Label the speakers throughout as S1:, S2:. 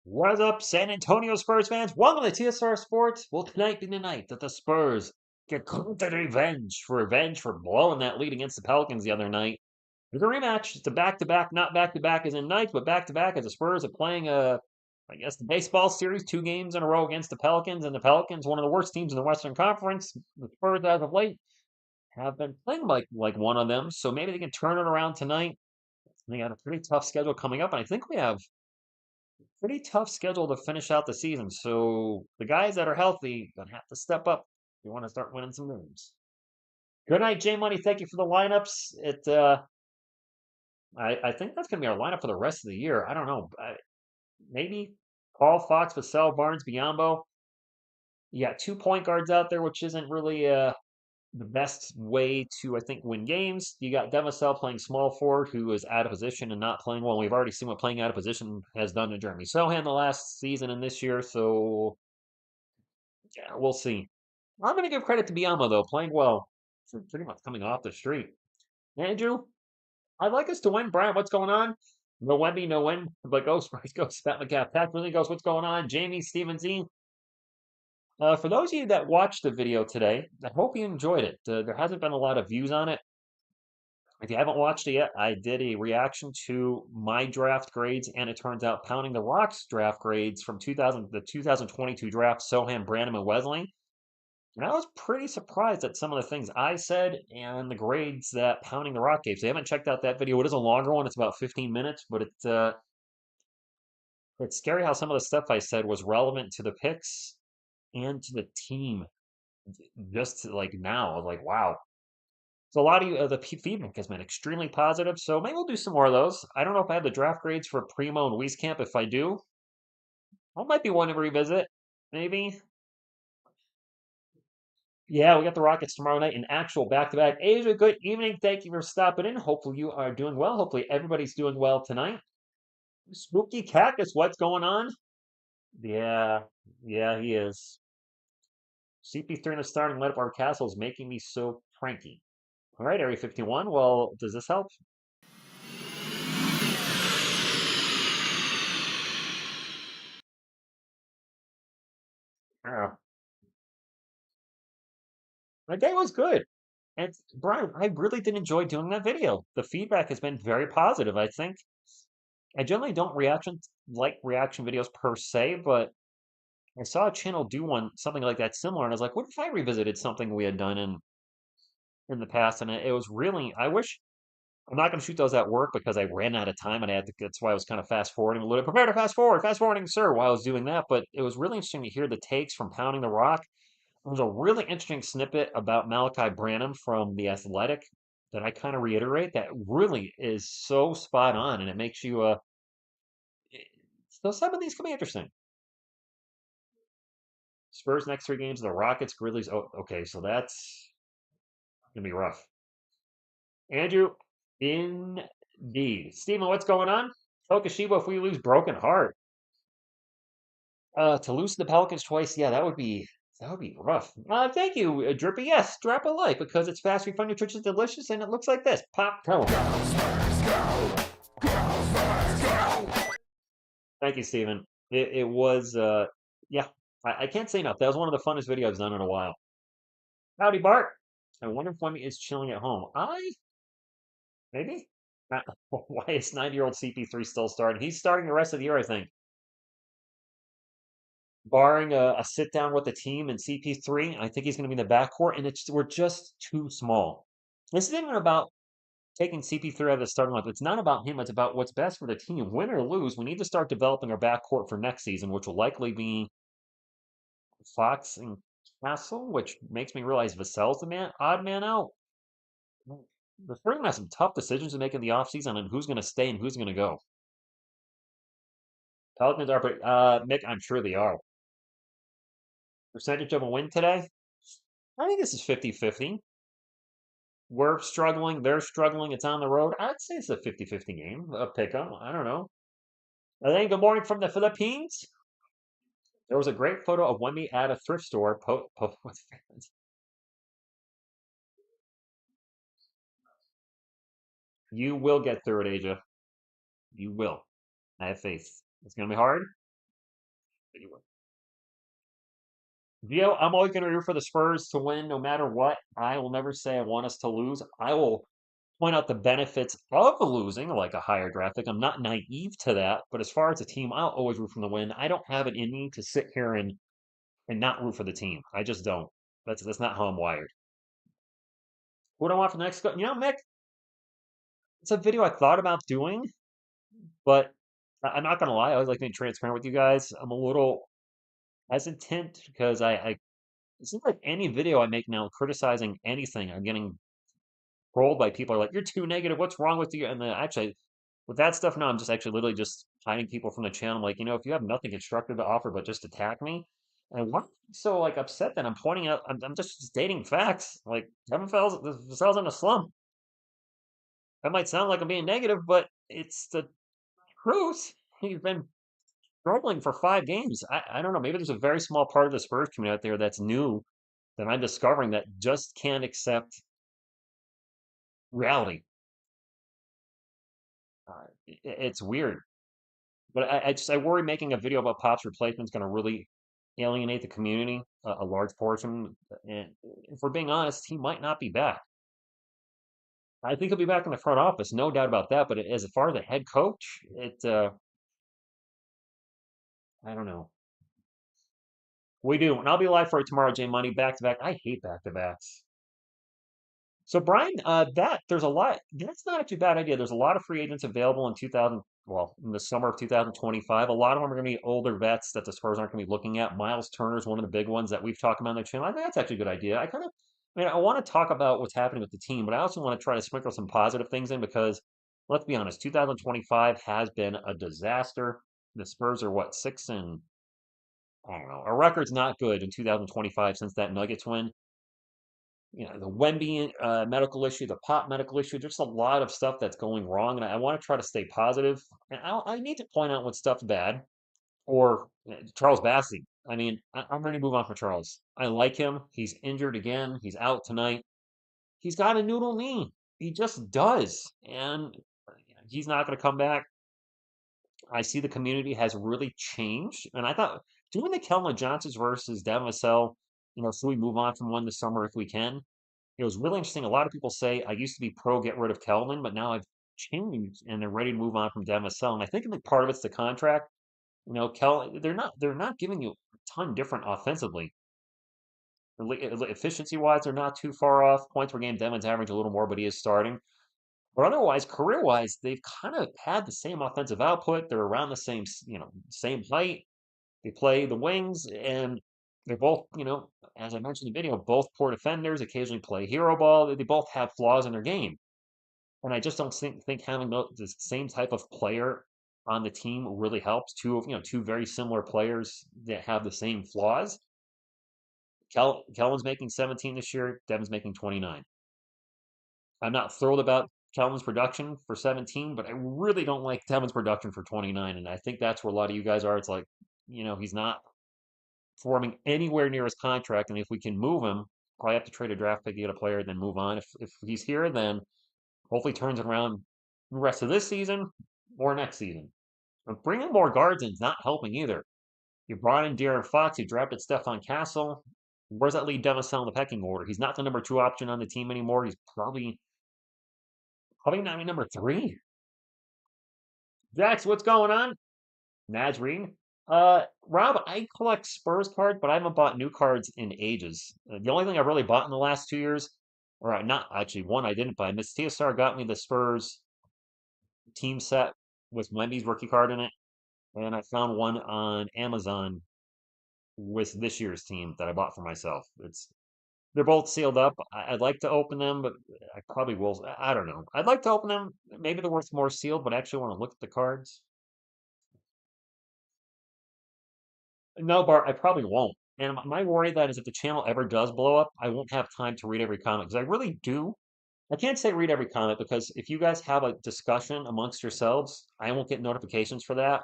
S1: What is up, San Antonio Spurs fans? Welcome to TSR Sports. Will tonight be the night that the Spurs get content revenge for blowing that lead against the Pelicans the other night? It's a rematch. It's a back-to-back, not back-to-back as in nights, but back-to-back as the Spurs are playing I guess the baseball series, 2 games in a row against the Pelicans, and the Pelicans, one of the worst teams in the Western Conference. The Spurs, as of late, have been playing like one of them, so maybe they can turn it around tonight. They got a pretty tough schedule coming up, and I think we have pretty tough schedule to finish out the season. So the guys that are healthy gonna have to step up if you want to start winning some games. Good night, J Money. Thank you for the lineups. I think that's gonna be our lineup for the rest of the year. I don't know. Maybe Paul Fox, Vassell, Barnes, Biombo. You got 2 point guards out there, which isn't really the best way to, I think, win games. You got Devasell playing small forward, who is out of position and not playing well. We've already seen what playing out of position has done to Jeremy Sohan the last season and this year, so yeah, we'll see. I'm going to give credit to Biama, though, playing well. Pretty much coming off the street. Andrew, I'd like us to win. Brian, what's going on? No Wemby, no win. But Ghost, Ghost, Pat McCaff, Pat really goes, what's going on? Jamie, Steven Z. For those of you that watched the video today, I hope you enjoyed it. There hasn't been a lot of views on it. If you haven't watched it yet, I did a reaction to my draft grades, and it turns out Pounding the Rocks draft grades from the 2022 draft, Sohan, Branham, and Wesley. And I was pretty surprised at some of the things I said and the grades that Pounding the Rock gave. So if you haven't checked out that video, it is a longer one. It's about 15 minutes, but it's scary how some of the stuff I said was relevant to the picks and to the team. Just like now, I was like, wow. So a lot of you, the feedback has been extremely positive. So maybe we'll do some more of those. I don't know if I have the draft grades for Primo and Wieskamp. If I do, I might be one to revisit. Maybe. Yeah, we got the Rockets tomorrow night in actual back-to-back. Asia, good evening. Thank you for stopping in. Hopefully you are doing well. Hopefully everybody's doing well tonight. Spooky Cactus, what's going on? Yeah, yeah, he is. CP3 in the starting lineup, our castle is making me so cranky. All right, Area 51. Well, does this help? My day was good. And Brian, I really did enjoy doing that video. The feedback has been very positive, I think. I generally don't like reaction videos per se, but I saw a channel do something like that similar, and I was like, what if I revisited something we had done in the past? And it was really, I wish I'm not going to shoot those at work because I ran out of time and that's why I was kind of fast forwarding a little bit. Prepare to fast forwarding, sir, while I was doing that. But it was really interesting to hear the takes from Pounding the Rock. There was a really interesting snippet about Malachi Branham from The Athletic that I kind of reiterate that really is so spot on, and it makes you so some of these can be interesting. Spurs next 3 games, the Rockets, Grizzlies. Oh, okay, so that's gonna be rough. Andrew, indeed. Steven, what's going on? Tokashiba, if we lose, broken heart. To lose to the Pelicans twice, yeah, that would be rough. Thank you, Drippy. Yes, drop a like because it's fast, fun, nutritious, delicious, and it looks like this. Pop cone. Thank you, Steven. It was yeah. I can't say enough. That was one of the funnest videos I've done in a while. Howdy, Bart. I wonder if Wemmy is chilling at home. Maybe. Why is 90-year-old CP3 still starting? He's starting the rest of the year, I think. Barring a sit down with the team and CP3, I think he's going to be in the backcourt, and we're just too small. This isn't even about taking CP3 out of the starting lineup. It's not about him. It's about what's best for the team. Win or lose, we need to start developing our backcourt for next season, which will likely be Fox and Castle, which makes me realize Vassell's the odd man out. The Spurs going to have some tough decisions to make in the offseason on who's going to stay and who's going to go. Pelicans are, Mick, I'm sure they are. Percentage of a win today? I think this is 50-50. We're struggling. They're struggling. It's on the road. I'd say it's a 50-50 game. A pick 'em. I don't know. Elaine, good morning from the Philippines. There was a great photo of Wemby at a thrift store with fans. You will get through it, Asia. You will. I have faith. It's gonna be hard, but you will. Gio, I'm always gonna root for the Spurs to win no matter what. I will never say I want us to lose. I will point out the benefits of losing, like a higher draft pick. I'm not naive to that, but as far as a team, I'll always root for the win. I don't have it in me to sit here and not root for the team. I just don't. That's not how I'm wired. What do I want for the next? You know, Mick, it's a video I thought about doing, but I'm not gonna lie. I always like being transparent with you guys. I'm a little hesitant because I it seems like any video I make now criticizing anything, I'm getting trolled by people are like, "You're too negative. What's wrong with you?" And then actually, with that stuff now, I'm just actually literally just hiding people from the channel. I'm like, if you have nothing constructive to offer but just attack me, and why are you so like upset that I'm pointing out? I'm just stating facts. Like Kevin Vassell's in a slump. That might sound like I'm being negative, but it's the truth. He's been struggling for 5 games. I don't know. Maybe there's a very small part of the Spurs community out there that's new that I'm discovering that just can't accept reality. It's weird, but I worry making a video about Pop's replacement is going to really alienate the community, a large portion. And if we're being honest, he might not be back. I think he'll be back in the front office, no doubt about that. But as far as the head coach, I don't know. We do, and I'll be live for it tomorrow, J Money, back to back. I hate back to backs. So Brian, that there's a lot. That's not actually a bad idea. There's a lot of free agents available in 2000. Well, in the summer of 2025. A lot of them are going to be older vets that the Spurs aren't going to be looking at. Miles Turner is one of the big ones that we've talked about on the channel. I think that's actually a good idea. I want to talk about what's happening with the team, but I also want to try to sprinkle some positive things in because let's be honest, 2025 has been a disaster. The Spurs are what, six and I don't know. Our record's not good in 2025 since that Nuggets win. The Wemby medical issue, the Pop medical issue, just a lot of stuff that's going wrong. And I want to try to stay positive. And I need to point out when stuff's bad. Or Charles Bassey. I mean, I'm ready to move on from Charles. I like him. He's injured again. He's out tonight. He's got a noodle knee. He just does. And he's not going to come back. I see the community has really changed. And I thought doing the Kelvin Johnsons versus Devin Vassell, should we move on from one this summer if we can? It was really interesting. A lot of people say I used to be pro get rid of Kelvin, but now I've changed and they're ready to move on from Devin Vassell. And I think a big part of it's the contract. They're not giving you a ton different offensively. Efficiency wise, they're not too far off. Points per game, Devin's average a little more, but he is starting. But otherwise, career wise, they've kind of had the same offensive output. They're around the same height. They play the wings, and they're both, as I mentioned in the video, both poor defenders, occasionally play hero ball. They both have flaws in their game. And I just don't think having the same type of player on the team really helps. Two very similar players that have the same flaws. Kelvin's making 17 this year. Devin's making 29. I'm not thrilled about Kelvin's production for 17, but I really don't like Devin's production for 29. And I think that's where a lot of you guys are. It's like, he's not performing anywhere near his contract. And if we can move him, probably have to trade a draft pick to get a player, then move on. If he's here, then hopefully turns it around the rest of this season or next season. But bringing more guards in is not helping either. You brought in De'Aaron Fox, you drafted Stephon Castle. Where's that lead Devin Vassell in the pecking order? He's not the number 2 option on the team anymore. He's probably not number 3. Jax, what's going on? Nazreen. Rob, I collect Spurs cards, but I haven't bought new cards in ages. The only thing I've really bought in the last 2 years, or not actually one I didn't buy. Miss TSR got me the Spurs team set with Wemby's rookie card in it, and I found one on Amazon with this year's team that I bought for myself. They're both sealed up. I'd like to open them, but I probably will. I don't know. I'd like to open them. Maybe they're worth more sealed, but I actually want to look at the cards. No, Bart, I probably won't. And my worry that is if the channel ever does blow up, I won't have time to read every comment because I really do. I can't say read every comment because if you guys have a discussion amongst yourselves, I won't get notifications for that.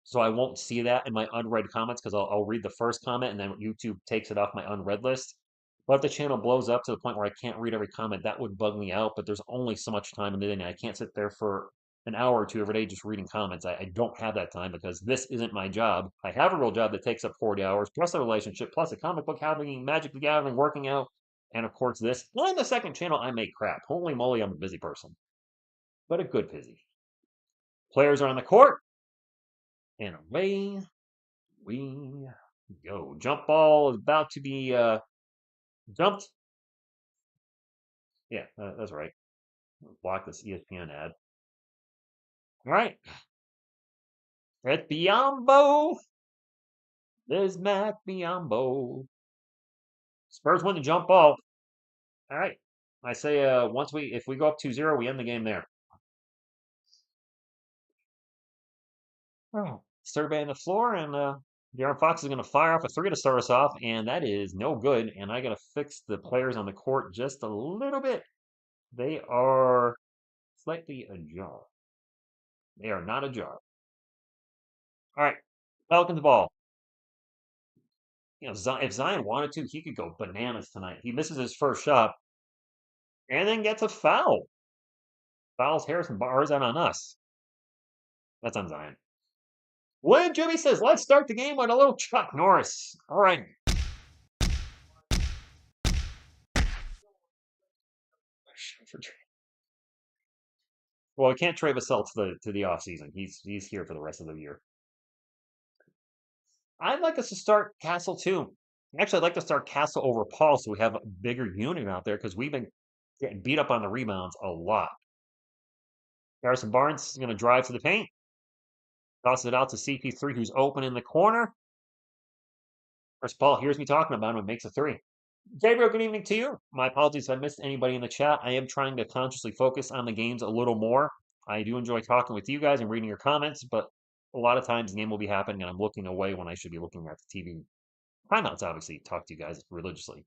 S1: So I won't see that in my unread comments because I'll read the first comment and then YouTube takes it off my unread list. But if the channel blows up to the point where I can't read every comment, that would bug me out. But there's only so much time in the day, and I can't sit there for an hour or two every day just reading comments. I don't have that time because this isn't my job. I have a real job that takes up 40 hours, plus a relationship, plus a comic book hobby, Magic the Gathering, working out, and of course this. On the second channel, I make crap. Holy moly, I'm a busy person, but a good busy. Players are on the court, and away we go. Jump ball is about to be jumped. Yeah, that's right. Block this ESPN ad. All right. It's Biombo. There's Mac Biombo. Spurs win the jump ball. All right. I say if we go up 2-0, we end the game there. Oh. Survey on the floor, and De'Aaron Fox is going to fire off a three to start us off, and that is no good. And I got to fix the players on the court just a little bit. They are slightly ajar. They are not ajar. All right. Pelicans ball. If Zion wanted to, he could go bananas tonight. He misses his first shot and then gets a foul. Fouls Harrison Barnes out on us. That's on Zion. When Jimmy says, let's start the game with a little Chuck Norris. All right. Well, we can't trade Vassell to the offseason. He's here for the rest of the year. I'd like us to start Castle too. Actually, I'd like to start Castle over Paul so we have a bigger unit out there because we've been getting beat up on the rebounds a lot. Harrison Barnes is going to drive to the paint. Tosses it out to CP3, who's open in the corner. Chris Paul hears me talking about him and makes a three. Gabriel, good evening to you. My apologies if I missed anybody in the chat. I am trying to consciously focus on the games a little more. I do enjoy talking with you guys and reading your comments, but a lot of times the game will be happening and I'm looking away when I should be looking at the TV. Timeouts, obviously, talk to you guys religiously.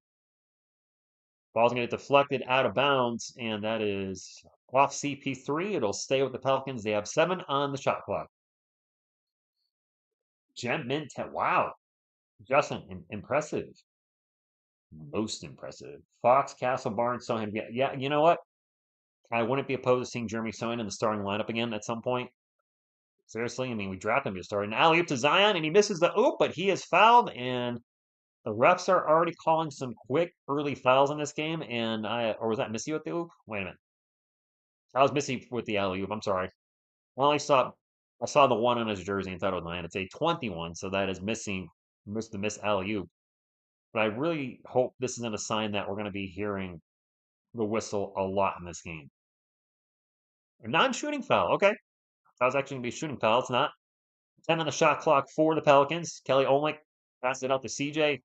S1: Ball's going to get deflected out of bounds, and that is off CP3. It'll stay with the Pelicans. They have 7 on the shot clock. Gem Mint, wow. Justin, impressive. Most impressive. Fox, Castle, Barnes, Sohan. Yeah, you know what? I wouldn't be opposed to seeing Jeremy Sohan in the starting lineup again at some point. Seriously, I mean, we drafted him to start. An alley-oop to Zion, and he misses the oop, but he is fouled, and the refs are already calling some quick early fouls in this game, or was that Missy with the oop? Wait a minute. I was Missy with the alley-oop. I'm sorry. Well, I saw the one on his jersey and thought it was 9. It's a 21, so that is missed the miss alley-oop. But I really hope this isn't a sign that we're going to be hearing the whistle a lot in this game. A non-shooting foul. Okay. That was actually going to be a shooting foul. It's not. 10 on the shot clock for the Pelicans. Kelly Olynyk passed it out to CJ.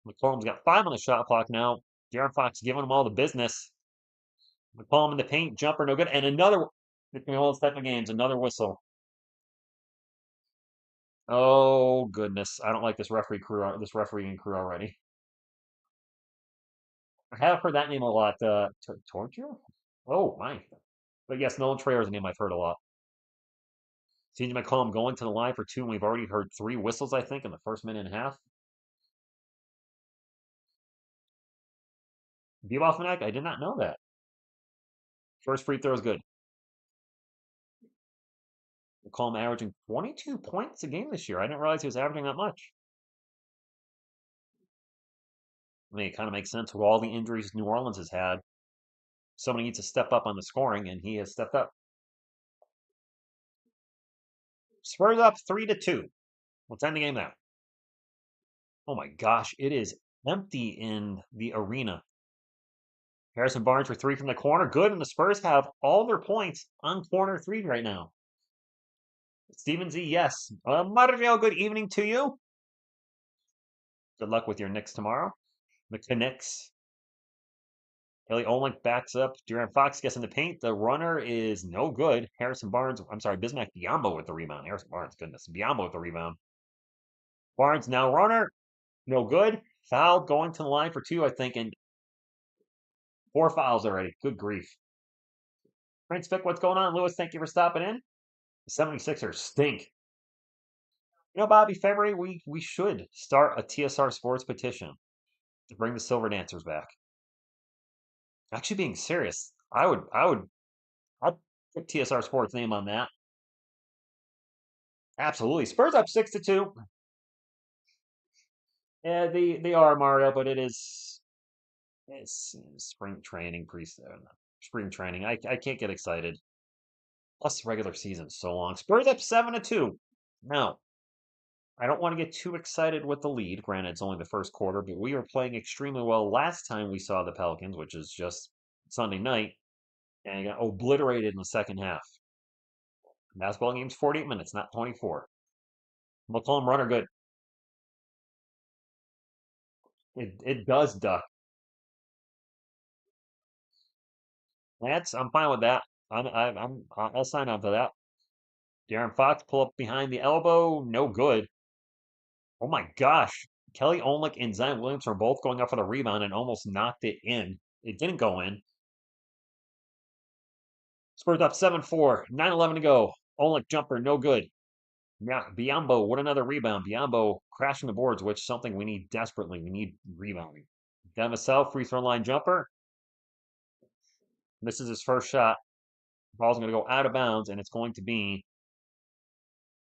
S1: McCollum's got 5 on the shot clock now. De'Aaron Fox giving them all the business. McCollum in the paint, jumper no good. And another, between all those type of games, another whistle. Oh, goodness. I don't like this refereeing crew already. I have heard that name a lot. Torture? Oh, my. But yes, Nolan Traore is a name I've heard a lot. CJ McCollum going to the line for 2, and we've already heard 3 whistles, I think, in the first minute and a half. Bebop I did not know that. First free throw is good. McCollum averaging 22 points a game this year. I didn't realize he was averaging that much. I mean, it kind of makes sense with all the injuries New Orleans has had. Somebody needs to step up on the scoring, and he has stepped up. Spurs up 3-2. Let's end the game there. Oh my gosh, it is empty in the arena. Harrison Barnes for 3 from the corner. Good, and the Spurs have all their points on corner 3 right now. Steven Z, yes. Mario, good evening to you. Good luck with your Knicks tomorrow. The Knicks. Kelly Olynyk backs up. De'Aaron Fox gets in the paint. The runner is no good. Bismack Biyombo with the rebound. Harrison Barnes, goodness. Biyombo with the rebound. Barnes now runner. No good. Foul going to the line for 2, I think, and 4 fouls already. Good grief. Prince Vic, what's going on? Lewis, thank you for stopping in. The 76ers stink. Bobby, February we should start a TSR Sports petition to bring the Silver Dancers back. Actually, being serious, I'd put TSR Sports name on that. Absolutely, Spurs up 6-2. Yeah, they are Mario, but it's spring training spring training. I can't get excited. Plus, the regular season's so long. Spurs up 7-2. Now, I don't want to get too excited with the lead. Granted, it's only the first quarter, but we were playing extremely well last time we saw the Pelicans, which is just Sunday night, and got obliterated in the second half. Basketball game's 48 minutes, not 24. McCollum Runner good. It does duck. I'm fine with that. I'll sign up for that. Darren Fox pull up behind the elbow, no good. Oh my gosh. Kelly Olynyk and Zion Williamson are both going up for the rebound and almost knocked it in. It didn't go in. Spurs up 7-4, 9-11 to go. Olynyk jumper, no good. Yeah, Biombo, what another rebound. Biombo crashing the boards, which is something we need desperately. We need rebounding. Demisel, free throw line jumper. This is his first shot. Ball's going to go out of bounds, and it's going to be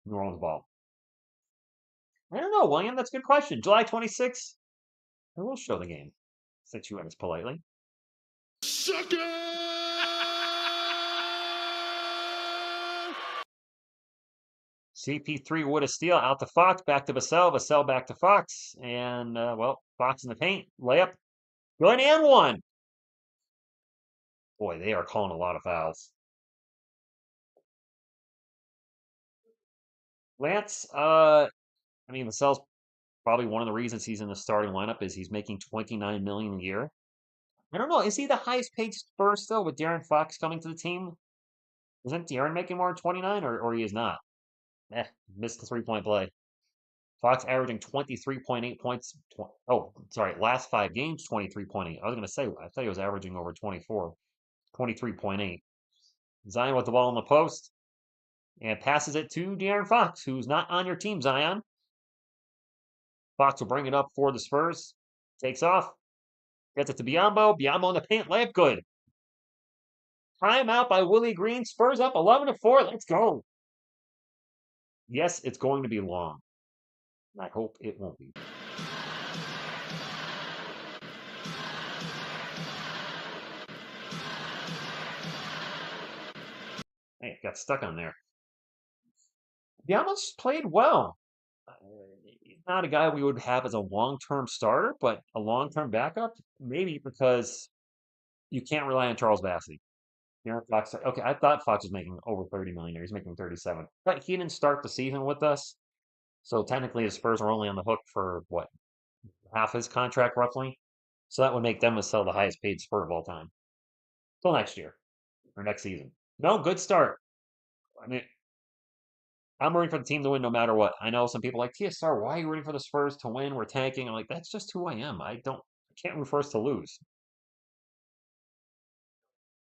S1: New Orleans ball. I don't know, William. That's a good question. July 26th. I will show the game. Since you asked politely. Sucker! CP3 would a steal out to Fox, back to Vassell, Vassell back to Fox, and well, Fox in the paint, layup, good and one. Boy, they are calling a lot of fouls. Lance, I mean, Vassell's probably one of the reasons he's in the starting lineup is he's making $29 million a year. I don't know, is he the highest paid Spurs still with Darren Fox coming to the team? Isn't Darren making more than 29, or he is not? Missed the 3-point play. Fox averaging 23.8 points. Last 5 games, 23.8. I was going to say, I thought he was averaging over 24. 23.8. Zion with the ball in the post and passes it to De'Aaron Fox, who's not on your team, Zion. Fox will bring it up for the Spurs. Takes off. Gets it to Biombo. Biombo in the paint. Layup good. Timeout by Willie Green. Spurs up 11-4. Let's go. Yes, it's going to be long. I hope it won't be. Hey, got stuck on there. Biombo's played well. He's not a guy we would have as a long-term starter, but a long-term backup, maybe because you can't rely on Charles Bassey. Fox. Okay, I thought Fox was making over 30 million. He's making 37, but he didn't start the season with us, so technically the Spurs are only on the hook for what, half his contract roughly. So that would make them sell the highest paid Spur of all time. Till next year or next season. No, good start. I mean, I'm rooting for the team to win no matter what. I know some people like TSR. Why are you rooting for the Spurs to win? We're tanking. I'm like, that's just who I am. I can't root for us to lose.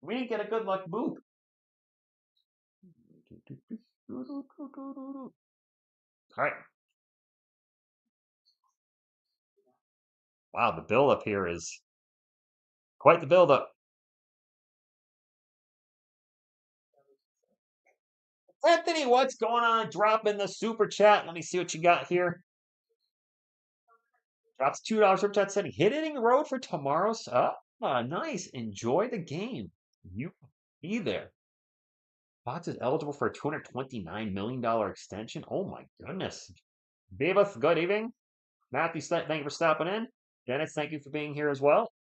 S1: We didn't get a good luck boop. All right. Wow, the buildup here is quite the buildup. Anthony, what's going on? Drop in the super chat. Let me see what you got here. Drops $2 super chat saying hitting the road for tomorrow's. Nice. Enjoy the game. You be there. Fox is eligible for a $229 million extension. Oh my goodness. Beavis, good evening. Matthew, thank you for stopping in. Dennis, thank you for being here as well.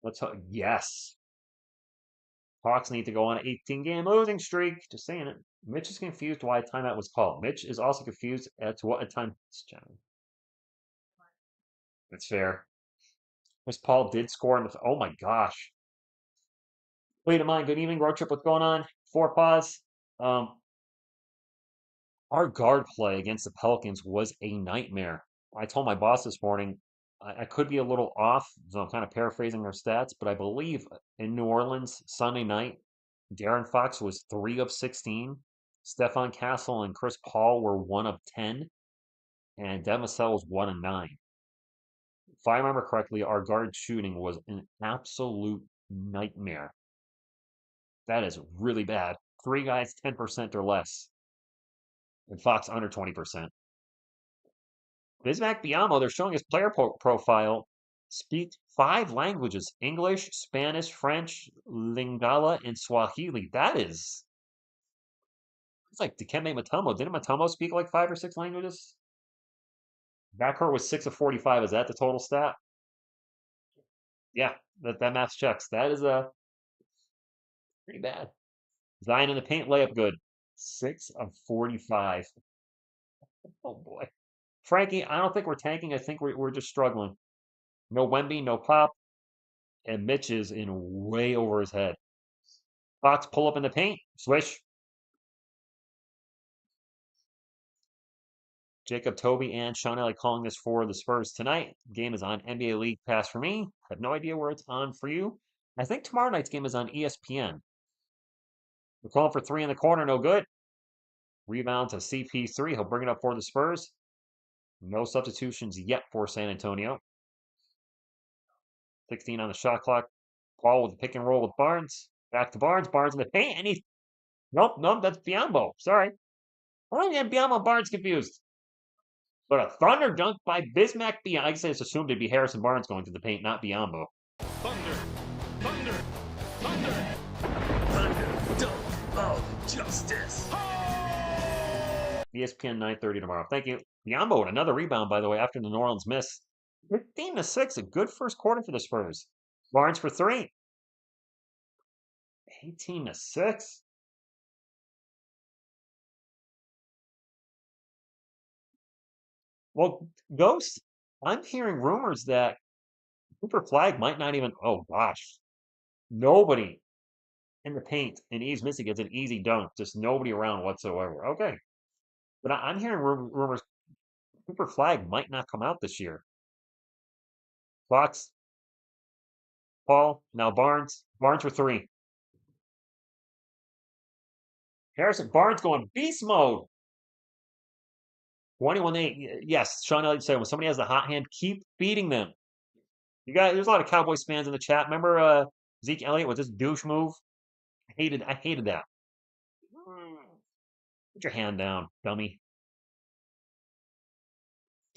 S1: Let's hope. Yes. Hawks need to go on an 18-game losing streak. Just saying it. Mitch is confused why a timeout was called. Mitch is also confused as to what a time. That's fair. Miss Paul did score in the. Oh my gosh. Wait a minute. Good evening. Road trip. What's going on? 4 pause. Our guard play against the Pelicans was a nightmare. I told my boss this morning, I could be a little off, so I'm kind of paraphrasing their stats, but I believe in New Orleans Sunday night, Darren Fox was 3 of 16. Stefan Castle and Chris Paul were 1 of 10, and Devin Vassell was 1 of 9. If I remember correctly, our guard shooting was an absolute nightmare. That is really bad. 3 guys 10% or less, and Fox under 20%. Bismack Biyamo, they're showing his player profile, speaks 5 languages: English, Spanish, French, Lingala, and Swahili. It's like Dikembe Mutombo. Didn't Mutombo speak like 5 or 6 languages? Backcourt was 6 of 45. Is that the total stat? Yeah, that math checks. That is pretty bad. Zion in the paint, layup good. 6 of 45. Oh boy. Frankie, I don't think we're tanking. I think we're just struggling. No Wemby, no Pop, and Mitch is in way over his head. Fox pull up in the paint, swish. Jacob Toby and Sean Elliott calling this for the Spurs tonight. Game is on NBA League Pass for me. I have no idea where it's on for you. I think tomorrow night's game is on ESPN. We're calling for 3 in the corner, no good. Rebound to CP3. He'll bring it up for the Spurs. No substitutions yet for San Antonio. 16 on the shot clock. Paul with the pick and roll with Barnes. Back to Barnes. Barnes in the paint, and he's nope, that's Biyombo. Sorry. I don't get Biyombo Barnes confused. But a thunder dunk by Bismack Biyombo. I guess it's assumed it'd be Harrison Barnes going to the paint, not Biyombo.
S2: Thunder, thunder, thunder, thunder, dunk of justice.
S1: ESPN 9:30 tomorrow. Thank you. Biyombo with another rebound, by the way, after the New Orleans miss. 15-6, a good first quarter for the Spurs. Barnes for 3. 18-6. Well, Ghost, I'm hearing rumors that Cooper Flag might not even. Oh gosh, nobody in the paint, and Eves Missy gets an easy dunk. Just nobody around whatsoever. Okay, but I'm hearing rumors Cooper Flag might not come out this year. Fox, Paul, now Barnes. Barnes for 3. Harrison Barnes going beast mode. 21-8. Yes, Sean Elliott said when somebody has a hot hand, keep feeding them. You guys, there's a lot of Cowboys fans in the chat. Remember Zeke Elliott with this douche move? I hated that. Put your hand down, dummy.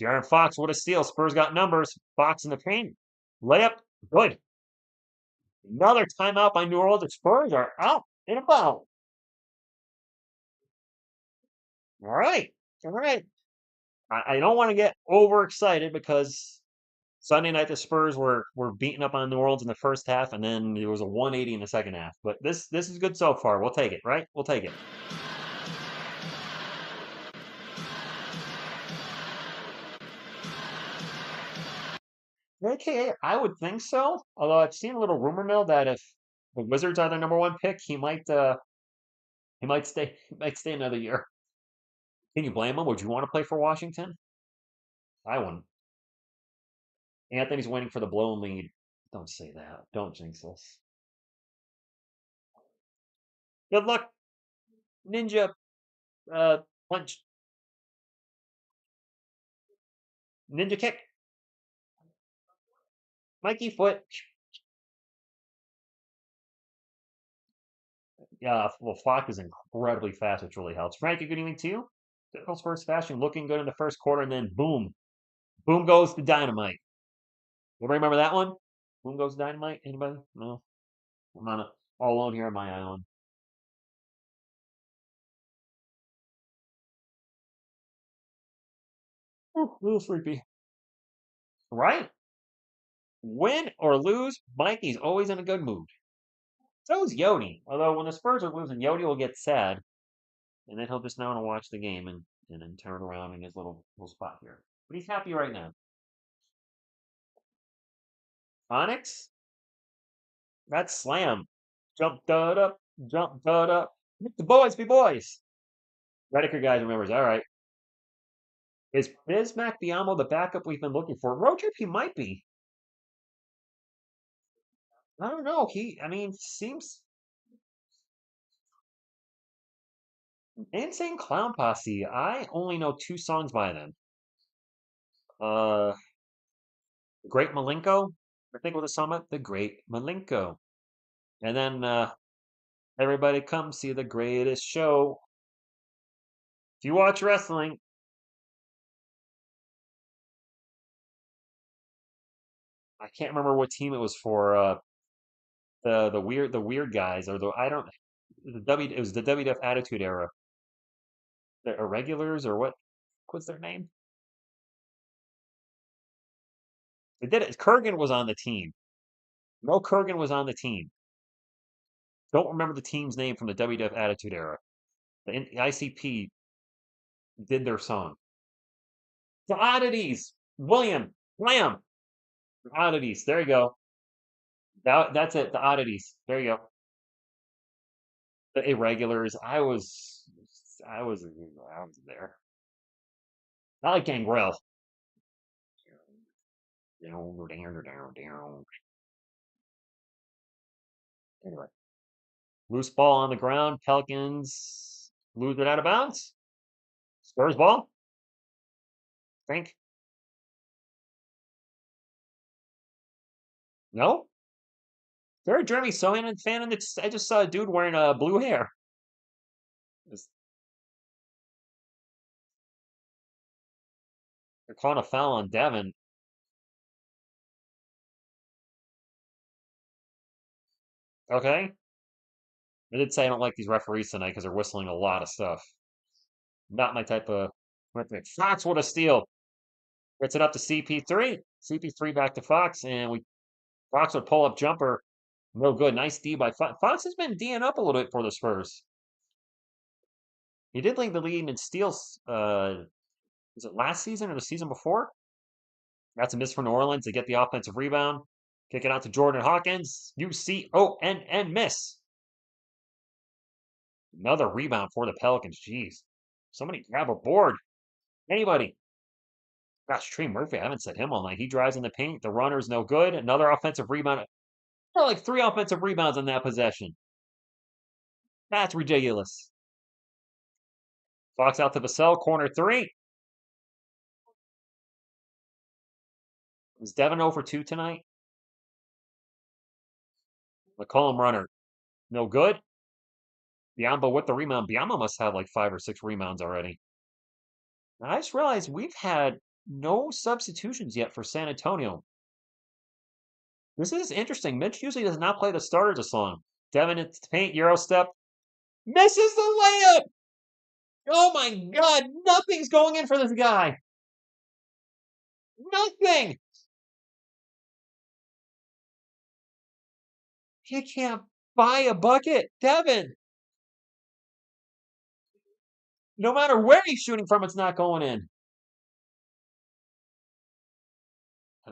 S1: De'Aaron Fox, what a steal. Spurs got numbers. Fox in the paint. Layup, good. Another timeout by New Orleans. The Spurs are out and about. All right. All right. I don't want to get overexcited because Sunday night the Spurs were beating up on New Orleans in the first half, and then it was a 180 in the second half. But this is good so far. We'll take it, right? We'll take it. AKA, I would think so. Although I've seen a little rumor mill that if the Wizards are their number 1 pick, he might stay another year. Can you blame him? Would you want to play for Washington? I wouldn't. Anthony's waiting for the blown lead. Don't say that. Don't jinx us. Good luck, Ninja. Punch. Ninja kick. Mikey foot. Yeah, well, Flock is incredibly fast, which really helps. Frankie, good evening to you. Typical Spurs fashion, looking good in the first quarter, and then boom. Boom goes the dynamite. Anybody remember that one? Boom goes dynamite? Anybody? No? I'm not all alone here on my island. Ooh, a little sleepy. Right? Win or lose, Mikey's always in a good mood. So is Yodi. Although when the Spurs are losing, Yodi will get sad. And then he'll just now want to watch the game and then turn around in his little spot here. But he's happy right now. Onyx? That's slam. Jump dud up, jump dud up. Make the boys be boys. Rediker guys remembers. All right. Is Bismack Biyombo the backup we've been looking for? Road trip, he might be. I don't know. Seems. Insane Clown Posse. I only know two songs by them. Uh, Great Malenko. I think was the song about the Great Malenko. And then everybody come see the greatest show. If you watch wrestling, I can't remember what team it was for. The weird guys or the I don't the W it was the WWF Attitude Era. The Irregulars or what? What's their name? They did it. Kurgan was on the team. No, Kurgan was on the team. Don't remember the team's name from the WWF Attitude Era. The ICP did their song. The Oddities. William. Lamb. The Oddities. There you go. That's it. The Oddities. There you go. The Irregulars. I was there. I like Gangrel. Anyway, loose ball on the ground. Pelicans lose it out of bounds. Spurs ball. I think. No. They're a Jeremy Sohan fan, and I just saw a dude wearing blue hair. They're calling a foul on Devin. Okay. I did say I don't like these referees tonight because they're whistling a lot of stuff. Not my type of. Fox with a steal. Gets it up to CP3. CP3 back to Fox, and Fox would pull up jumper. No good. Nice D by Fox. Fox has been D'ing up a little bit for the Spurs. He did lead the lead in steals. Was it last season or the season before? That's a miss for New Orleans. They get the offensive rebound. Kick it out to Jordan Hawkins. UCONN miss. Another rebound for the Pelicans. Jeez. Somebody grab a board. Anybody. Gosh, Trey Murphy, I haven't said him all night. He drives in the paint. The runner's no good. Another offensive rebound. Like 3 offensive rebounds on that possession. That's ridiculous. Fox out to Vassell. Corner 3. Is Devin 0 for 2 tonight? McCollum runner. No good. Biamba with the rebound. Biamba must have like 5 or 6 rebounds already. I just realized we've had no substitutions yet for San Antonio. This is interesting. Mitch usually does not play the starters a song. Devin at the paint, Euro step. Misses the layup! Oh my god, nothing's going in for this guy. Nothing! He can't buy a bucket. Devin! No matter where he's shooting from, it's not going in.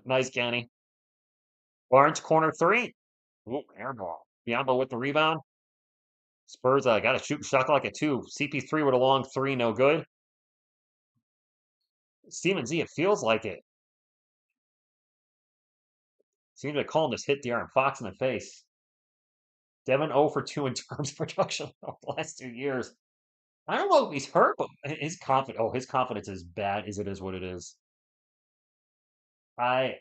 S1: Nice, Kenny. Barnes, corner 3. Ooh, air ball. Biamba with the rebound. Spurs got to shoot shot clock at 2. CP3 with a long 3, no good. Steven Z, it feels like it. Seems like Colin just hit De'Aaron Fox in the face. Devin 0 for 2 in terms of production over the last 2 years. I don't know if he's hurt, but his confidence is bad as it is what it is. I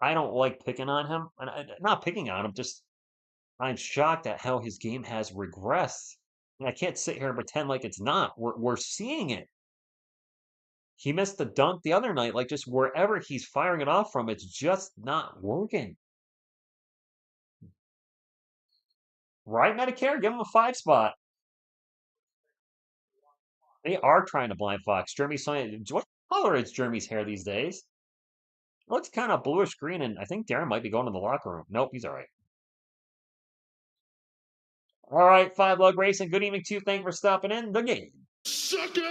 S1: I don't like picking on him, and not picking on him, just I'm shocked at how his game has regressed. And I can't sit here and pretend like it's not. We're seeing it. He missed the dunk the other night, like just wherever he's firing it off from, it's just not working. Right, Medicare? Give him a 5 spot. They are trying to blind Fox. Jeremy's saying, what color is Jeremy's hair these days? It looks kind of bluish green, and I think Darren might be going to the locker room. Nope, he's all right. All right, Five Lug Racing. Good evening to you. Thank you for stopping in the game.
S2: Sucker!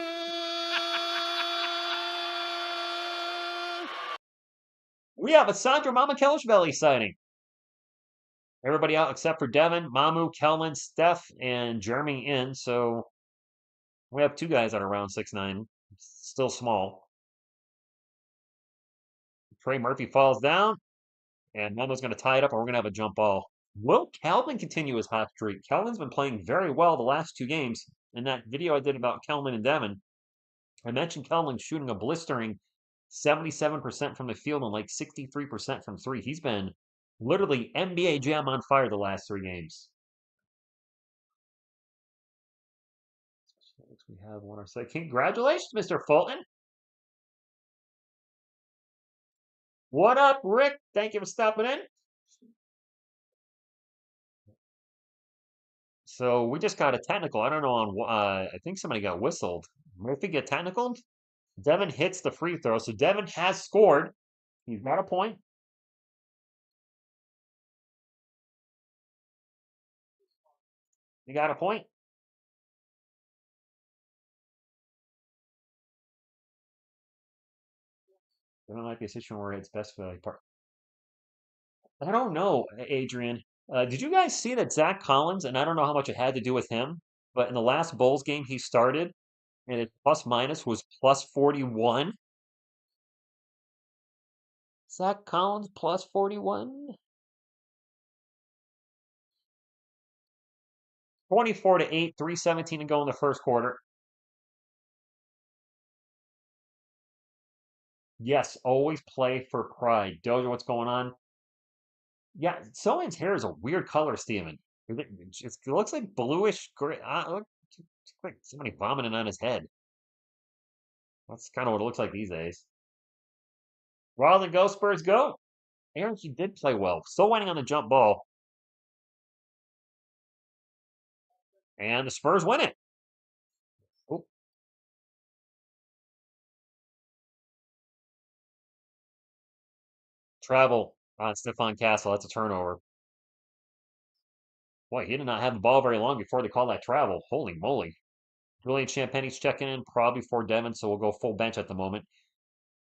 S1: We have a Sandra Mama Kelishvili sighting. Everybody out except for Devin, Mamu, Kelman, Steph, and Jeremy in. So we have 2 guys that are around 6'9", still small. Trey Murphy falls down, and Momo's going to tie it up, and we're going to have a jump ball. Will Calvin continue his hot streak? Calvin's been playing very well the last 2 games. In that video I did about Kelman and Devin, I mentioned Kelman shooting a blistering 77% from the field and like 63% from three. He's been literally NBA Jam on fire the last 3 games. We have one or so. Congratulations, Mr. Fulton. What up, Rick? Thank you for stopping in. So we just got a technical. I don't know on. I think somebody got whistled. Murphy get technical. Devin hits the free throw, so Devin has scored. He's got a point. He got a point. There might be a situation where it's best for the part. I don't know, Adrian. Did you guys see that Zach Collins? And I don't know how much it had to do with him, but in the last Bulls game he started, and his plus minus was plus 41. Zach Collins plus 41. 24-8, 3:17 to go in the first quarter. Yes, always play for pride. Doja, what's going on? Yeah, Sohan's hair is a weird color, Steven. It looks like bluish gray. Looks like somebody vomiting on his head. That's kind of what it looks like these days. Wild and go, Spurs, go. Aaron, he did play well. Still winning on the jump ball. And the Spurs win it. Oh, travel on Stephon Castle. That's a turnover. Boy, he did not have the ball very long before they called that travel. Holy moly. Julian Champagne's checking in probably for Devin, so we'll go full bench at the moment.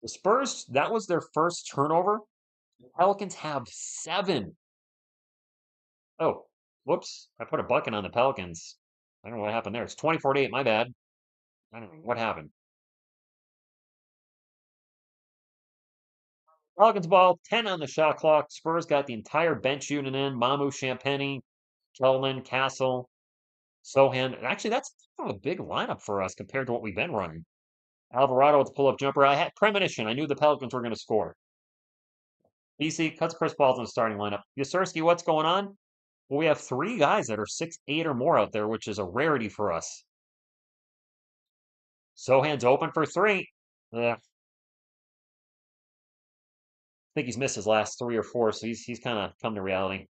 S1: The Spurs, that was their first turnover. The Pelicans have 7. Oh, whoops. I put a bucket on the Pelicans. I don't know what happened there. It's 24-8, my bad. I don't know what happened. Pelicans ball, 10 on the shot clock. Spurs got the entire bench unit in. Mamu, Champagny, Kelman, Castle, Sohan. Actually, that's kind of a big lineup for us compared to what we've been running. Alvarado with the pull-up jumper. I had premonition. I knew the Pelicans were going to score. BC cuts Chris Paul's in the starting lineup. Yasirski, what's going on? Well, we have 3 guys that are 6'8" or more out there, which is a rarity for us. Sohan's open for 3. I think he's missed his last 3 or 4, so he's kind of come to reality.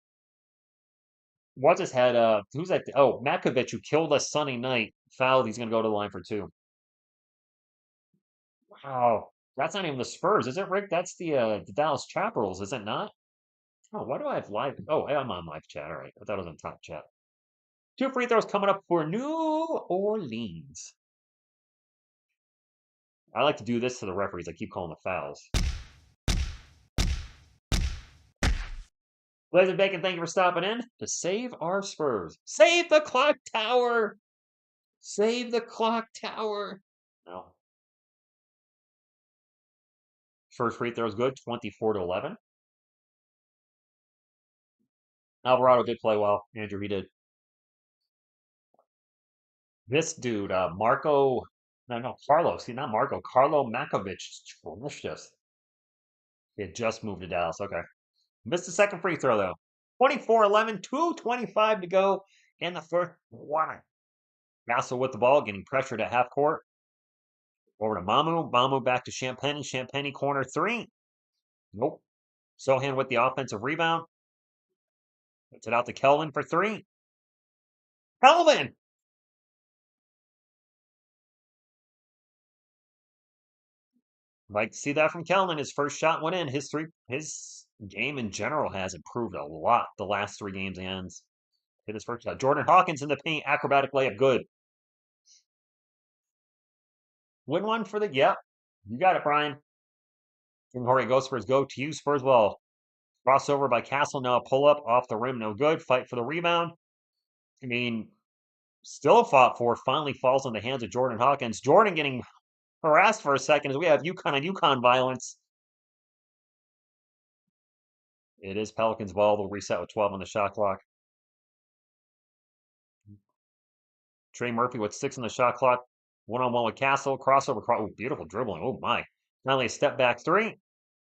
S1: What's his head? Who's that? Oh, Makovic, who killed us Sunday night, fouled. He's going to go to the line for 2. Wow, that's not even the Spurs, is it, Rick? That's the Dallas Capitals, is it not? Oh, why do I have live? Oh, I'm on live chat. All right, I thought it was on top chat. 2 free throws coming up for New Orleans. I like to do this to the referees. I keep calling the fouls. Blazer Bacon, thank you for stopping in to save our Spurs. Save the clock tower! Save the clock tower! No. First free throw is good, 24-11. Alvarado did play well. Andrew, he did. This dude, Marco, no, Carlos. He's not Marco. Carlo Makovic trashed us. He had just moved to Dallas. Okay. Missed the second free throw, though. 24-11, 2:25 to go in the first quarter. Castle with the ball, getting pressured at half court. Over to Mamu. Mamu back to Champagny. Champagny corner 3. Nope. Sohan with the offensive rebound. Puts it out to Kelvin for 3. Kelvin! Like to see that from Kelvin. His first shot went in. His game in general has improved a lot the last 3 games he ends. Hit his first shot. Jordan Hawkins in the paint. Acrobatic layup. Good. Win one for the. Yep. You got it, Brian. King Jorge go Spurs go to you. Spurs ball. Crossover by Castle. Now a pull up off the rim. No good. Fight for the rebound. I mean, still fought for. Finally falls in the hands of Jordan Hawkins. Jordan getting harassed for a second as we have UConn and UConn violence. It is Pelicans ball. They'll reset with 12 on the shot clock. Trey Murphy with 6 on the shot clock. One-on-one with Castle. Crossover. Oh, beautiful dribbling. Oh, my. Finally, a step back three.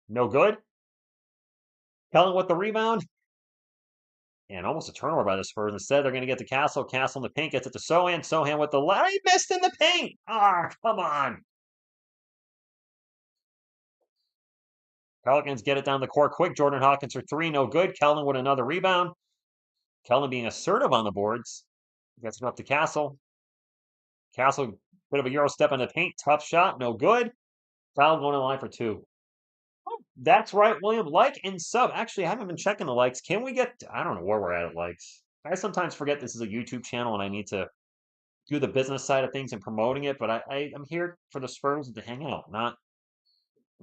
S1: No good. Kellen with the rebound. And almost a turnover by the Spurs. Instead, they're going to get to Castle. Castle in the paint gets it to Sohan. Sohan with the left. He missed in the paint. Ah, come on. Pelicans get it down the court quick. Jordan Hawkins for three. No good. Kellen with another rebound. Kellen being assertive on the boards. Gets it up to Castle. Castle, bit of a Euro step in the paint. Tough shot. No good. Foul going to the line for two. Oh, that's right, William. Like and sub. Actually, I haven't been checking the likes. Can we get, I don't know where we're at likes. I sometimes forget this is a YouTube channel and I need to do the business side of things and promoting it, but I'm here for the Spurs to hang out, not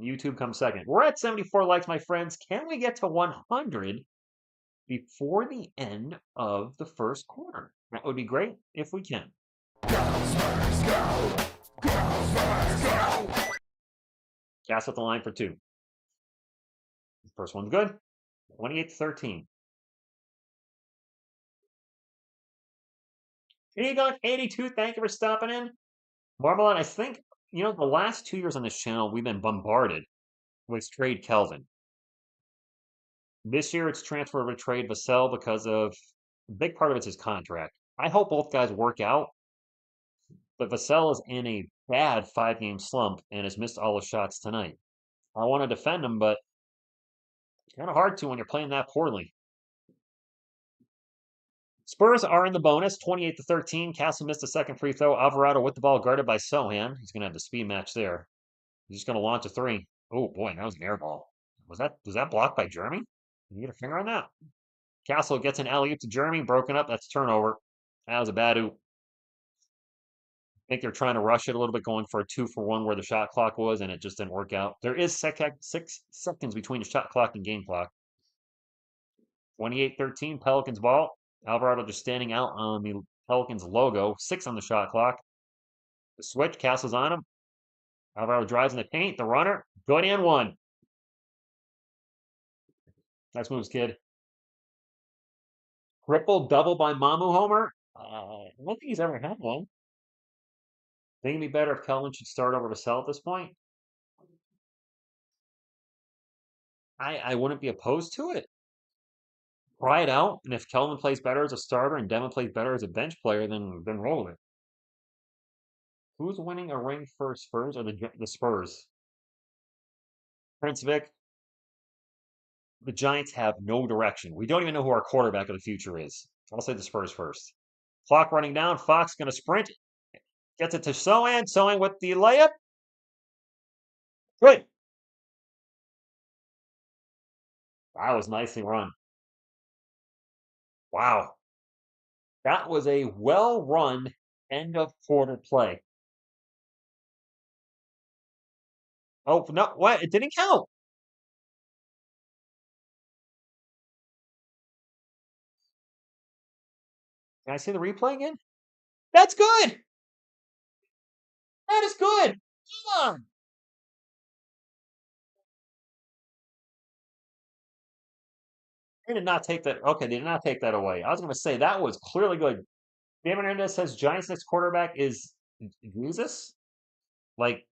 S1: YouTube comes second. We're at 74 likes, my friends. Can we get to 100 before the end of the first quarter? That would be great if we can. Gas at the line for two. First one's good. 28-13. Egon 82, thank you for stopping in. Marmalade, I think, the last 2 years on this channel, we've been bombarded with trade Kelvin. This year, it's transfer of a trade Vassell because of a big part of it's his contract. I hope both guys work out, but Vassell is in a bad 5-game slump and has missed all his shots tonight. I want to defend him, but it's kind of hard to when you're playing that poorly. Spurs are in the bonus, 28-13. Castle missed a second free throw. Alvarado with the ball guarded by Sohan. He's going to have the speed match there. He's just going to launch a three. Oh boy, that was an air ball. Was that blocked by Jeremy? You get a finger on that. Castle gets an alley-oop to Jeremy, broken up. That's turnover. That was a bad oop. I think they're trying to rush it a little bit, going for a 2-for-1 where the shot clock was, and it just didn't work out. There is 6 seconds between the shot clock and game clock. 28-13, Pelicans ball. Alvarado just standing out on the Pelicans logo. 6 on the shot clock. The switch, Castle's on him. Alvarado drives in the paint. The runner, good and one. Nice moves, kid. Triple double by Mamu Homer. I don't think he's ever had one. Think it'd be better if Kelvin should start over to sell at this point. I wouldn't be opposed to it. Try it out, and if Kelvin plays better as a starter and Devin plays better as a bench player, then roll with it. Who's winning a ring for Spurs or the Spurs? Prince Vic. The Giants have no direction. We don't even know who our quarterback of the future is. I'll say the Spurs first. Clock running down. Fox going to sprint. Gets it to Sohan. Sohan with the layup. Good. That was nicely run. Wow. That was a well-run end of quarter play. Oh, no, what? It didn't count. Can I see the replay again? That's good. That is good. Come on. They did not take that. Okay, they did not take that away. I was going to say that was clearly good. Damon Hernandez says Giants' next quarterback is Jesus, like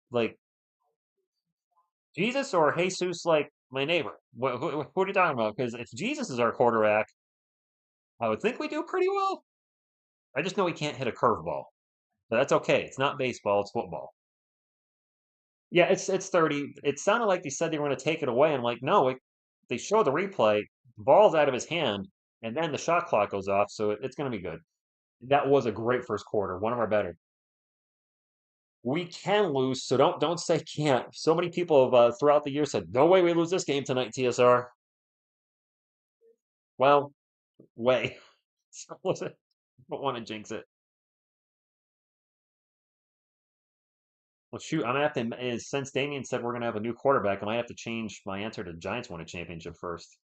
S1: Jesus or Jesus, like my neighbor. What are you talking about? Because if Jesus is our quarterback, I would think we do pretty well. I just know he can't hit a curveball, but that's okay. It's not baseball; it's football. Yeah, it's 30. It sounded like they said they were going to take it away. I'm like, no. They show the replay, ball's out of his hand, and then the shot clock goes off, so it's going to be good. That was a great first quarter, one of our better. We can lose, so don't say can't. So many people have throughout the year said, "No way we lose this game tonight, TSR." Well, way. So don't want to jinx it. Well, shoot, I'm gonna have to. Since Damien said we're gonna have a new quarterback, I might have to change my answer to Giants win a championship first.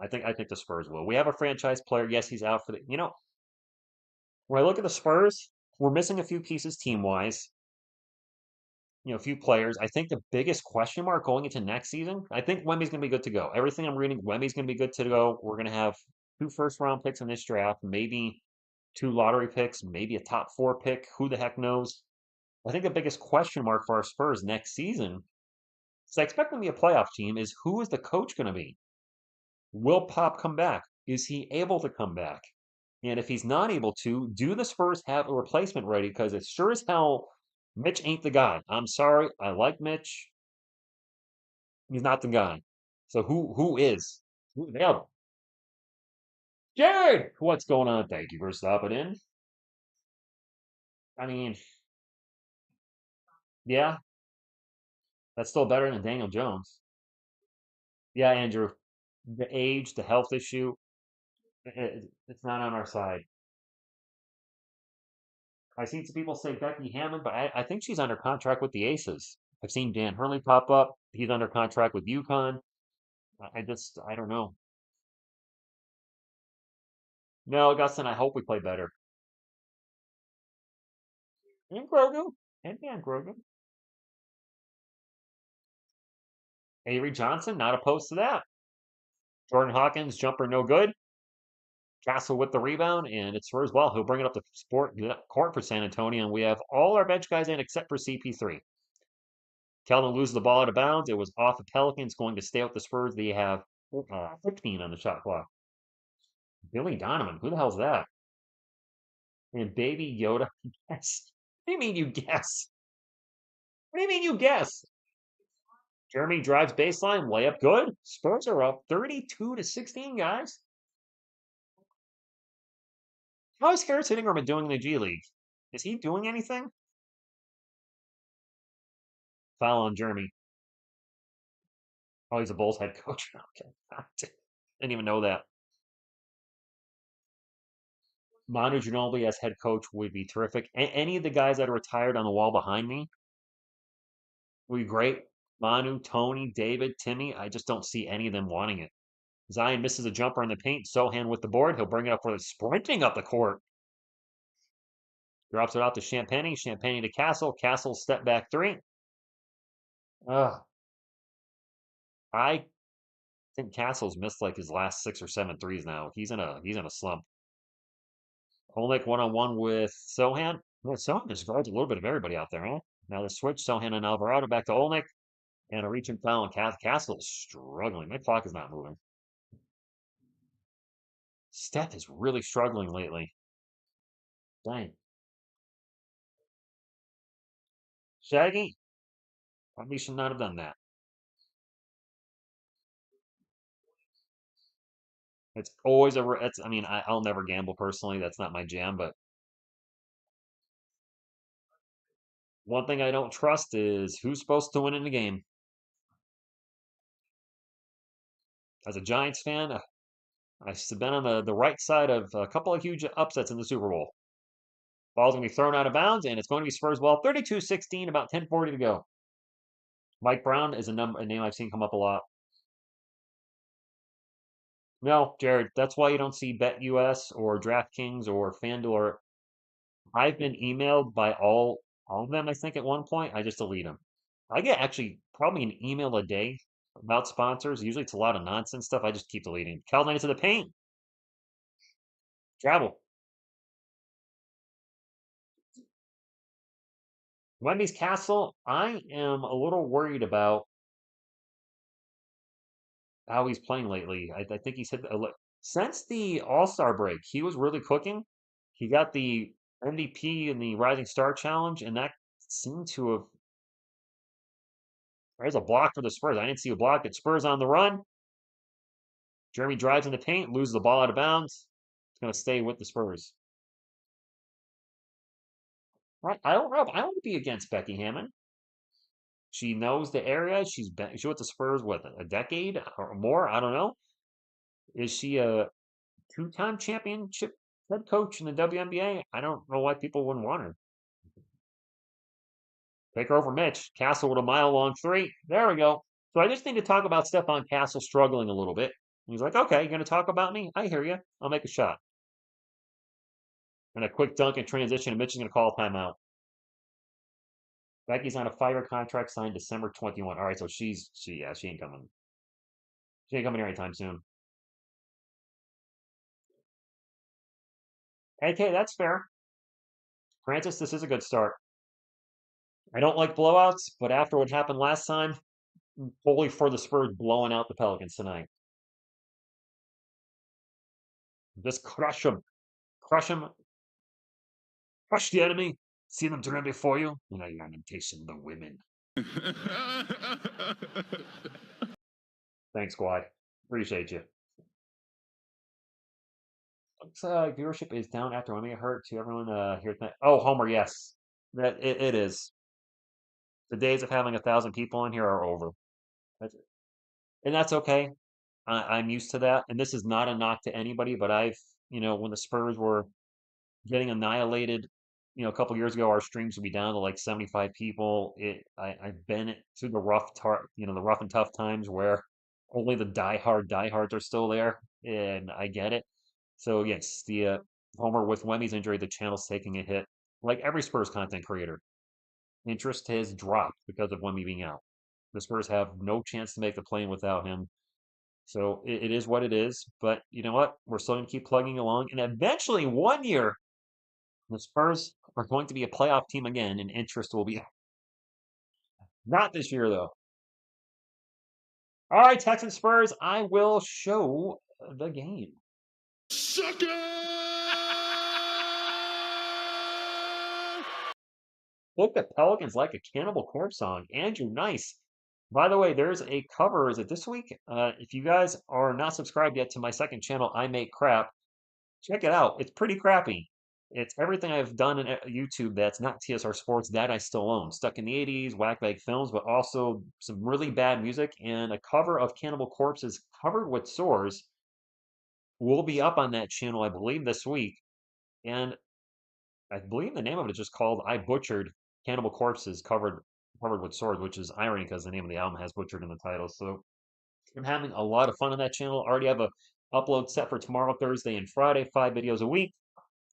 S1: I think the Spurs will. We have a franchise player. Yes, he's out for the. When I look at the Spurs, we're missing a few pieces team wise. A few players. I think the biggest question mark going into next season, I think Wemby's going to be good to go. Everything I'm reading, Wemby's going to be good to go. We're going to have 2 first-round picks in this draft, maybe 2 lottery picks, maybe a top 4 pick. Who the heck knows? I think the biggest question mark for our Spurs next season, so I expect them to be a playoff team, is who is the coach going to be? Will Pop come back? Is he able to come back? And if he's not able to, do the Spurs have a replacement ready? Because it's sure as hell Mitch ain't the guy. I'm sorry. I like Mitch. He's not the guy. So who is? Who, yeah, Jared! What's going on? Thank you for stopping in. I mean, yeah, that's still better than Daniel Jones. Yeah, Andrew. The age, the health issue, it's not on our side. I've seen some people say Becky Hammond, but I think she's under contract with the Aces. I've seen Dan Hurley pop up. He's under contract with UConn. I don't know. No, Augustin, I hope we play better. And Grogu. And Dan Grogu. Avery Johnson, not opposed to that. Jordan Hawkins, jumper no good. Castle with the rebound, and it's Spurs well. He'll bring it up the court for San Antonio, and we have all our bench guys in except for CP3. Keldon loses the ball out of bounds. It was off the Pelicans, going to stay with the Spurs. They have 15 on the shot clock. Billy Donovan, who the hell's that? And Baby Yoda, guess. What do you mean you guess? What do you mean you guess? Jeremy drives baseline, layup good. Spurs are up 32 to 16, guys. How is Harris Hittingham doing in the G League? Is he doing anything? Foul on Jeremy. Oh, he's a Bulls head coach. Okay. Didn't even know that. Manu Ginobili as head coach would be terrific. Any of the guys that are retired on the wall behind me would be great. Manu, Tony, David, Timmy. I just don't see any of them wanting it. Zion misses a jumper in the paint. Sohan with the board. He'll bring it up for the sprinting up the court. Drops it out to Champagne. Champagne to Castle. Castle step back three. Ugh. I think Castle's missed like his last 6 or 7 threes now. He's in a slump. Olenek one-on-one with Sohan. Well, Sohan just guards a little bit of everybody out there, huh? Now the switch, Sohan and Alvarado back to Olenek. And a reach and foul, and Castle is struggling. My clock is not moving. Steph is really struggling lately. Dang. Shaggy, probably should not have done that. It's always I mean, I'll never gamble personally. That's not my jam. But one thing I don't trust is who's supposed to win in the game. As a Giants fan, I've been on the right side of a couple of huge upsets in the Super Bowl. Ball's going to be thrown out of bounds, and it's going to be Spurs ball. 32-16, about 10:40 to go. Mike Brown is a name I've seen come up a lot. No, Jared, that's why you don't see BetUS or DraftKings or FanDuel. I've been emailed by all of them, I think, at one point. I just delete them. I get actually probably an email a day about sponsors. Usually it's a lot of nonsense stuff. I just keep deleting. Cal into the paint. Travel. Wendy's Castle. I am a little worried about how he's playing lately. I think he's hit since the All-Star break. He was really cooking. He got the MVP in the Rising Star Challenge, and that seemed to have. There's a block for the Spurs. I didn't see a block. It's Spurs on the run. Jeremy drives in the paint, loses the ball out of bounds. It's going to stay with the Spurs. Right? I don't know. I don't be against Becky Hammond. She knows the area. She with the Spurs with a decade or more. I don't know. Is she a two-time championship head coach in the WNBA? I don't know why people wouldn't want her. Take her over Mitch. Castle with a mile-long three. There we go. So I just need to talk about Stephon Castle struggling a little bit. He's like, okay, you're going to talk about me? I hear you. I'll make a shot. And a quick dunk and transition, and Mitch is going to call a timeout. Becky's on a 5-year contract signed December 21. All right, so she ain't coming. She ain't coming here anytime soon. Okay, that's fair. Francis, this is a good start. I don't like blowouts, but after what happened last time, fully for the Spurs blowing out the Pelicans tonight. Just crush them. Crush them. Crush the enemy. See them turn before you. You know, your imitation the women. Thanks, squad. Appreciate you. Looks viewership is down after Wemby hurt to everyone here tonight. Oh, Homer, yes. It is. The days of having 1,000 people in here are over. That's, and that's okay. I'm used to that. And this is not a knock to anybody, but when the Spurs were getting annihilated, a couple years ago, our streams would be down to like 75 people. I've been through the rough and tough times where only the diehards are still there, and I get it. So yes, the Homer with Wemmy's injury, the channel's taking a hit. Like every Spurs content creator, interest has dropped because of Wemby being out. The Spurs have no chance to make the play-in without him. So it is what it is. But you know what? We're still going to keep plugging along. And eventually, one year, the Spurs are going to be a playoff team again, and interest will be not this year, though. All right, Texans Spurs, I will show the game.
S2: Sucker!
S1: Look at Pelicans like a Cannibal Corpse song. Andrew, nice. By the way, there's a cover. Is it this week? If you guys are not subscribed yet to my second channel, I Make Crap, check it out. It's pretty crappy. It's everything I've done in YouTube that's not TSR Sports that I still own. Stuck in the 80s, Whackbag Films, but also some really bad music and a cover of Cannibal Corpse's Covered with Sores will be up on that channel, I believe, this week. And I believe the name of it is just called I Butchered Cannibal Corpses Covered with Swords, which is irony because the name of the album has Butchered in the title. So I'm having a lot of fun on that channel. Already have a upload set for tomorrow, Thursday, and Friday, 5 videos a week.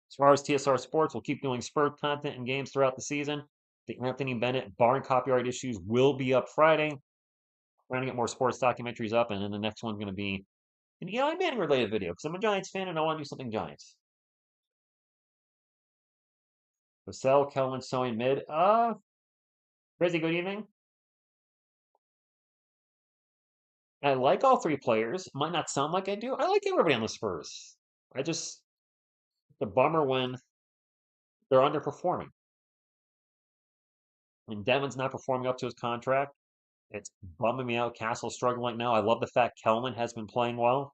S1: As far as TSR Sports, we'll keep doing Spurs content and games throughout the season. The Anthony Bennett barn copyright issues will be up Friday. We're going to get more sports documentaries up, and then the next one's going to be an Eli Manning related video because I'm a Giants fan and I want to do something Giants. Vassell, Kelvin, sewing mid. Crazy, good evening. I like all three players. Might not sound like I do. I like everybody on the Spurs. It's a bummer when they're underperforming. And Devin's not performing up to his contract. It's bumming me out. Castle's struggling right now. I love the fact Kelman has been playing well.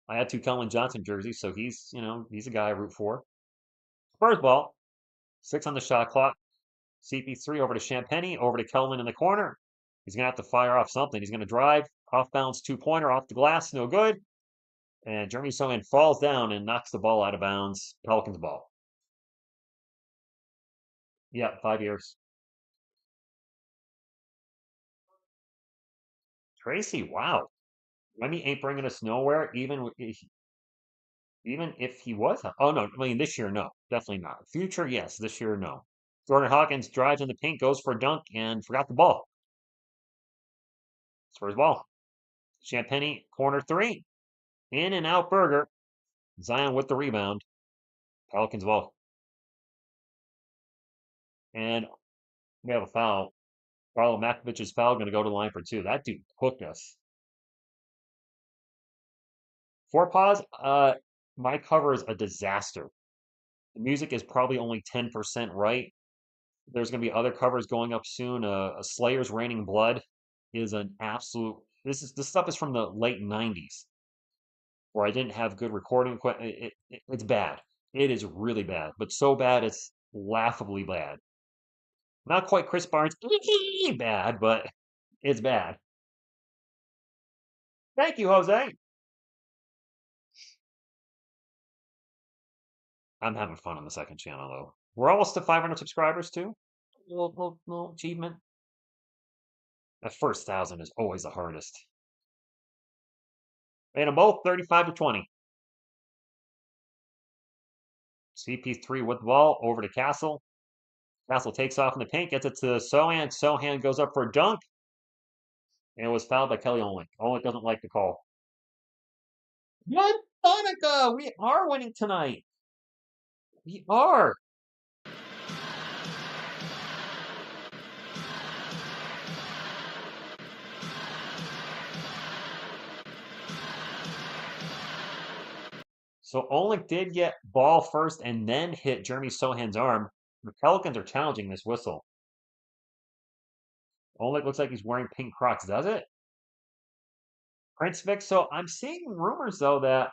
S1: I had two Kelman Johnson jerseys, so he's a guy I root for. Spurs ball. 6 on the shot clock. CP3 over to Champagny, over to Kelman in the corner. He's going to have to fire off something. He's going to drive, off bounds 2-pointer, off the glass, no good. And Jeremy Songin falls down and knocks the ball out of bounds. Pelicans ball. Yeah, 5 years. Tracy, wow. Remy ain't bringing us nowhere, even if he was. Oh, no. I mean, this year, no. Definitely not. Future, yes. This year, no. Jordan Hawkins drives in the paint, goes for a dunk, and forgot the ball. Spurs ball. Champagny, corner 3. In and out burger. Zion with the rebound. Pelicans ball. And we have a foul. Carlo Makovic's foul going to go to the line for 2. That dude hooked us. 4 pause. My cover is a disaster. The music is probably only 10% right. There's going to be other covers going up soon. A Slayer's Raining Blood is an absolute. This stuff is from the late 90s, where I didn't have good recording equipment. It's bad. It is really bad, but so bad it's laughably bad. Not quite Chris Barnes bad, but it's bad. Thank you, Jose. I'm having fun on the second channel though. We're almost to 500 subscribers too. Little achievement. That first 1,000 is always the hardest. Made them both 35-20. CP3 with the ball over to Castle. Castle takes off in the paint, gets it to Sohan. Sohan goes up for a dunk. And it was fouled by Kelly Olynyk. Olynyk doesn't like the call. Good, Monica! We are winning tonight. We are. So Olick did get ball first and then hit Jeremy Sohan's arm. The Pelicans are challenging this whistle. Olick looks like he's wearing pink Crocs, does it? Prince Vic. So I'm seeing rumors though that,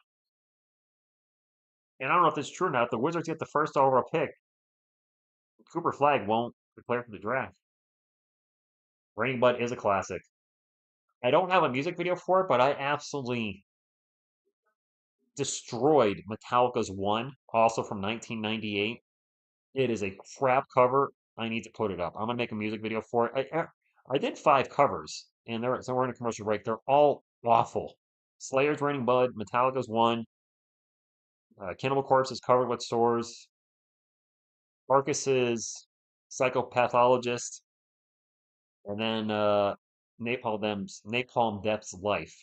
S1: and I don't know if this is true or not, the Wizards get the first overall pick. Cooper Flag won't declare for the draft. Raining Bud is a classic. I don't have a music video for it, but I absolutely destroyed Metallica's One, also from 1998. It is a crap cover. I need to put it up. I'm gonna make a music video for it. I did 5 covers, and so we're in a commercial break. They're all awful. Slayer's Raining Bud, Metallica's One, Cannibal Corpse is Covered with Sores, Marcus's Psychopathologist, and then Napalm Death's Life.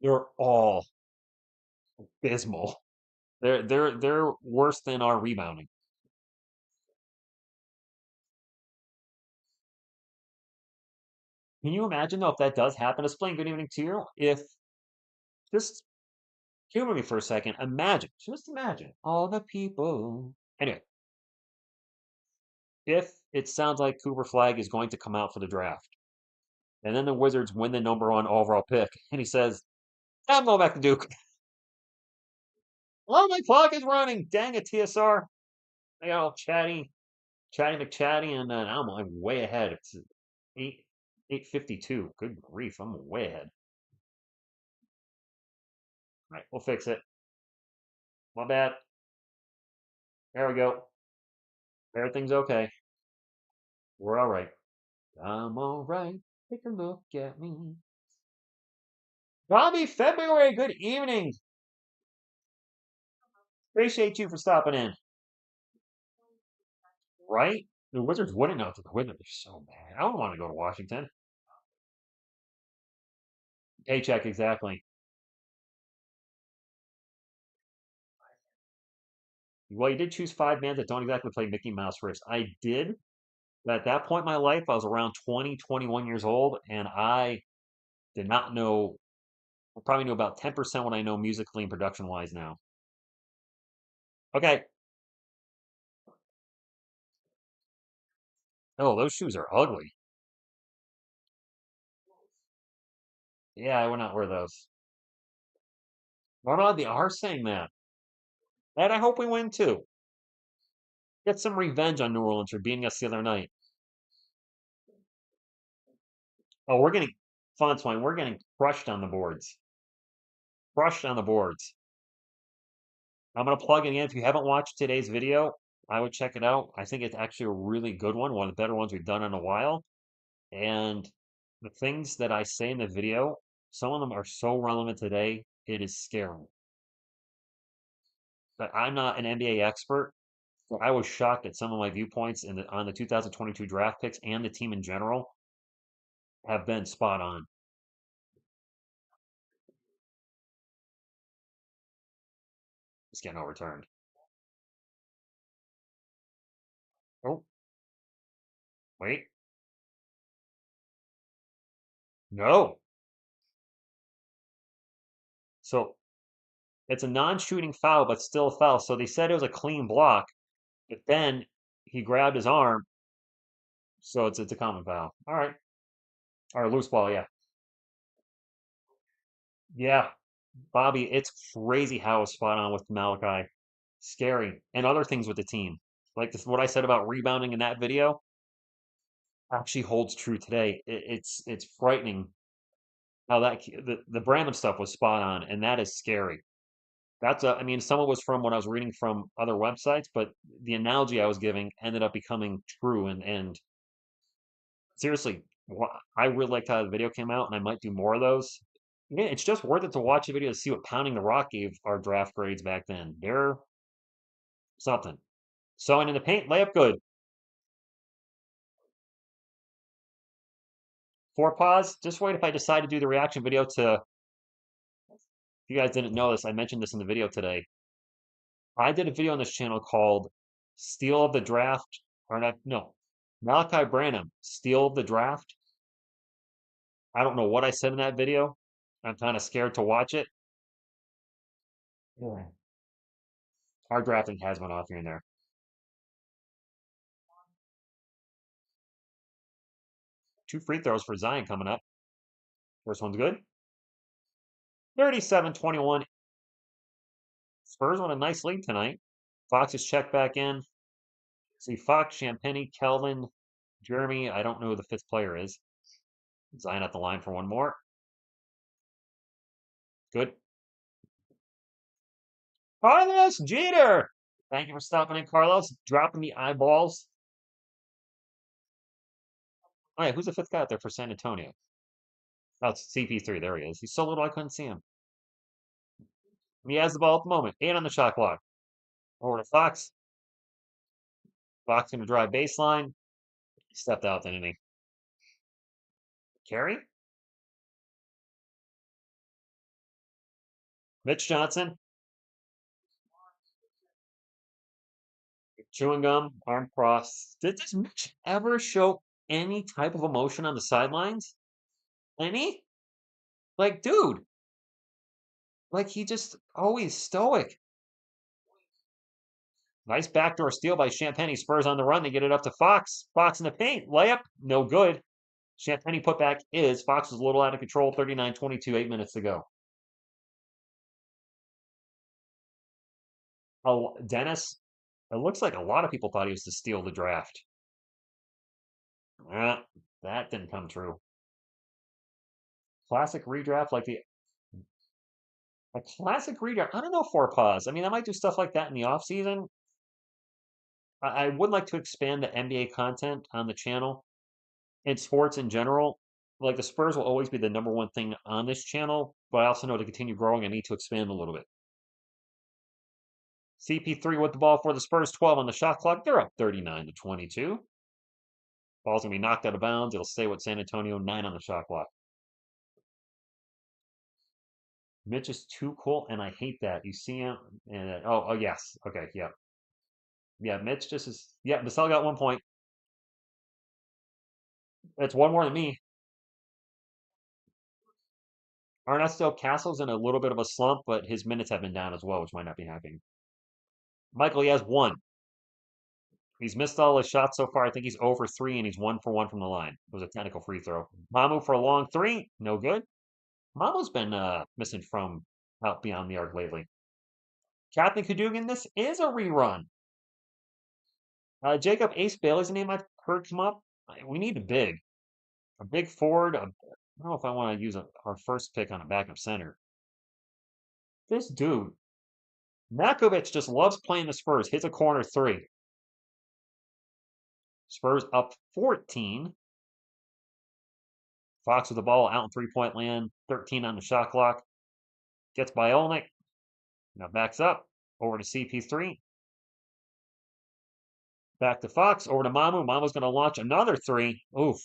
S1: They're all abysmal. They're worse than our rebounding. Can you imagine though if that does happen? Explain good evening to you. If just humor me for a second, imagine, just imagine all the people. Anyway, if it sounds like Cooper Flag is going to come out for the draft, and then the Wizards win the #1 overall pick, and he says, "I'm going back to Duke." Oh, my clock is running. Dang it, TSR. I got all chatty McChatty, and I'm way ahead. It's 8:52. Good grief, I'm way ahead. All right, we'll fix it. My bad. There we go. Everything's okay. We're all right. I'm all right. Take a look at me. Bobby February, good evening. Appreciate you for stopping in. Right? The Wizards wouldn't know to the Wizards. They're so bad. I don't want to go to Washington. Paycheck, exactly. Well, you did choose 5 bands that don't exactly play Mickey Mouse riffs. I did. But at that point in my life, I was around 20, 21 years old, and I did not know, I probably knew about 10% what I know musically and production wise now. Okay. Oh, those shoes are ugly. Yeah, I would not wear those. What they are saying that. And I hope we win too. Get some revenge on New Orleans for beating us the other night. Oh, we're getting fun swine. We're getting crushed on the boards. Crushed on the boards. I'm gonna plug it in. If you haven't watched today's video, I would check it out. I think it's actually a really good one of the better ones we've done in a while. And the things that I say in the video, some of them are so relevant today, it is scary. But I'm not an NBA expert. So I was shocked at some of my viewpoints on the 2022 draft picks and the team in general have been spot on. It's getting overturned. Oh, wait. No. So it's a non-shooting foul, but still a foul. So they said it was a clean block, but then he grabbed his arm, so it's a common foul. All right. Or loose ball, yeah. Yeah. Bobby, it's crazy how it's spot on with Malachi. Scary. And other things with the team. Like this, what I said about rebounding in that video actually holds true today. It's frightening how the Brandon stuff was spot on, and that is scary. I mean, some of it was from what I was reading from other websites, but the analogy I was giving ended up becoming true. And seriously, I really liked how the video came out, and I might do more of those. Yeah, it's just worth it to watch the video to see what Pounding the Rock gave our draft grades back then. They're something. Sewing in the paint, layup good. 4 pause. Just wait if I decide to do the reaction video to. If you guys didn't know this, I mentioned this in the video today. I did a video on this channel called Steal of the Draft, or not, no, Malachi Branham, Steal of the Draft. I don't know what I said in that video. I'm kind of scared to watch it. Yeah. Our drafting has went off here and there. 2 free throws for Zion coming up. First one's good. 37-21. Spurs on a nice lead tonight. Fox is checked back in. See Fox, Champagny, Kelvin, Jeremy. I don't know who the fifth player is. Zion at the line for one more. Good. Carlos Jeter. Thank you for stopping in, Carlos. Dropping the eyeballs. All right, who's the fifth guy out there for San Antonio? Oh, it's CP3. There he is. He's so little I couldn't see him. He has the ball at the moment. 8 on the shot clock. Over to Fox. Fox going to drive baseline. He stepped out, didn't he? Carry. Mitch Johnson. Chewing gum, arm crossed. Did this Mitch ever show any type of emotion on the sidelines? Any? Like, dude. Like, he just always stoic. Nice backdoor steal by Champagny. Spurs on the run. They get it up to Fox. Fox in the paint. Layup. No good. Champagny putback is. Fox was a little out of control. 39-22. 8 minutes to go. Oh, Dennis. It looks like a lot of people thought he was to steal the draft. That didn't come true. Classic redraft like a classic redraft. I don't know for pause. I mean, I might do stuff like that in the off season. I would like to expand the NBA content on the channel and sports in general. Like the Spurs will always be the number one thing on this channel, but I also know to continue growing, I need to expand a little bit. CP3 with the ball for the Spurs, 12 on the shot clock. They're up 39-22. Ball's gonna be knocked out of bounds. It'll stay with San Antonio, 9 on the shot clock. Mitch is too cool, and I hate that. You see him, and oh yes, okay, yeah, yeah. Mitch just is. Yeah, Vassell got 1 point. That's one more than me. Ernesto Castle's in a little bit of a slump, but his minutes have been down as well, which might not be happening. Michael, he has 1. He's missed all his shots so far. I think he's over 3, and he's 1 for 1 from the line. It was a technical free throw. Mamu for a long 3, no good. Mamu's been missing from out beyond the arc lately. Captain Kadugan, this is a rerun. Jacob Ace Bailey's a name I've heard come up. We need a big forward. I don't know if I want to use our first pick on a backup center. This dude, Makovic, just loves playing the Spurs. Hits a corner 3. Spurs up 14. Fox with the ball out in three-point land. 13 on the shot clock. Gets by Olnick. Now backs up. Over to CP3. Back to Fox. Over to Mamu. Mamu's going to launch another 3. Oof.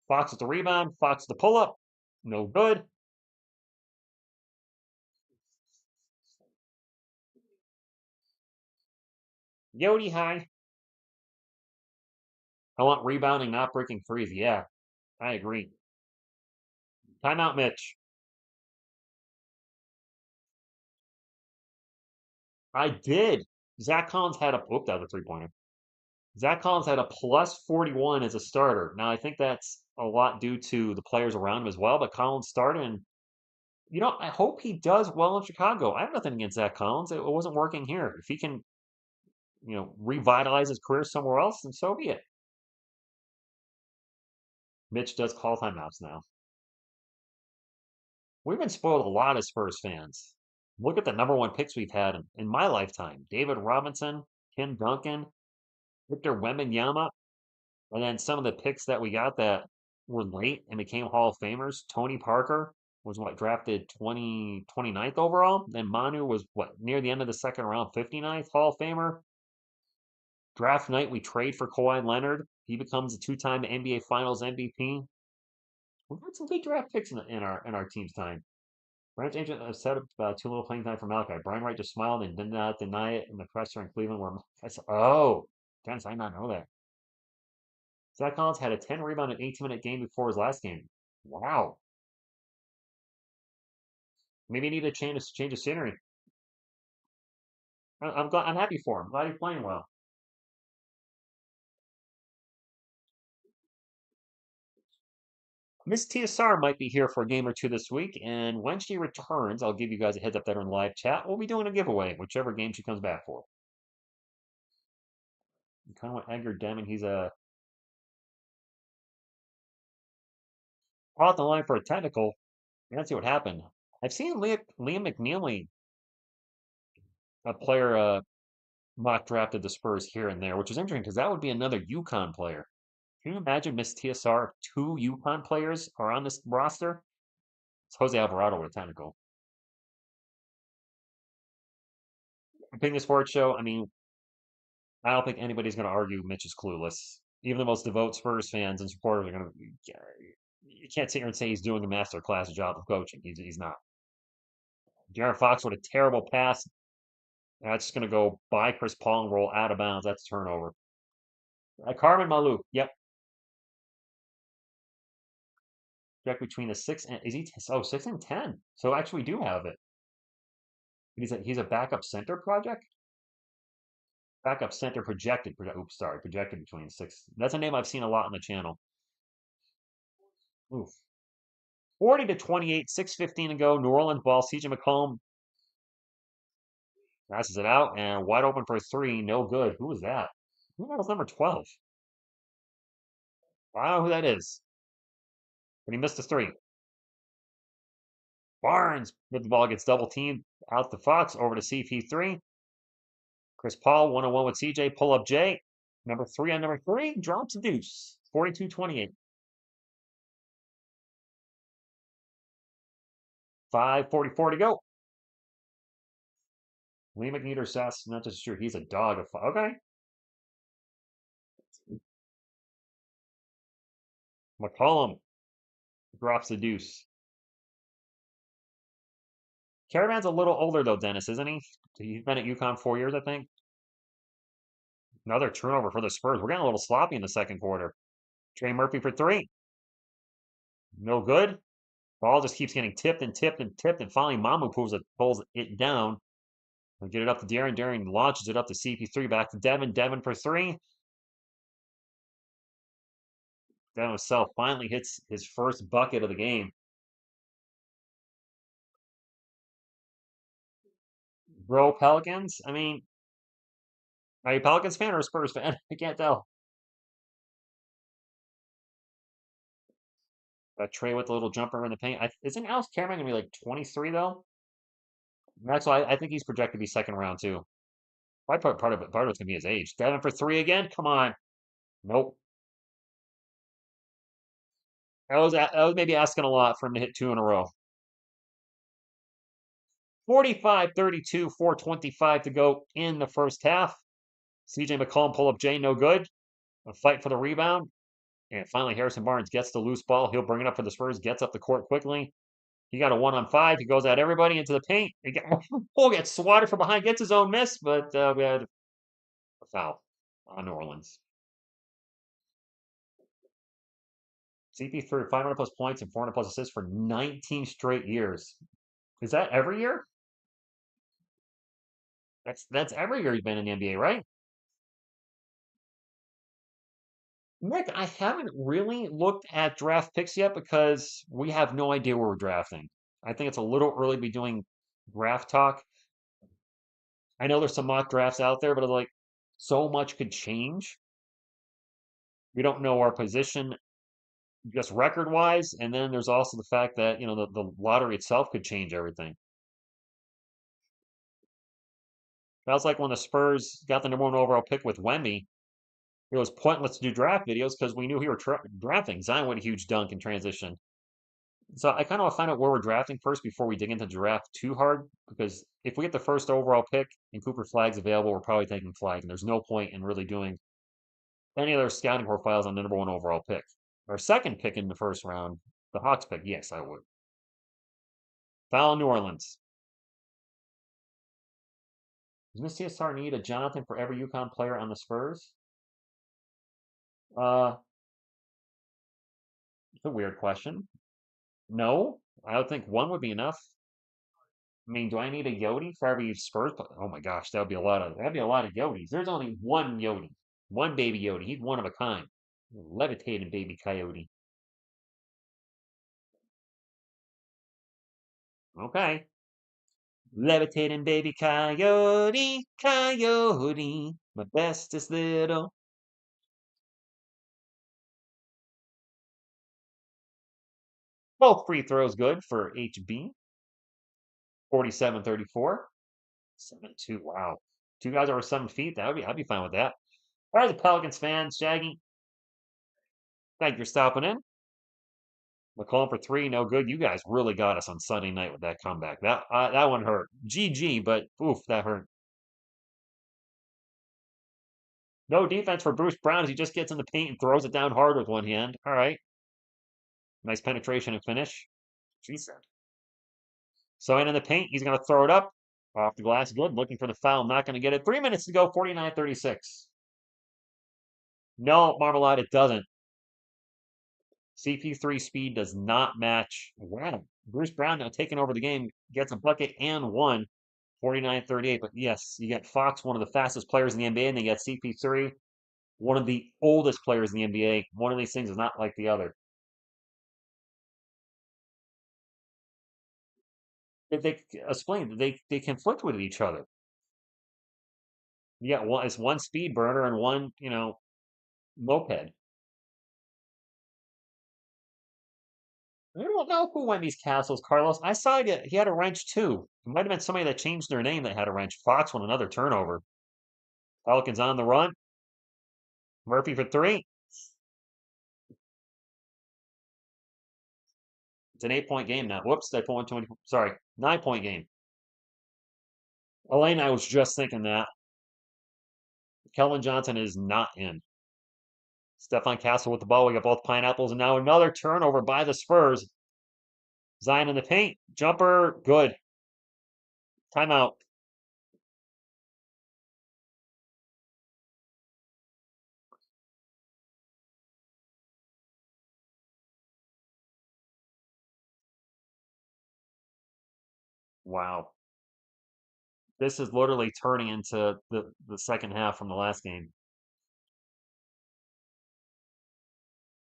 S1: Fox with the rebound. Fox with the pull-up. No good. Yodi high. I want rebounding, not breaking threes. Yeah, I agree. Timeout, Mitch. I did. Zach Collins had a whoop, that was a three-pointer. Zach Collins had a plus 41 as a starter. Now I think that's a lot due to the players around him as well, but Collins started and I hope he does well in Chicago. I have nothing against Zach Collins. It wasn't working here. If he can, revitalize his career somewhere else, then so be it. Mitch does call timeouts now. We've been spoiled a lot as Spurs fans. Look at the number 1 picks we've had in my lifetime. David Robinson, Tim Duncan, Victor Wembanyama, and then some of the picks that we got that were late and became Hall of Famers. Tony Parker was drafted 29th overall. Then Manu was near the end of the second round, 59th Hall of Famer. Draft night, we trade for Kawhi Leonard. He becomes a 2-time NBA Finals MVP. We've had some good draft picks in our team's time. Branch agent set up too little playing time for Malachi. Brian Wright just smiled and did not deny it in the presser in Cleveland where oh, Dennis, I did not know that. Zach Collins had a 10 rebound and 18-minute game before his last game. Wow. Maybe he need to change of scenery. I'm glad, I'm happy for him. Glad he's playing well. Miss TSR might be here for a game or two this week, and when she returns, I'll give you guys a heads up there in live chat. We'll be doing a giveaway, whichever game she comes back for. Kind of with Edgar Deming, he's a off the line for a technical. Let's see what happened. I've seen Liam McNeely, a player mock drafted the Spurs here and there, which is interesting because that would be another UConn player. Can you imagine Miss TSR? Two UConn players are on this roster. It's Jose Alvarado with a technical. Opinion Sports Show. I mean, I don't think anybody's going to argue Mitch is clueless. Even the most devout Spurs fans and supporters are going to. You can't sit here and say he's doing a master class job of coaching. He's not. De'Aaron Fox with a terrible pass. That's just going to go by Chris Paul and roll out of bounds. That's turnover. Carmen Malou. Yep. Check between the six and is he? Oh, 6 and 10. So actually, we do have it. He's a backup center project. Backup center projected. Oops, sorry, projected between six. That's a name I've seen a lot on the channel. Oof. 40-28, 6:15 to go. New Orleans ball. CJ McCollum passes it out and wide open for a three. No good. Who was that? Who was number 12? I don't know who that is. But he missed a three. Barnes with the ball gets double teamed out the Fox over to CP3. Chris Paul 1-on-1 with CJ. Pull up J. Number three on number three drops a deuce. 42-28. 5:44 to go. Lee McNeiter says, not just sure he's a dog. Okay. McCollum drops the deuce. Caravan's a little older though, Dennis, isn't he? He's been at UConn 4 years, I think. Another turnover for the Spurs. We're getting a little sloppy in the second quarter. Trey Murphy for three. No good. Ball just keeps getting tipped and tipped and tipped, and finally Mamu pulls it down. We get it up to Darren. Darren launches it up to CP3. Back to Devin. Devin for three. Devin himself finally hits his first bucket of the game. Bro, Pelicans. I mean, are you a Pelicans fan or a Spurs fan? I can't tell. Trey with the little jumper in the paint. Isn't Alex Cameron gonna be like 23 though? That's why I think he's projected to be second round too. Part of it's gonna be his age. Devin for three again. Come on. Nope. I was maybe asking a lot for him to hit two in a row. 45-32, 4:25 to go in the first half. CJ McCollum pull up J, no good. A fight for the rebound. And finally, Harrison Barnes gets the loose ball. He'll bring it up for the Spurs, gets up the court quickly. He got a 1-on-5. He goes at everybody into the paint. Gets swatted from behind, gets his own miss, but we had a foul on New Orleans. CP3, 500 plus points and 400 plus assists for 19 straight years. Is that every year? That's every year he's been in the NBA, right? Nick, I haven't really looked at draft picks yet because we have no idea where we're drafting. I think it's a little early to be doing draft talk. I know there's some mock drafts out there, but like so much could change. We don't know our position just record wise, and then there's also the fact that the lottery itself could change everything. That was like when the Spurs got the number one overall pick with Wemby. It was pointless to do draft videos because we knew we were drafting. Zion with a huge dunk in transition. So I kind of want to find out where we're drafting first before we dig into draft too hard. Because if we get the first overall pick and Cooper Flag's available, we're probably taking Flag, and there's no point in really doing any other scouting profiles on the number one overall pick. Our second pick in the first round, the Hawks pick, yes, I would. Foul New Orleans. Does Miss TSR need a Jonathan for every UConn player on the Spurs? Uh, it's a weird question. No, I would think one would be enough. I mean, do I need a Yodi for every Spurs player? Oh my gosh, that'd be a lot of Yodis. There's only one Yodi, one baby Yodi. He's one of a kind. Levitating baby coyote. Okay. Levitating baby coyote, coyote, my bestest little. Both free throws good for HB. 47-34. 7-2. Wow. Two guys over 7 feet. I'd be fine with that. All right, the Pelicans fans, Shaggy. Thank you for stopping in. McCollum for three, no good. You guys really got us on Sunday night with that comeback. That one hurt. GG, but oof, that hurt. No defense for Bruce Brown as he just gets in the paint and throws it down hard with one hand. All right. Nice penetration and finish. She said. So in the paint, he's going to throw it up. Off the glass, good. Looking for the foul, not going to get it. 3 minutes to go, 49-36. No, Marmalade, it doesn't. CP3 speed does not match. Wow. Bruce Brown now taking over the game, gets a bucket and one. 49-38. But yes, you get Fox, one of the fastest players in the NBA, and they get CP3, one of the oldest players in the NBA. One of these things is not like the other. If they explain, they conflict with each other. Yeah, one it's one speed burner and one, moped. I don't know who won these castles, Carlos. I saw he had a wrench too. It might have been somebody that changed their name that had a wrench. Fox won another turnover. Pelicans on the run. Murphy for three. It's an 8-point game now. Whoops, I put 120. Sorry, 9-point game. Elaine, I was just thinking that. Kelvin Johnson is not in. Stefan Castle with the ball. We got both pineapples, and now another turnover by the Spurs. Zion in the paint. Jumper, good. Timeout. Wow. This is literally turning into the second half from the last game.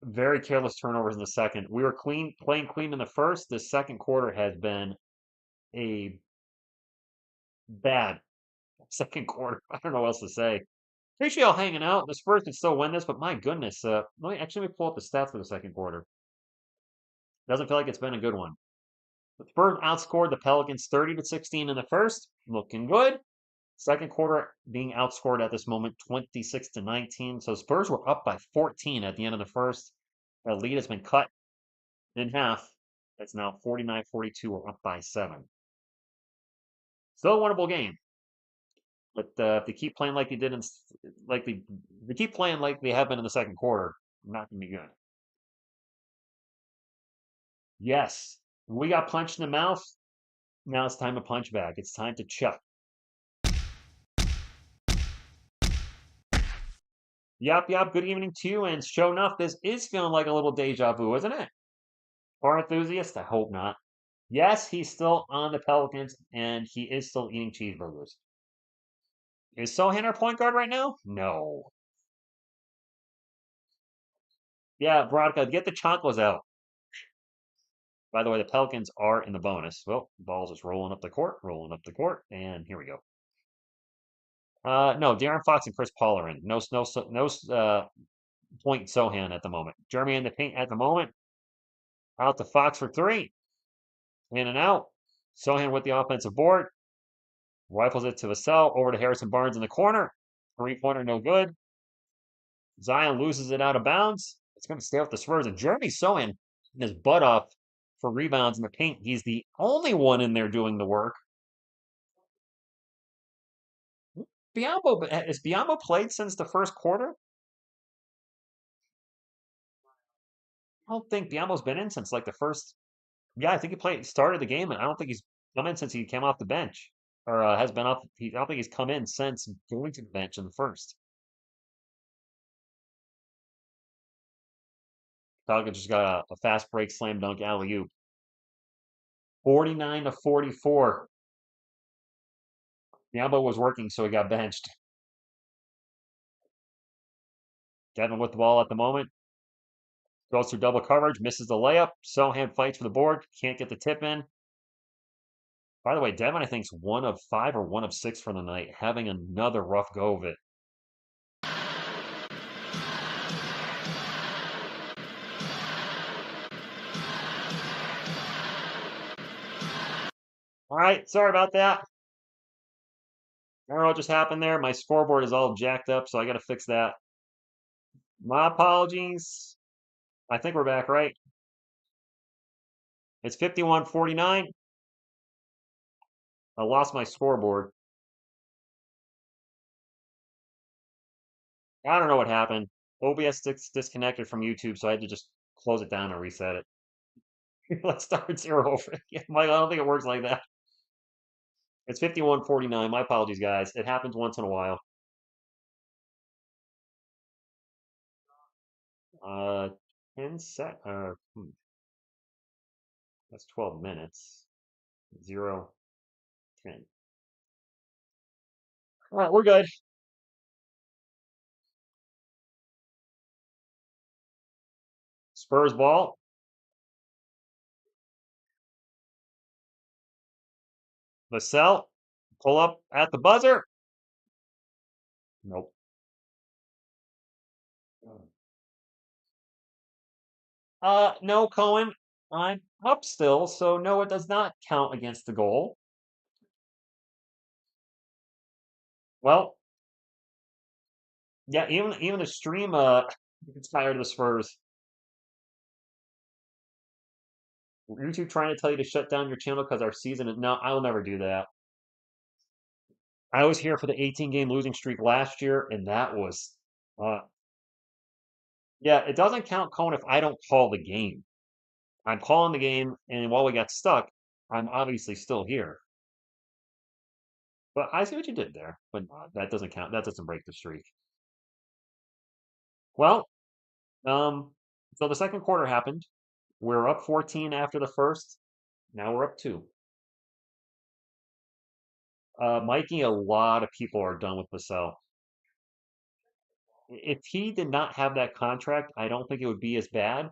S1: Very careless turnovers in the second. We were playing clean in the first. The second quarter has been a bad second quarter. I don't know what else to say. Appreciate y'all hanging out. The Spurs can still win this, but my goodness, let me pull up the stats for the second quarter. Doesn't feel like it's been a good one. The Spurs outscored the Pelicans 30-16 in the first, looking good. Second quarter being outscored at this moment 26-19. So Spurs were up by 14 at the end of the first. That lead has been cut in half. It's now 49-42. We're up by 7. Still a winnable game. But if they keep playing like they did they keep playing like they have been in the second quarter, not gonna be good. Yes, we got punched in the mouth. Now it's time to punch back. It's time to chuck. Yep, yep. Good evening to you. And sure enough, this is feeling like a little deja vu, isn't it? Bar enthusiast? I hope not. Yes, he's still on the Pelicans, and he is still eating cheeseburgers. Is Sohan our point guard right now? No. Yeah, Brodka, get the chocolates out. By the way, the Pelicans are in the bonus. Well, ball's just rolling up the court, and here we go. No, Darren Fox and Chris Paul are in. No, point Sohan at the moment. Jeremy in the paint at the moment. Out to Fox for three. In and out. Sohan with the offensive board. Rifles it to Vassell. Over to Harrison Barnes in the corner. Three-pointer, no good. Zion loses it out of bounds. It's going to stay with the Spurs. And Jeremy Sohan his butt off for rebounds in the paint. He's the only one in there doing the work. Has Biombo played since the first quarter? I don't think Biombo's been in since like the first Yeah, I think he started the game, and I don't think he's come in since he came off the bench, or has been off. I don't think he's come in since going to the bench in the first. Pelicans just got a fast break slam dunk alley oop. 49-44. The elbow was working, so he got benched. Devin with the ball at the moment. Goes through double coverage, misses the layup. Sohan fights for the board, can't get the tip in. By the way, Devin, I think, is 1 of 5 or 1 of 6 for the night, having another rough go of it. All right, sorry about that. I don't know what just happened there. My scoreboard is all jacked up, so I got to fix that. My apologies. I think we're back, right? It's 51-49. I lost my scoreboard. I don't know what happened. OBS disconnected from YouTube, so I had to just close it down and reset it. Let's start 0 over. Yeah, Mike, I don't think it works like that. It's 51-49. My apologies, guys. It happens once in a while. Uh, 10 sec. That's 12 minutes. 0, 10. All right, we're good. Spurs ball. Vassell. Pull up at the buzzer. Nope. No, Cohen. I'm up still, so no, it does not count against the goal. Well, yeah, even the stream gets tired of the Spurs. YouTube trying to tell you to shut down your channel because our season is no, I will never do that. I was here for the 18 game losing streak last year, and that was uh yeah, it doesn't count, Cohen, if I don't call the game. I'm calling the game, and while we got stuck, I'm obviously still here. But I see what you did there. But that doesn't count. That doesn't break the streak. Well, so the second quarter happened. We're up 14 after the first. Now we're up 2. Mikey, a lot of people are done with Vassell. If he did not have that contract, I don't think it would be as bad.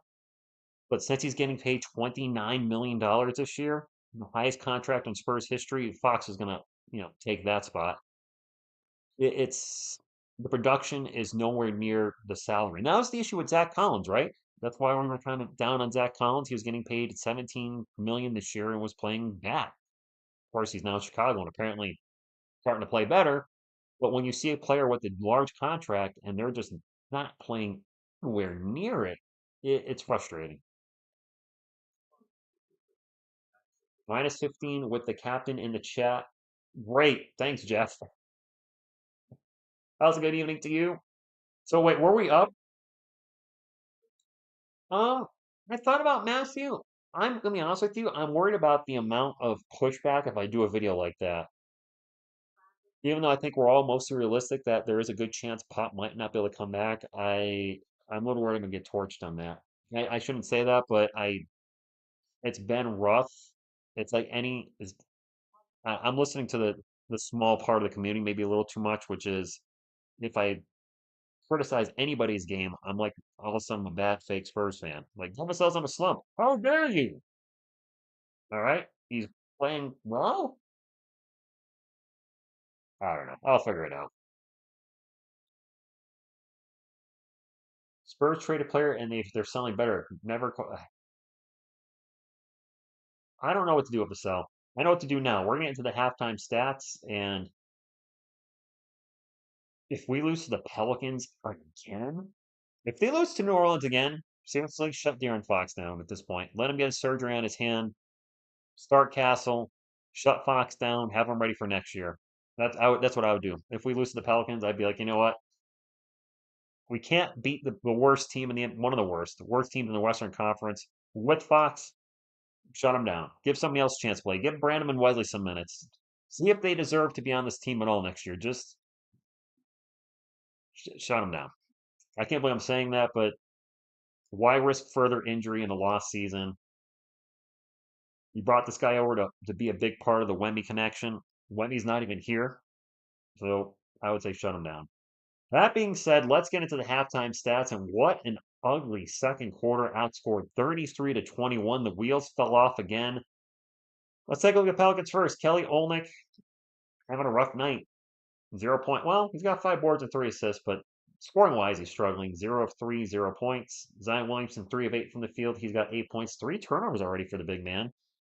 S1: But since he's getting paid $29 million this year, the highest contract in Spurs history, Fox is gonna, take that spot. It's the production is nowhere near the salary. Now that's the issue with Zach Collins, right? That's why we're kind of down on Zach Collins. He was getting paid 17 million this year and was playing bad. Of course, he's now in Chicago and apparently starting to play better. But when you see a player with a large contract and they're just not playing anywhere near it, it's frustrating. Minus 15 with the captain in the chat. Great. Thanks, Jeff. How's a good evening to you? So wait, were we up? Um, I thought about Matthew. I'm gonna be honest with you. I'm worried about the amount of pushback if I do a video like that. Even though I think we're all mostly realistic that there is a good chance Pop might not be able to come back, I'm a little worried I'm gonna get torched on that. I shouldn't say that, but it's been rough. It's like I'm listening to the small part of the community maybe a little too much, which is if I criticize anybody's game, I'm like all of a sudden I'm a bad fake Spurs fan. Like Novoseli's on a slump. How dare you? All right, he's playing well. I don't know. I'll figure it out. Spurs trade a player and they're selling better. I don't know what to do with the sell. I know what to do now. We're getting into the halftime stats, and if we lose to the Pelicans again, if they lose to New Orleans again, seriously, shut De'Aaron Fox down at this point. Let him get his surgery on his hand. Start Castle. Shut Fox down. Have him ready for next year. That's what I would do. If we lose to the Pelicans, I'd be like, you know what? We can't beat the worst team in the one of the worst teams in the Western Conference with Fox. shut them down. Give somebody else a chance to play. Give Brandon and Wesley some minutes. See if they deserve to be on this team at all next year. Just shut them down. I can't believe I'm saying that, but why risk further injury in a lost season? You brought this guy over to be a big part of the Wemby connection. Wemby's not even here, so I would say shut him down. That being said, let's get into the halftime stats, and what an ugly second quarter, outscored 33 to 21. The wheels fell off again. Let's take a look at Pelicans first. Kelly Olynyk having a rough night. 0 point. Well, he's got 5 boards and 3 assists, but scoring wise, he's struggling. 0 of 3, 0 points. Zion Williamson, 3 of 8 from the field. He's got 8 points, 3 turnovers already for the big man.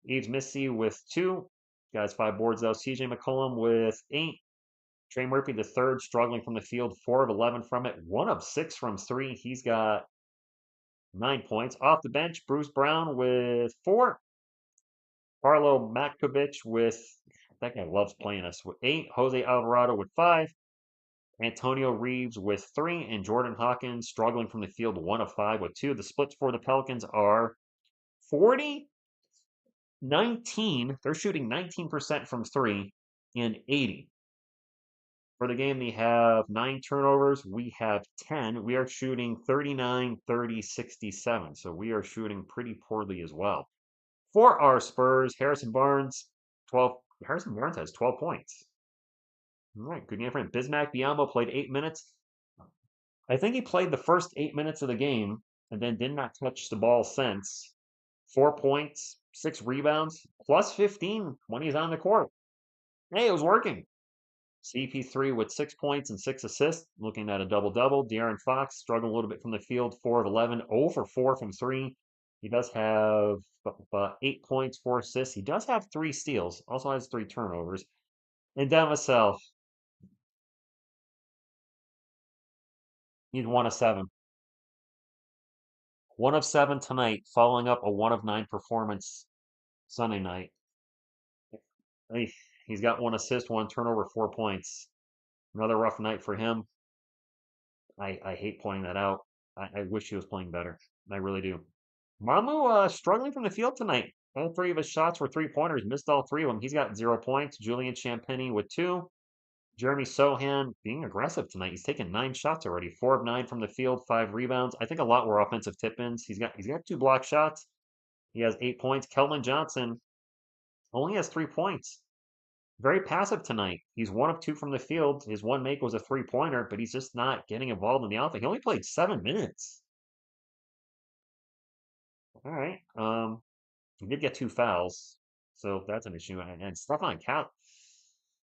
S1: Eves Missy with 2. Guys, 5 boards though. CJ McCollum with 8. Trey Murphy, the third, struggling from the field. 4 of 11 from it. 1 of 6 from 3. He's got 9 points. Off the bench, Bruce Brown with 4. Carlo Matkovic with, that guy loves playing us, with 8. Jose Alvarado with 5. Antonio Reeves with 3. And Jordan Hawkins struggling from the field, 1 of 5 with 2. The splits for the Pelicans are 40, 19. They're shooting 19% from 3 and 80. For the game, they have 9 turnovers. We have 10. We are shooting 39, 30, 67. So we are shooting pretty poorly as well. For our Spurs, Harrison Barnes, 12. Harrison Barnes has 12 points. All right, good game for him. Bismack Biyombo played 8 minutes. I think he played the first 8 minutes of the game and then did not touch the ball since. 4 points, 6 rebounds, plus 15 when he's on the court. Hey, it was working. CP3 with 6 points and 6 assists, looking at a double-double. De'Aaron Fox struggling a little bit from the field, 4 of 11, 0 for 4 from 3. He does have 8 points, 4 assists. He does have 3 steals, also has 3 turnovers. And Devin Vassell, he's 1 of 7. 1 of 7 tonight, following up a 1 of 9 performance Sunday night. He's got 1 assist, 1 turnover, 4 points. Another rough night for him. I hate pointing that out. I wish he was playing better. I really do. Mamu struggling from the field tonight. All 3 of his shots were 3-pointers. Missed all 3 of them. He's got 0 points. Julian Champagny with 2. Jeremy Sohan being aggressive tonight. He's taken 9 shots already. 4 of 9 from the field, 5 rebounds. I think a lot were offensive tip-ins. He's got 2 block shots. He has 8 points. Keldon Johnson only has 3 points. Very passive tonight. He's 1 of 2 from the field. His 1 make was a 3-pointer, but he's just not getting involved in the offense. He only played 7 minutes. All right. He did get 2 fouls, so that's an issue. And Stefan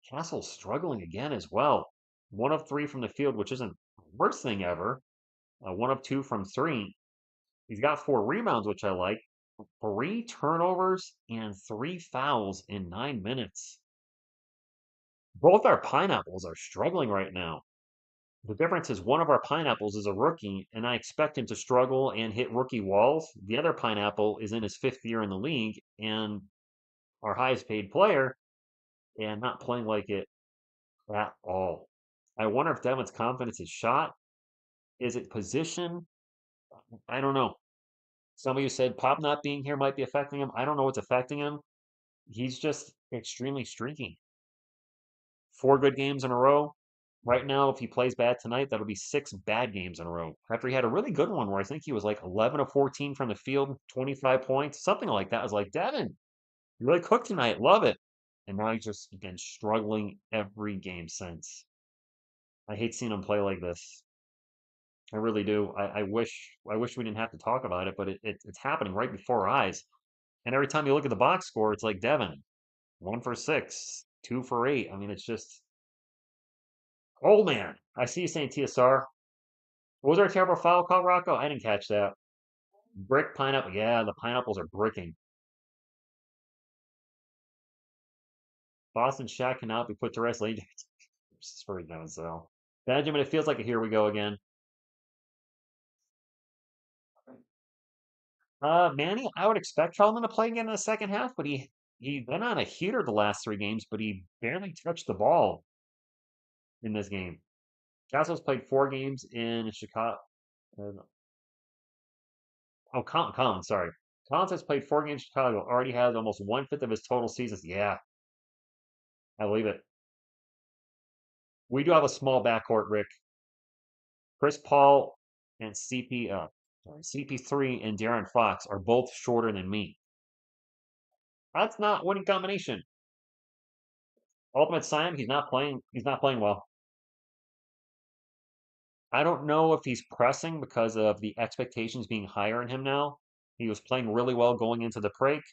S1: Castle struggling again as well. 1 of 3 from the field, which isn't the worst thing ever. 1 of 2 from 3. He's got 4 rebounds, which I like. 3 turnovers and 3 fouls in 9 minutes. Both our pineapples are struggling right now. The difference is one of our pineapples is a rookie, and I expect him to struggle and hit rookie walls. The other pineapple is in his 5th year in the league and our highest paid player and not playing like it at all. I wonder if Devin's confidence is shot. Is it position? I don't know. Some of you said Pop not being here might be affecting him. I don't know what's affecting him. He's just extremely streaky. 4 good games in a row. Right now, if he plays bad tonight, that'll be 6 bad games in a row. After he had a really good one where I think he was like 11 of 14 from the field, 25 points, something like that. I was like, Devin, you really cooked tonight. Love it. And now he's just been struggling every game since. I hate seeing him play like this. I really do. I wish we didn't have to talk about it, but it's happening right before our eyes. And every time you look at the box score, it's like Devin, 1 for 6, 2 for 8. I mean, it's just, oh man. I see you saying TSR. Was there a terrible foul call, Rocco? I didn't catch that. Brick pineapple. Yeah, the pineapples are bricking. Boston Shaq cannot be put to rest. Late. For so. Benjamin, it feels like a here we go again. Manny, I would expect Feldman to play again in the second half, but he went on a heater the last 3 games, but he barely touched the ball in this game. Castle's played 4 games in Chicago. Oh, Colin, sorry. Collins has played 4 games in Chicago, already has almost 1/5 of his total seasons. Yeah, I believe it. We do have a small backcourt, Rick. Chris Paul and CP3 and De'Aaron Fox are both shorter than me. That's not winning combination. Ultimate Sion, he's not playing. He's not playing well. I don't know if he's pressing because of the expectations being higher in him now. He was playing really well going into the break.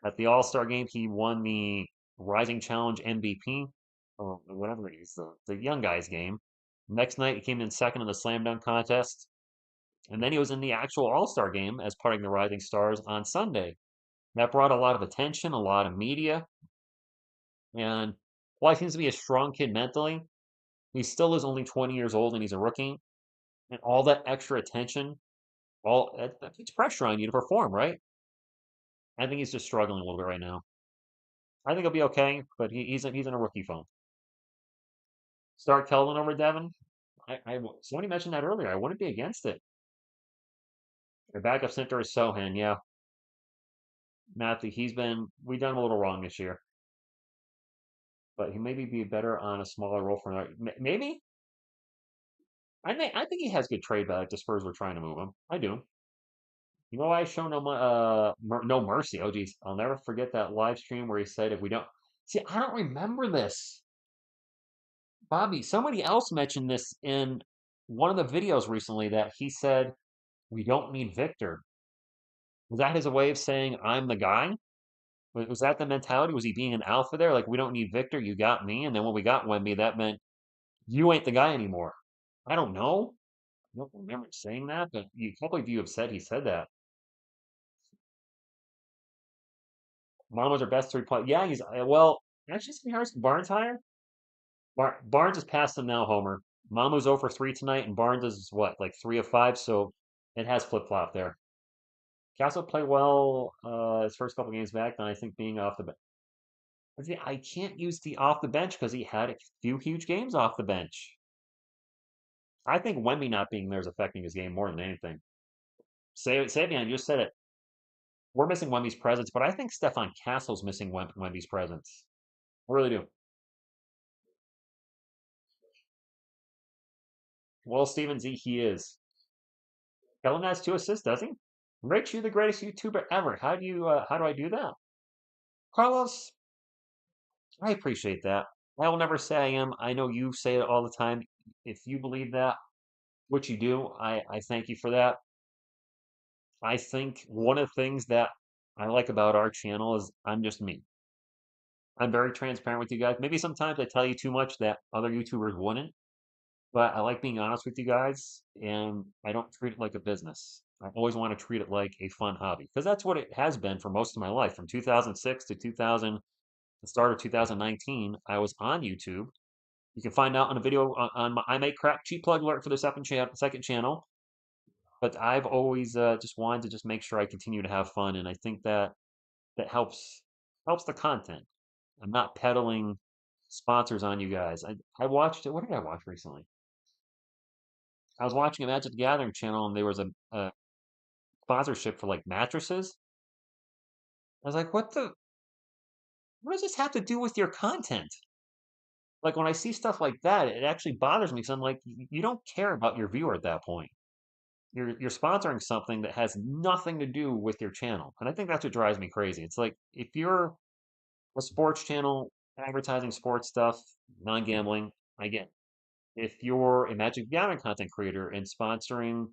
S1: At the All-Star game, he won the Rising Challenge MVP, or whatever it is, the young guys game. Next night, he came in second in the slam dunk contest. And then he was in the actual All-Star game as part of the Rising Stars on Sunday. That brought a lot of attention, a lot of media. And while he seems to be a strong kid mentally, he still is only 20 years old and he's a rookie. And all that extra attention, that puts pressure on you to perform, right? I think he's just struggling a little bit right now. I think he'll be okay, but he's in a rookie phone. Start Kelvin over Devin. Somebody mentioned that earlier. I wouldn't be against it. Their backup center is Sohan. Yeah, Matthew. We've done him a little wrong this year, but he maybe be better on a smaller role for maybe. I think he has good trade value. If the Spurs were trying to move him. I do. You know, I show no mercy. Oh, geez, I'll never forget that live stream where he said if we don't see, I don't remember this. Bobby, somebody else mentioned this in one of the videos recently that he said we don't need Victor. Was that his way of saying I'm the guy? Was that the mentality? Was he being an alpha there? Like we don't need Victor, you got me. And then when we got Wemby, that meant you ain't the guy anymore. I don't know. I don't remember saying that, but a couple of you have said he said that. Mom was our best 3 point. Yeah, he's well. Actually, Steve Harrison Barnes higher. Barnes is past him now. Homer. Mamu's 0 for 3 tonight, and Barnes is what, like 3 of 5. So it has flip flop there. Castle played well his first couple games back. Then I think being off the bench. I can't use the off the bench because he had a few huge games off the bench. I think Wemby not being there is affecting his game more than anything. Savion, you just said it. We're missing Wemby's presence, but I think Stefan Castle's missing Wemby's presence. I really do. Well, Steven Z, he is. Kellen has 2 assists, does he? Rich, you're the greatest YouTuber ever. How do I do that? Carlos, I appreciate that. I will never say I am. I know you say it all the time. If you believe that, which you do, I thank you for that. I think one of the things that I like about our channel is I'm just me. I'm very transparent with you guys. Maybe sometimes I tell you too much that other YouTubers wouldn't, but I like being honest with you guys, and I don't treat it like a business. I always want to treat it like a fun hobby because that's what it has been for most of my life. From 2006 to the start of 2019, I was on YouTube. You can find out on a video on my I Make Crap cheap plug alert for the second channel. But I've always just wanted to just make sure I continue to have fun, and I think that helps the content. I'm not peddling sponsors on you guys. I watched it. What did I watch recently? I was watching a Magic the Gathering channel, and there was a sponsorship for like mattresses. I was like, what does this have to do with your content? Like when I see stuff like that, it actually bothers me because I'm like, you don't care about your viewer at that point. You're sponsoring something that has nothing to do with your channel. And I think that's what drives me crazy. It's like if you're a sports channel advertising sports stuff, non-gambling, I get it. If you're a Magic the Gathering content creator and sponsoring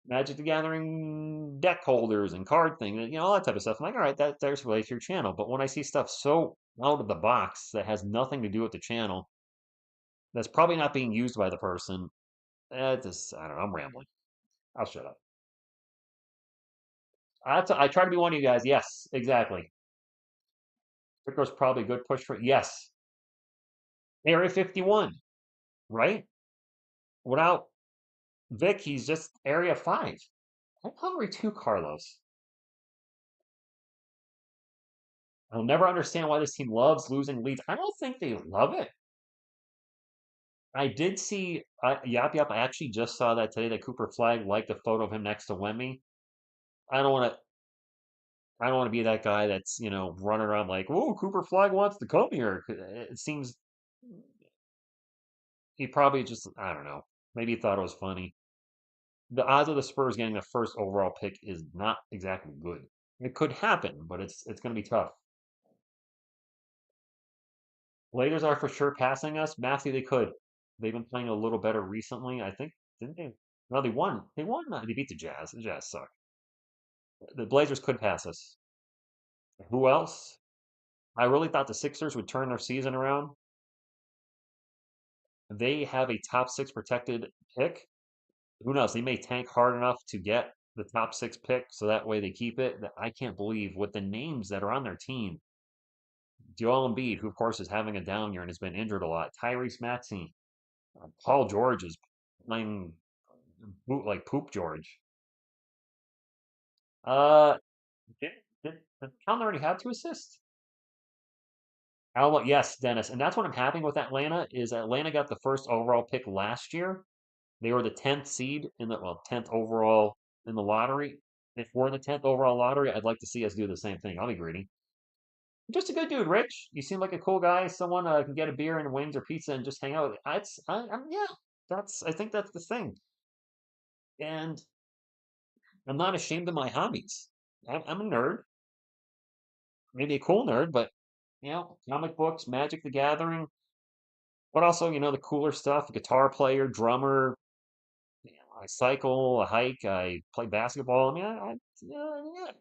S1: Magic the Gathering deck holders and card things, all that type of stuff, I'm like, all right, there's related to your channel. But when I see stuff so out of the box that has nothing to do with the channel, that's probably not being used by the person, I don't know, I'm rambling. I'll shut up. I try to be one of you guys. Yes, exactly. Victor's probably a good push for yes. Area 51, right? Without Vic, he's just Area 5. I'm hungry too, Carlos. I'll never understand why this team loves losing leads. I don't think they love it. I did see, yep, I actually just saw that today that Cooper Flag liked a photo of him next to Wemby. I don't want to. I don't want to be that guy that's, running around like, "Oh, Cooper Flag wants to come here." It seems he probably just, I don't know. Maybe he thought it was funny. The odds of the Spurs getting the first overall pick is not exactly good. It could happen, but it's going to be tough. Lakers are for sure passing us. Matthew, they could. They've been playing a little better recently. I think, didn't they? No, they won. They won. They beat the Jazz. The Jazz suck. The Blazers could pass us. Who else? I really thought the Sixers would turn their season around. They have a top six protected pick. Who knows? They may tank hard enough to get the top six pick so that way they keep it. I can't believe with the names that are on their team. Joel Embiid, who of course is having a down year and has been injured a lot. Tyrese Maxey. Paul George is playing like poop George. Uh, did, did Calvin already have 2 assists? Yes, Dennis, and that's what I'm having with Atlanta. Is Atlanta got the first overall pick last year? They were the 10th seed in the 10th overall in the lottery. If we're in the 10th overall lottery, I'd like to see us do the same thing. I'll be greedy. Just a good dude, Rich. You seem like a cool guy. Someone can get a beer and wings or pizza and just hang out. Yeah. I think that's the thing. And I'm not ashamed of my hobbies. I'm a nerd, maybe a cool nerd, but comic books, Magic the Gathering, but also the cooler stuff. Guitar player, drummer. I cycle, I hike, I play basketball. I mean, yeah,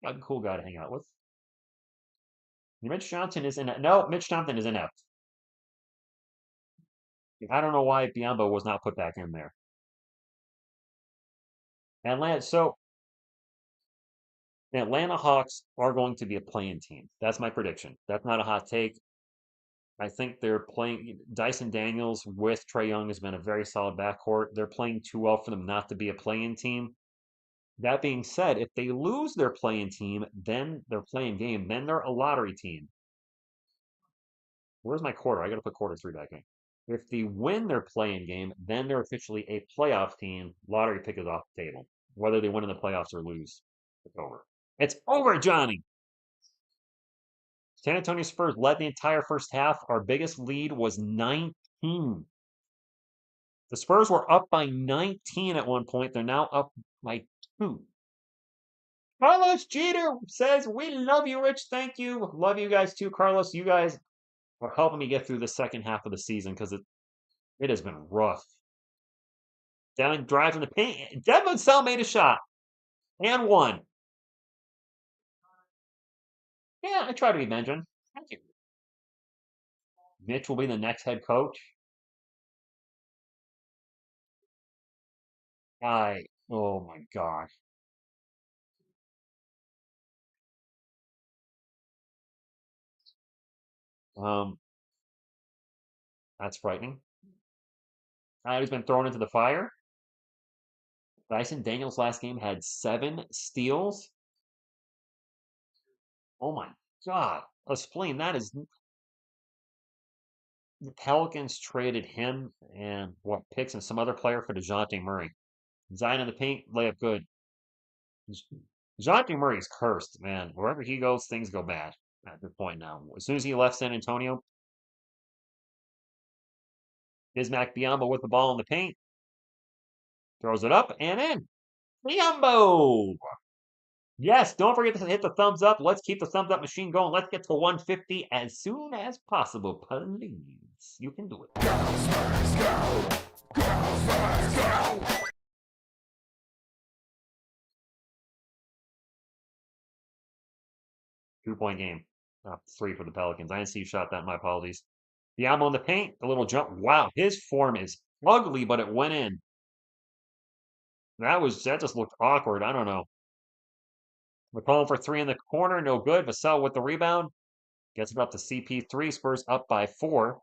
S1: I'm a cool guy to hang out with. Mitch Johnson is in. No, Mitch Johnson is inept. I don't know why Biombo was not put back in there. Atlanta. So the Atlanta Hawks are going to be a playing team. That's my prediction. That's not a hot take. I think they're playing Dyson Daniels with Trey Young has been a very solid backcourt. They're playing too well for them not to be a playing team. That being said, if they lose their playing team, then their playing game, then they're a lottery team. Where's my quarter? I got to put quarter three back in. If they win their playing game, then they're officially a playoff team. Lottery pick is off the table. Whether they win in the playoffs or lose, it's over. It's over, Johnny. San Antonio Spurs led the entire first half. Our biggest lead was 19. The Spurs were up by 19 at one point. They're now up by 2. Carlos Jeter says, "We love you, Rich. Thank you. Love you guys too, Carlos. You guys are helping me get through the second half of the season because it has been rough." Devin drives in the paint. Devin Vassell made a shot and won. Yeah, I try to be Benjamin. Thank you. Mitch will be the next head coach. Oh my gosh. Um, that's frightening. He's been thrown into the fire. Dyson Daniels last game had 7 steals. Oh my God. A spleen. That is the Pelicans traded him and what picks and some other player for DeJounte Murray. Zion in the paint, layup good. DeJounte Murray's cursed, man. Wherever he goes, things go bad at this point now. As soon as he left San Antonio, Bismack Biyombo with the ball in the paint, throws it up and in. Biyombo! Yes, don't forget to hit the thumbs up. Let's keep the thumbs up machine going. Let's get to 150 as soon as possible, please. You can do it. Go, Spurs, go! Go, Spurs, go! 2-point game. 3 for the Pelicans. I didn't see you shot that. My apologies. Biyombo in the paint. A little jump. Wow, his form is ugly, but it went in. That just looked awkward. I don't know. McCollum for 3 in the corner. No good. Vassell with the rebound. Gets it up to CP3. Spurs up by 4.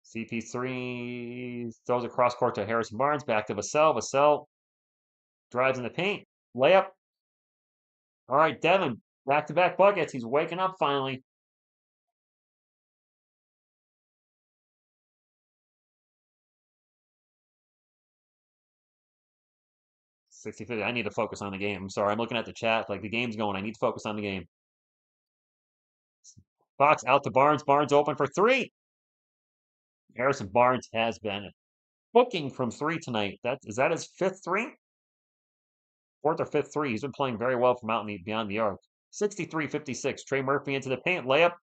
S1: CP3 throws across court to Harrison Barnes. Back to Vassell. Vassell drives in the paint. Layup. All right, Devin. Back-to-back buckets. He's waking up finally. 60-50. I need to focus on the game. I'm sorry. I'm looking at the chat. Like the game's going. I need to focus on the game. Fox out to Barnes. Barnes open for three. Harrison Barnes has been booking from three tonight. Is that his fifth three? Fourth or fifth three. He's been playing very well from out in beyond the arc. 63-56. Trey Murphy into the paint. Layup.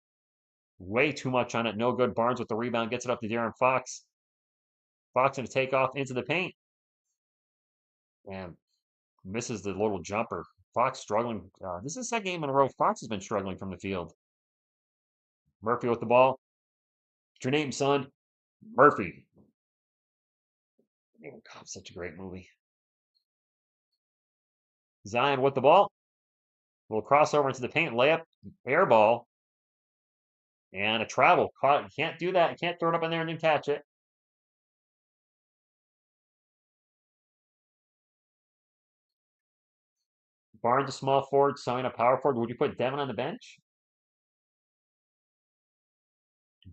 S1: Way too much on it. No good. Barnes with the rebound. Gets it up to De'Aaron Fox. Fox going to take off into the paint. And misses the little jumper. Fox struggling. This is the second game in a row. Fox has been struggling from the field. Murphy with the ball. What's your name, son? Murphy. Oh, God, such a great movie. Zion with the ball. Little crossover into the paint. Layup. Air ball. And a travel. Caught. You can't do that. You can't throw it up in there and then catch it. Barnes a small forward. Zion a power forward. Would you put Devin on the bench?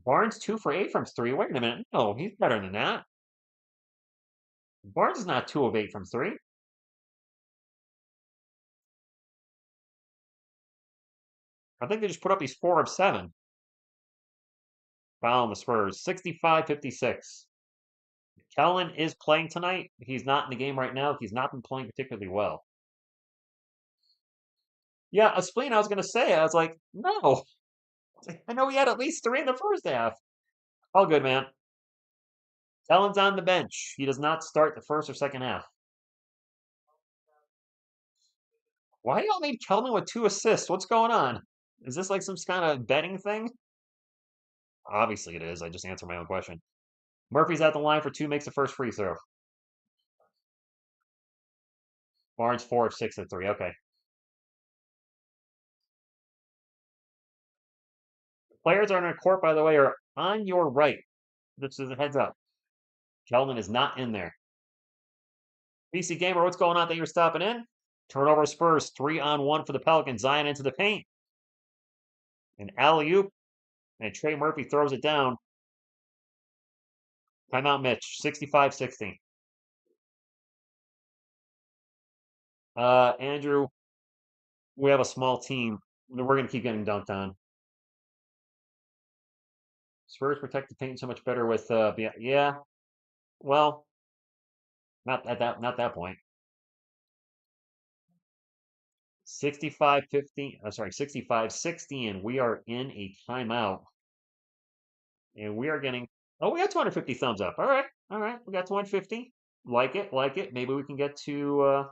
S1: Barnes 2 for 8 from three. Wait a minute. No, he's better than that. Barnes is not 2 of 8 from three. I think they just put up these 4 of 7. Foul on the Spurs. 65-56. Kellen is playing tonight. He's not in the game right now. He's not been playing particularly well. Yeah, a spleen, I was going to say. I was like, no. I know he had at least 3 in the first half. All good, man. Kellen's on the bench. He does not start the first or second half. Why do y'all need Kellen with 2 assists? What's going on? Is this like some kind of betting thing? Obviously it is. I just answered my own question. Murphy's at the line for 2, makes the first free throw. Barnes 4 of 6 at 3. Okay. Players on our court, by the way, are on your right. Just as a heads up. Keldon is not in there. PC Gamer, what's going on that you're stopping in? Turnover Spurs, 3-on-1 for the Pelicans. Zion into the paint. An alley-oop. And Trey Murphy throws it down. Timeout Mitch, 65-60. Andrew, we have a small team. We're going to keep getting dunked on. Spurs protect the paint so much better with, yeah. Well, not that point. 65-50, sorry, 65-60, and we are in a timeout. And we are getting, oh, we got 250 thumbs up. All right, we got 250. Like it. Maybe we can get to,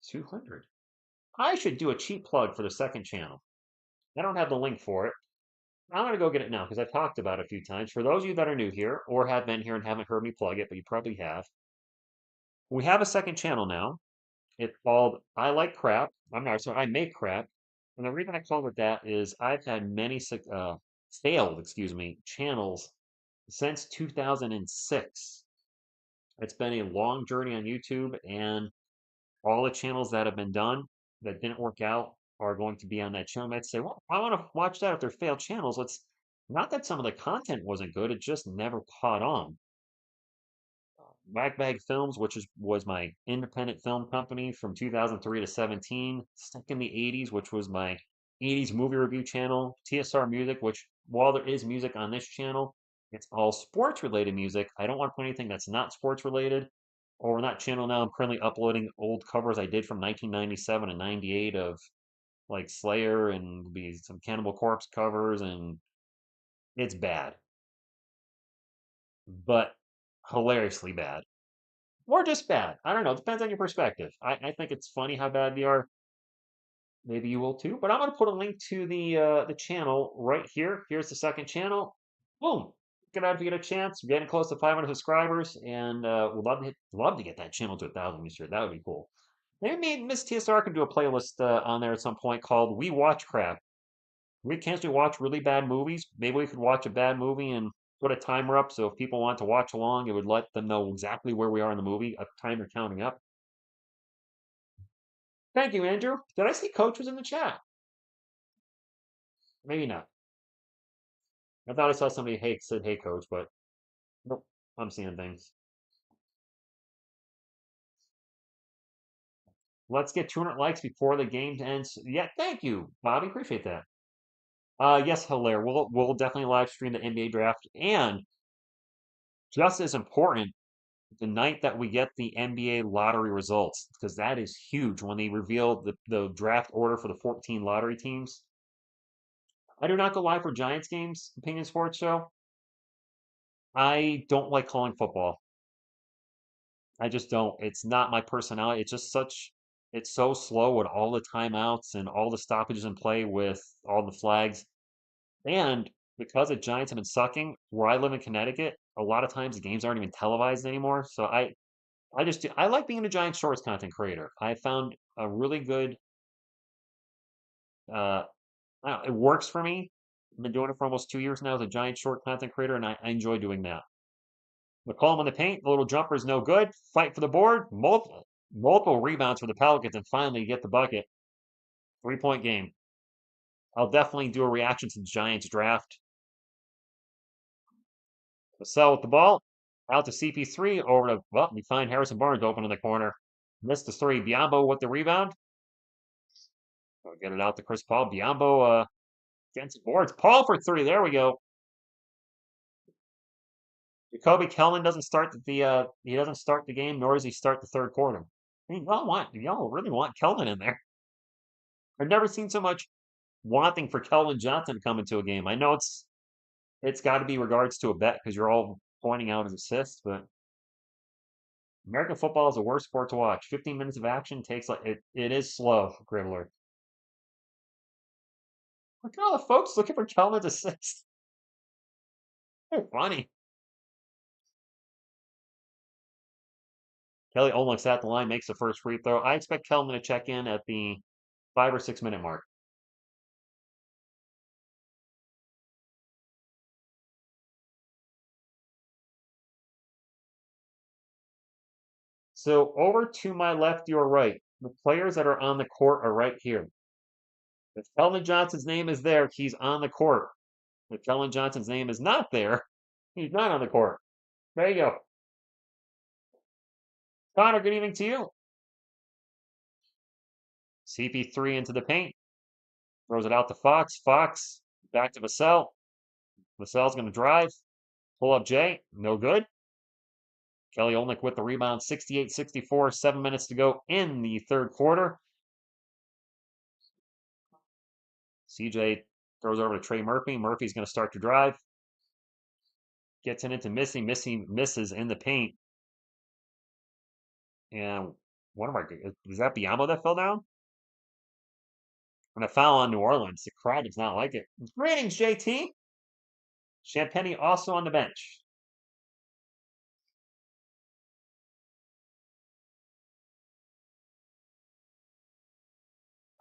S1: 200. I should do a cheap plug for the second channel. I don't have the link for it. I'm going to go get it now because I've talked about it a few times. For those of you that are new here or have been here and haven't heard me plug it, but you probably have, we have a second channel now. It's called I Like Crap. I'm not sorry, I Make Crap. And the reason I called it that is I've had many failed, channels since 2006. It's been a long journey on YouTube, and all the channels that have been done that didn't work out are going to be on that channel. I'd say, well, I want to watch that if they're failed channels. Let's not that some of the content wasn't good, it just never caught on. Wagbag Films, which was my independent film company from 2003 to 17. Stuck in the 80s, which was my 80s movie review channel. TSR Music, which while there is music on this channel, it's all sports related music. I don't want to put anything that's not sports related. Or on that channel now, I'm currently uploading old covers I did from 1997 and 98 of like Slayer and be some Cannibal Corpse covers, and it's bad, but hilariously bad. Or just bad. I don't know. It depends on your perspective. I think it's funny how bad they are. Maybe you will too. But I'm going to put a link to the channel right here. Here's the second channel. Boom. Get out if you get a chance. We're getting close to 500 subscribers, and we'd love to get that channel to 1,000 this year. That would be cool. Maybe me and Miss TSR can do a playlist on there at some point called "We Watch Crap." We can't watch really bad movies. Maybe we could watch a bad movie and put a timer up so if people want to watch along, it would let them know exactly where we are in the movie, a timer counting up. Thank you, Andrew. Did I see Coach was in the chat? Maybe not. I thought I saw somebody said hey Coach, but nope. I'm seeing things. Let's get 200 likes before the game ends. Yeah, thank you, Bobby. Appreciate that. Yes, Hilaire. We'll definitely live stream the NBA draft, and just as important, the night that we get the NBA lottery results, because that is huge when they reveal the draft order for the 14 lottery teams. I do not go live for Giants games, Opinion Sports Show. I don't like calling football. I just don't. It's not my personality. It's so slow with all the timeouts and all the stoppages in play with all the flags. And because the Giants have been sucking, where I live in Connecticut, a lot of times the games aren't even televised anymore. So I like being a Giant Shorts content creator. I found a really good, uh, I don't know, it works for me. I've been doing it for almost 2 years now as a Giant Short content creator, and I enjoy doing that. McCollum on the paint, the little jumper is no good. Fight for the board, multiple rebounds for the Pelicans, and finally get the bucket. 3-point game. I'll definitely do a reaction to the Giants draft. Vassell with the ball. Out to CP3. Over to, well, we find Harrison Barnes open in the corner. Missed the three. Biombo with the rebound. We'll get it out to Chris Paul. Biombo against the boards. Paul for three. There we go. Jacoby Kellman doesn't start he doesn't start the game, nor does he start the third quarter. I mean, y'all really want Kellman in there. I've never seen so much wanting for Kelvin Johnson to come into a game. I know it's got to be regards to a bet because you're all pointing out his assists, but American football is the worst sport to watch. 15 minutes of action takes it is slow, Gribbler. Look at all the folks looking for Kelvin's assist. They're funny. Kelly Olynyk's at the line, makes the first free throw. I expect Kelvin to check in at the 5 or 6 minute mark. So over to my left, your right. The players that are on the court are right here. If Kelvin Johnson's name is there, he's on the court. If Kelvin Johnson's name is not there, he's not on the court. There you go. Connor, good evening to you. CP3 into the paint. Throws it out to Fox. Fox back to Vassell. Vassell's going to drive. Pull up Jay. No good. Kelly Olynyk with the rebound. 68-64. 7 minutes to go in the third quarter. CJ throws over to Trey Murphy. Murphy's going to start to drive. Gets it into Missy. Missy misses in the paint. And is that Biombo that fell down? And a foul on New Orleans. The crowd does not like it. Greetings, JT. Champagny also on the bench.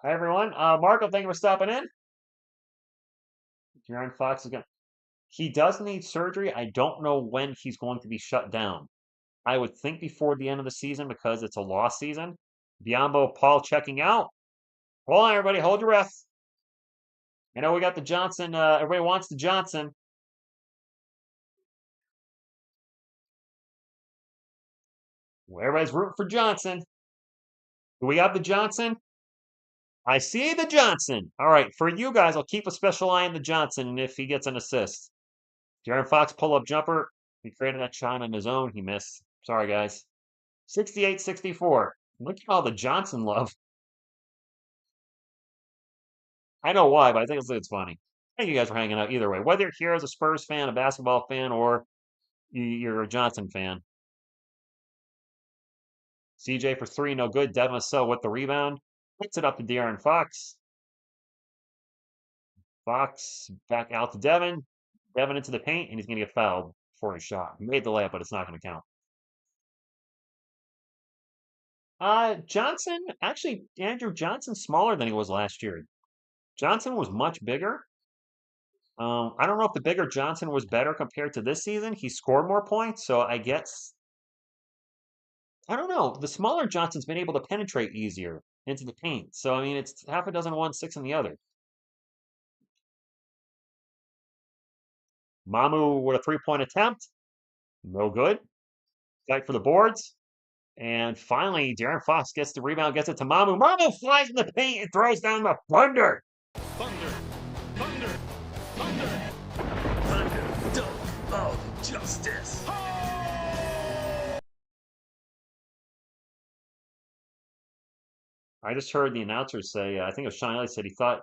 S1: Hi, everyone. Marco, thank you for stopping in. De'Aaron Fox is going. He does need surgery. I don't know when he's going to be shut down. I would think before the end of the season because it's a lost season. Biombo, Paul checking out. Hold on, everybody. Hold your breath. I know we got the Johnson. Everybody wants the Johnson. Well, everybody's rooting for Johnson. Do we have the Johnson? I see the Johnson. All right, for you guys, I'll keep a special eye on the Johnson if he gets an assist. De'Aaron Fox pull-up jumper. He created that shot on his own. He missed. Sorry, guys. 68-64. Look at all the Johnson love. I know why, but I think it's funny. Thank you guys for hanging out either way. Whether you're here as a Spurs fan, a basketball fan, or you're a Johnson fan. CJ for three, no good. Devin Vassell with the rebound. Puts it up to De'Aaron Fox. Fox back out to Devin. Devin into the paint, and he's going to get fouled for his shot. He made the layup, but it's not going to count. Johnson, actually, Andrew Johnson's smaller than he was last year. Johnson was much bigger. I don't know if the bigger Johnson was better compared to this season. He scored more points, so I guess I don't know. The smaller Johnson's been able to penetrate easier into the paint. So I mean, it's half a dozen one, six in the other. Mamu with a 3-point attempt, no good. Fight for the boards. And finally, Darren Fox gets the rebound, gets it to Mamu. Mamu flies in the paint and throws down the thunder.
S2: Thunder, thunder, thunder.
S1: Thunder, dunk of justice. I just heard the announcer say, I think it was Sean Elliott said he thought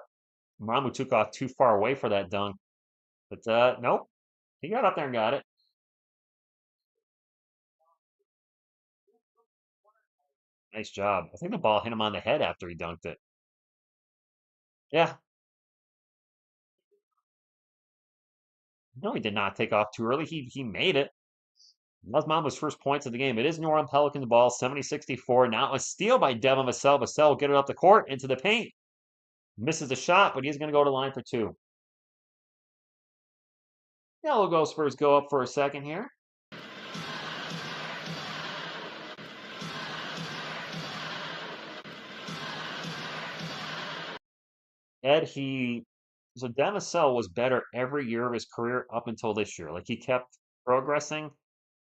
S1: Mamu took off too far away for that dunk. But nope, he got up there and got it. Nice job. I think the ball hit him on the head after he dunked it. Yeah, no, he did not take off too early. He made it. That was Mama's first points of the game. It is New Orleans Pelicans ball, 70-64. Now a steal by Devin Vassell. Vassell will get it up the court into the paint. Misses the shot, but he's going to go to line for two. Yeah, we'll go Spurs go up for a second here. Ed, so Devin Vassell was better every year of his career up until this year. Like he kept progressing.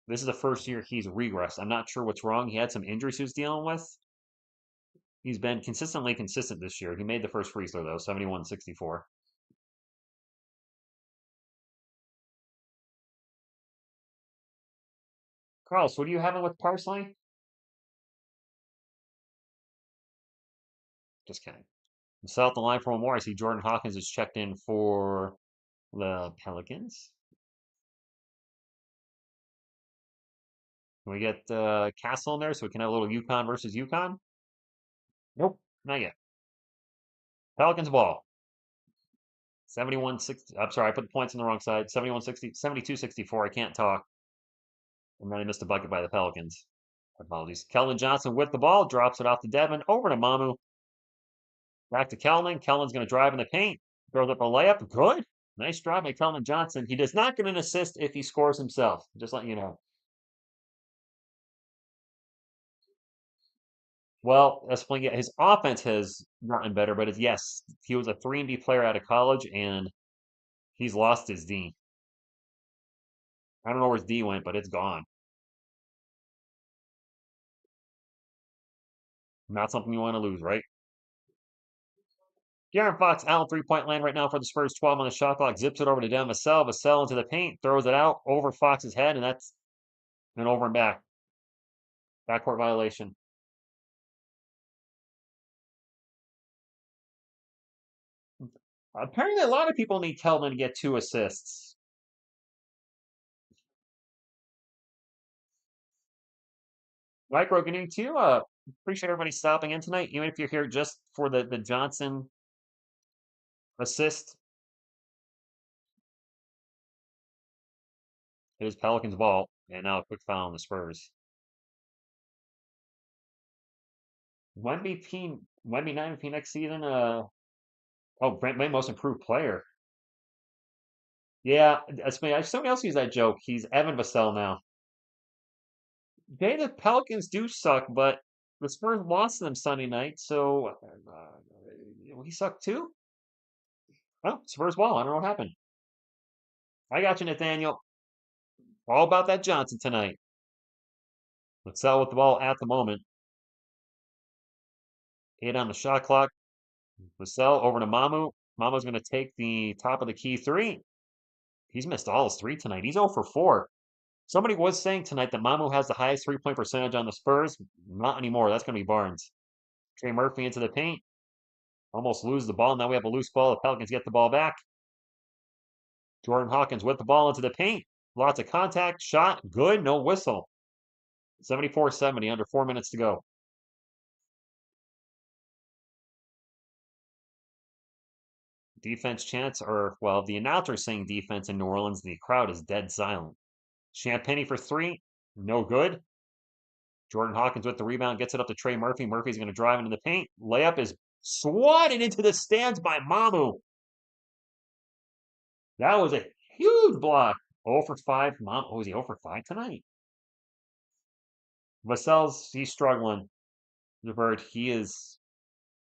S1: This is the first year he's regressed. I'm not sure what's wrong. He had some injuries he was dealing with. He's been consistently consistent this year. He made the first free throw though, 71-64. Carlos, what are you having with parsley? Just kidding. South the line for one more. I see Jordan Hawkins is checked in for the Pelicans. Can we get Castle in there so we can have a little UConn versus UConn? Nope, not yet. Pelicans ball. 71-60. I'm sorry, I put the points on the wrong side. 71-60, 72-64. I can't talk. And then I missed a bucket by the Pelicans. Apologies. Keldon Johnson with the ball, drops it off to Devin, over to Mamu. Back to Keldon. Keldon's going to drive in the paint. Throws up a layup. Good. Nice drive by Keldon Johnson. He does not get an assist if he scores himself. Just letting you know. Well, his offense has gotten better, but yes, he was a 3-and-D player out of college, and he's lost his D. I don't know where his D went, but it's gone. Not something you want to lose, right? De'Aaron Fox out in three-point land right now for the Spurs. 12 on the shot clock. Zips it over to Devin Vassell. Vassell into the paint. Throws it out over Fox's head, and that's an over and back. Backcourt violation. Apparently, a lot of people need Keldon to get 2 assists. Micro, good evening to you. Appreciate everybody stopping in tonight, even if you're here just for the Johnson assist. It is Pelicans ball, and now a quick foul on the Spurs. Might be 9 MVP next season. Brent May, most improved player. Yeah, that's me. Somebody else used that joke. He's Evan Vassell now. The Pelicans do suck, but the Spurs lost to them Sunday night, so he sucked too. Oh, Spurs ball. I don't know what happened. I got you, Nathaniel. All about that Johnson tonight. Vassell with the ball at the moment. 8 on the shot clock. Vassell over to Mamu. Mamu's going to take the top of the key 3. He's missed all his 3 tonight. He's 0 for 4. Somebody was saying tonight that Mamu has the highest 3-point percentage on the Spurs. Not anymore. That's going to be Barnes. Trey Murphy into the paint. Almost lose the ball. Now we have a loose ball. The Pelicans get the ball back. Jordan Hawkins with the ball into the paint. Lots of contact. Shot. Good. No whistle. 74-70. Under 4 minutes to go. Defense chants, the announcer's saying defense in New Orleans. The crowd is dead silent. Champagnie for 3. No good. Jordan Hawkins with the rebound, gets it up to Trey Murphy. Murphy's going to drive into the paint. Layup is swatted into the stands by Mamu. That was a huge block. 0 for 5. Was he 0 for 5 tonight? He's struggling. The bird, he's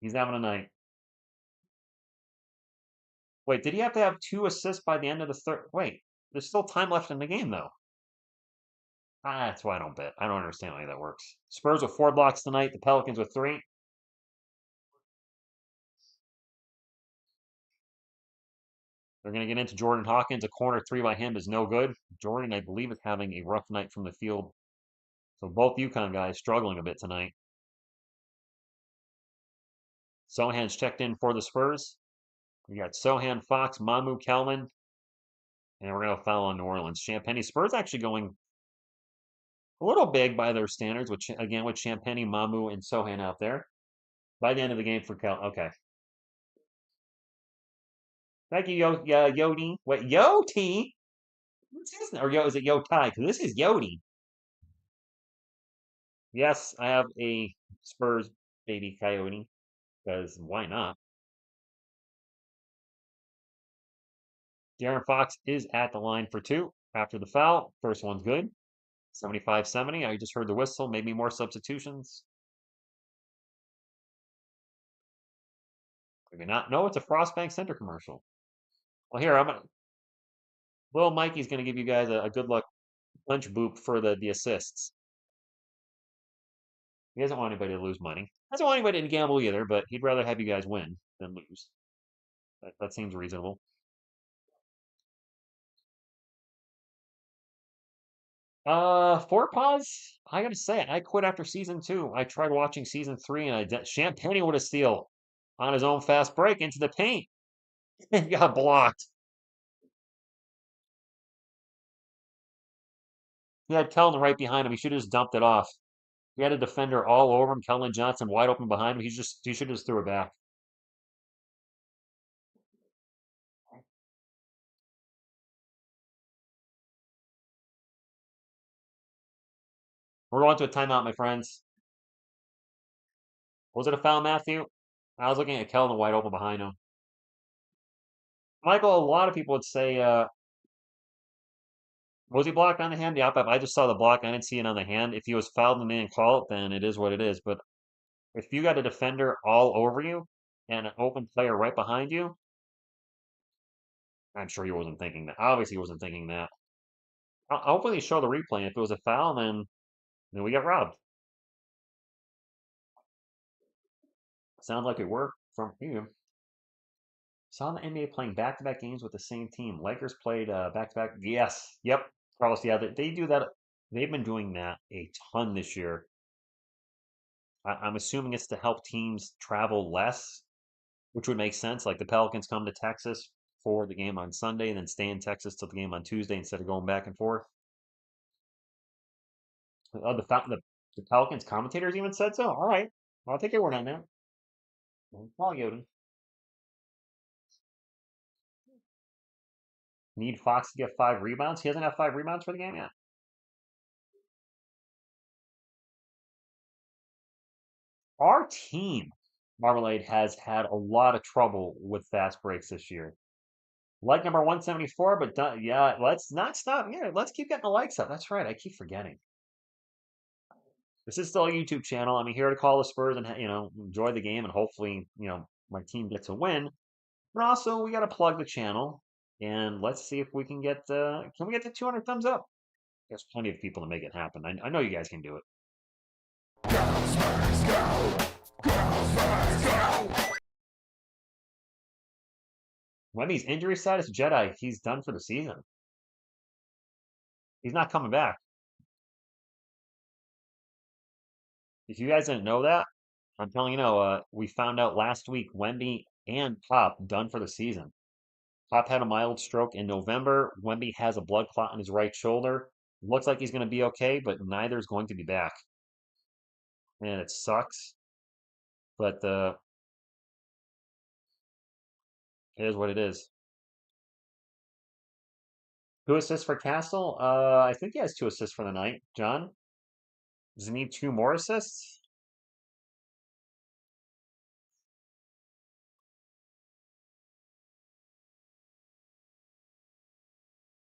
S1: having a night. Wait, did he have to have 2 assists by the end of the third? Wait, there's still time left in the game, though. That's why I don't bet. I don't understand how that works. Spurs with 4 blocks tonight. The Pelicans with 3. They're going to get into Jordan Hawkins. A corner 3 by him is no good. Jordan, I believe, is having a rough night from the field. So both UConn guys struggling a bit tonight. Sohan's checked in for the Spurs. We got Sohan, Fox, Mamu, Kelman, and we're going to foul on New Orleans. Champagne Spurs actually going a little big by their standards, which again with Champagne, Mamu, and Sohan out there. By the end of the game for Cal. Okay. Thank you, Yodi. Wait, Yoti? What's his name? Or is it Yotai? Because this is Yodi. Yes, I have a Spurs baby coyote. Because why not? De'Aaron Fox is at the line for 2 after the foul. First one's good. 75-70. I just heard the whistle. Maybe more substitutions. Maybe not. No, it's a Frostbank Center commercial. Well, here, Little Mikey's going to give you guys a good luck punch boop for the assists. He doesn't want anybody to lose money. Doesn't want anybody to gamble either, but he'd rather have you guys win than lose. That seems reasonable. Fort Paws, I gotta say, I quit after season 2. I tried watching season 3, and Champagne with a steal on his own fast break into the paint. He got blocked. He had Kellen right behind him. He should have just dumped it off. He had a defender all over him. Kellen Johnson wide open behind him. He should have just threw it back. We're going to a timeout, my friends. Was it a foul, Matthew? I was looking at Kellen wide open behind him. Michael, a lot of people would say, was he blocked on the hand? Yeah, I just saw the block. I didn't see it on the hand. If he was fouled and they didn't call it, then it is what it is. But if you got a defender all over you and an open player right behind you, I'm sure he wasn't thinking that. Obviously, he wasn't thinking that. Hopefully, they show the replay. If it was a foul, then we got robbed. Sounds like it worked from you. Saw the NBA playing back-to-back games with the same team. Lakers played back-to-back. Yes. Yep. Carlos, yeah, they do that. They've been doing that a ton this year. I'm assuming it's to help teams travel less, which would make sense. Like the Pelicans come to Texas for the game on Sunday and then stay in Texas till the game on Tuesday instead of going back and forth. The Pelicans commentators even said so. All right. I'll take your word on that. Paul Yoden. Need Fox to get 5 rebounds. He doesn't have 5 rebounds for the game yet. Our team, Marmalade, has had a lot of trouble with fast breaks this year. Like number 174, but yeah, let's not stop. Yeah, let's keep getting the likes up. That's right. I keep forgetting. This is still a YouTube channel. I'm here to call the Spurs and enjoy the game, and hopefully my team gets a win. But also we got to plug the channel, and let's see if we can get can we get to 200 thumbs up? There's plenty of people to make it happen. I know you guys can do it. Go, Spurs, go! Go, Spurs, go! Wemmy's injury status, Jedi, he's done for the season. He's not coming back. If you guys didn't know that, I'm telling you, we found out last week Wemby and Pop done for the season. Pop had a mild stroke in November. Wemby has a blood clot in his right shoulder. Looks like he's going to be okay, but neither is going to be back. Man, it sucks. But it is what it is. 2 assists for Castle. I think he has 2 assists for the night. John, does he need 2 more assists?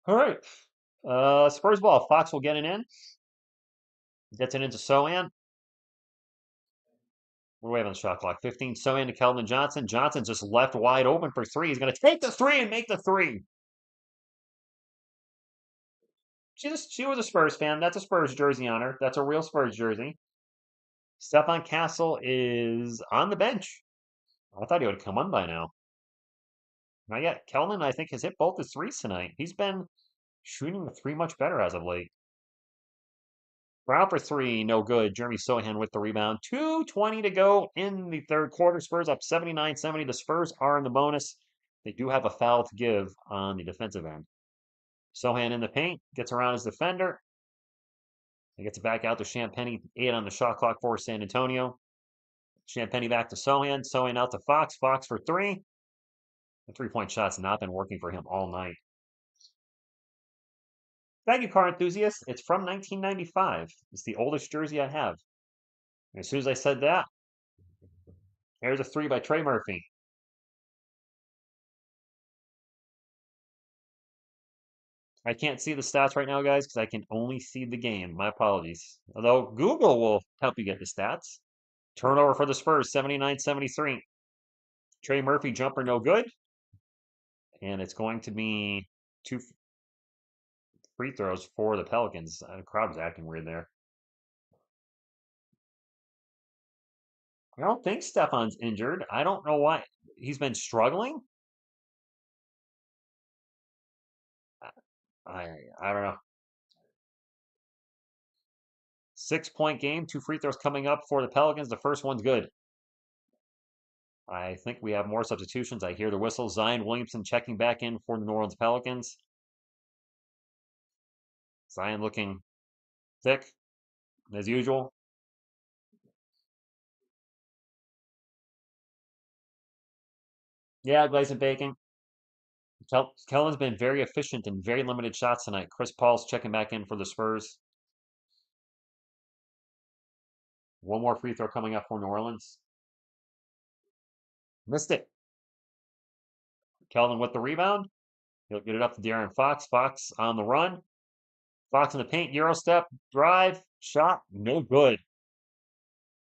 S1: All right. Spurs ball. Fox will get it in. Gets it into Sohan. What do we have on the shot clock? 15. Sohan to Keldon Johnson. Johnson just left wide open for 3. He's going to take the 3 and make the 3. She was a Spurs fan. That's a Spurs jersey on her. That's a real Spurs jersey. Stephon Castle is on the bench. I thought he would come on by now. Not yet. Kelman, I think, has hit both his threes tonight. He's been shooting the three much better as of late. Brown for three, no good. Jeremy Sohan with the rebound. 2:20 to go in the third quarter. Spurs up 79-70. The Spurs are in the bonus. They do have a foul to give on the defensive end. Sohan in the paint, gets around his defender. He gets it back out to Champagnie. 8 on the shot clock for San Antonio. Champagnie back to Sohan. Sohan out to Fox. Fox for three. The three-point shot's not been working for him all night. Thank you, car enthusiast. It's from 1995. It's the oldest jersey I have. And as soon as I said that, here's a three by Trey Murphy. I can't see the stats right now, guys, because I can only see the game. My apologies. Although Google will help you get the stats. Turnover for the Spurs, 79-73. Trey Murphy jumper no good. And it's going to be 2 free throws for the Pelicans. The crowd was acting weird there. I don't think Stefan's injured. I don't know why. He's been struggling. I don't know. 6-point game, 2 free throws coming up for the Pelicans. The first one's good. I think we have more substitutions. I hear the whistle. Zion Williamson checking back in for the New Orleans Pelicans. Zion looking thick, as usual. Yeah, glaze and bacon. Kellen's been very efficient and very limited shots tonight. Chris Paul's checking back in for the Spurs. One more free throw coming up for New Orleans. Missed it. Kelvin with the rebound. He'll get it up to De'Aaron Fox. Fox on the run. Fox in the paint. Euro step. Drive. Shot. No good.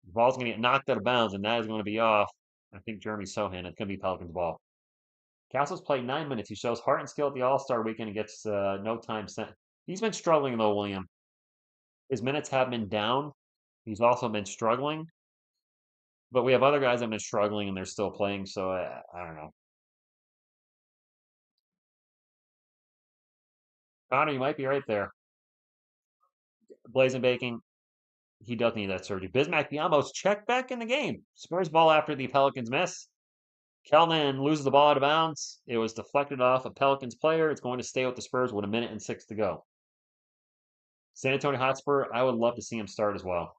S1: The ball's going to get knocked out of bounds, and that is going to be off. I think Jeremy Sohan. It's going to be Pelicans ball. Castle's played 9 minutes. He shows heart and skill at the All-Star weekend and gets no time sent. He's been struggling, though, William. His minutes have been down. He's also been struggling. But we have other guys that have been struggling, and they're still playing, so I don't know. Connor, you might be right there. Blazing Baking, he does need that surgery. Bismack Biyombo's checked back in the game. Spurs ball after the Pelicans miss. Kelman loses the ball out of bounds. It was deflected off a Pelicans player. It's going to stay with the Spurs with 1:06 to go. San Antonio Hotspur, I would love to see him start as well.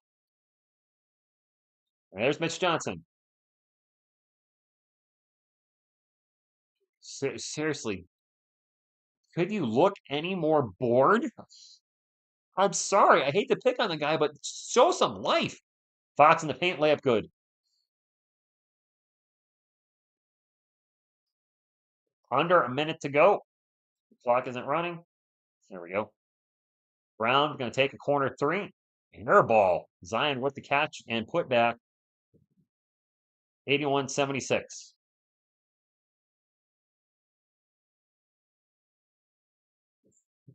S1: And there's Mitch Johnson. Seriously, could you look any more bored? I'm sorry. I hate to pick on the guy, but show some life. Fox in the paint, layup good. Under a minute to go. The clock isn't running. There we go. Brown going to take a corner three. And air ball. Zion with the catch and put back. 81-76.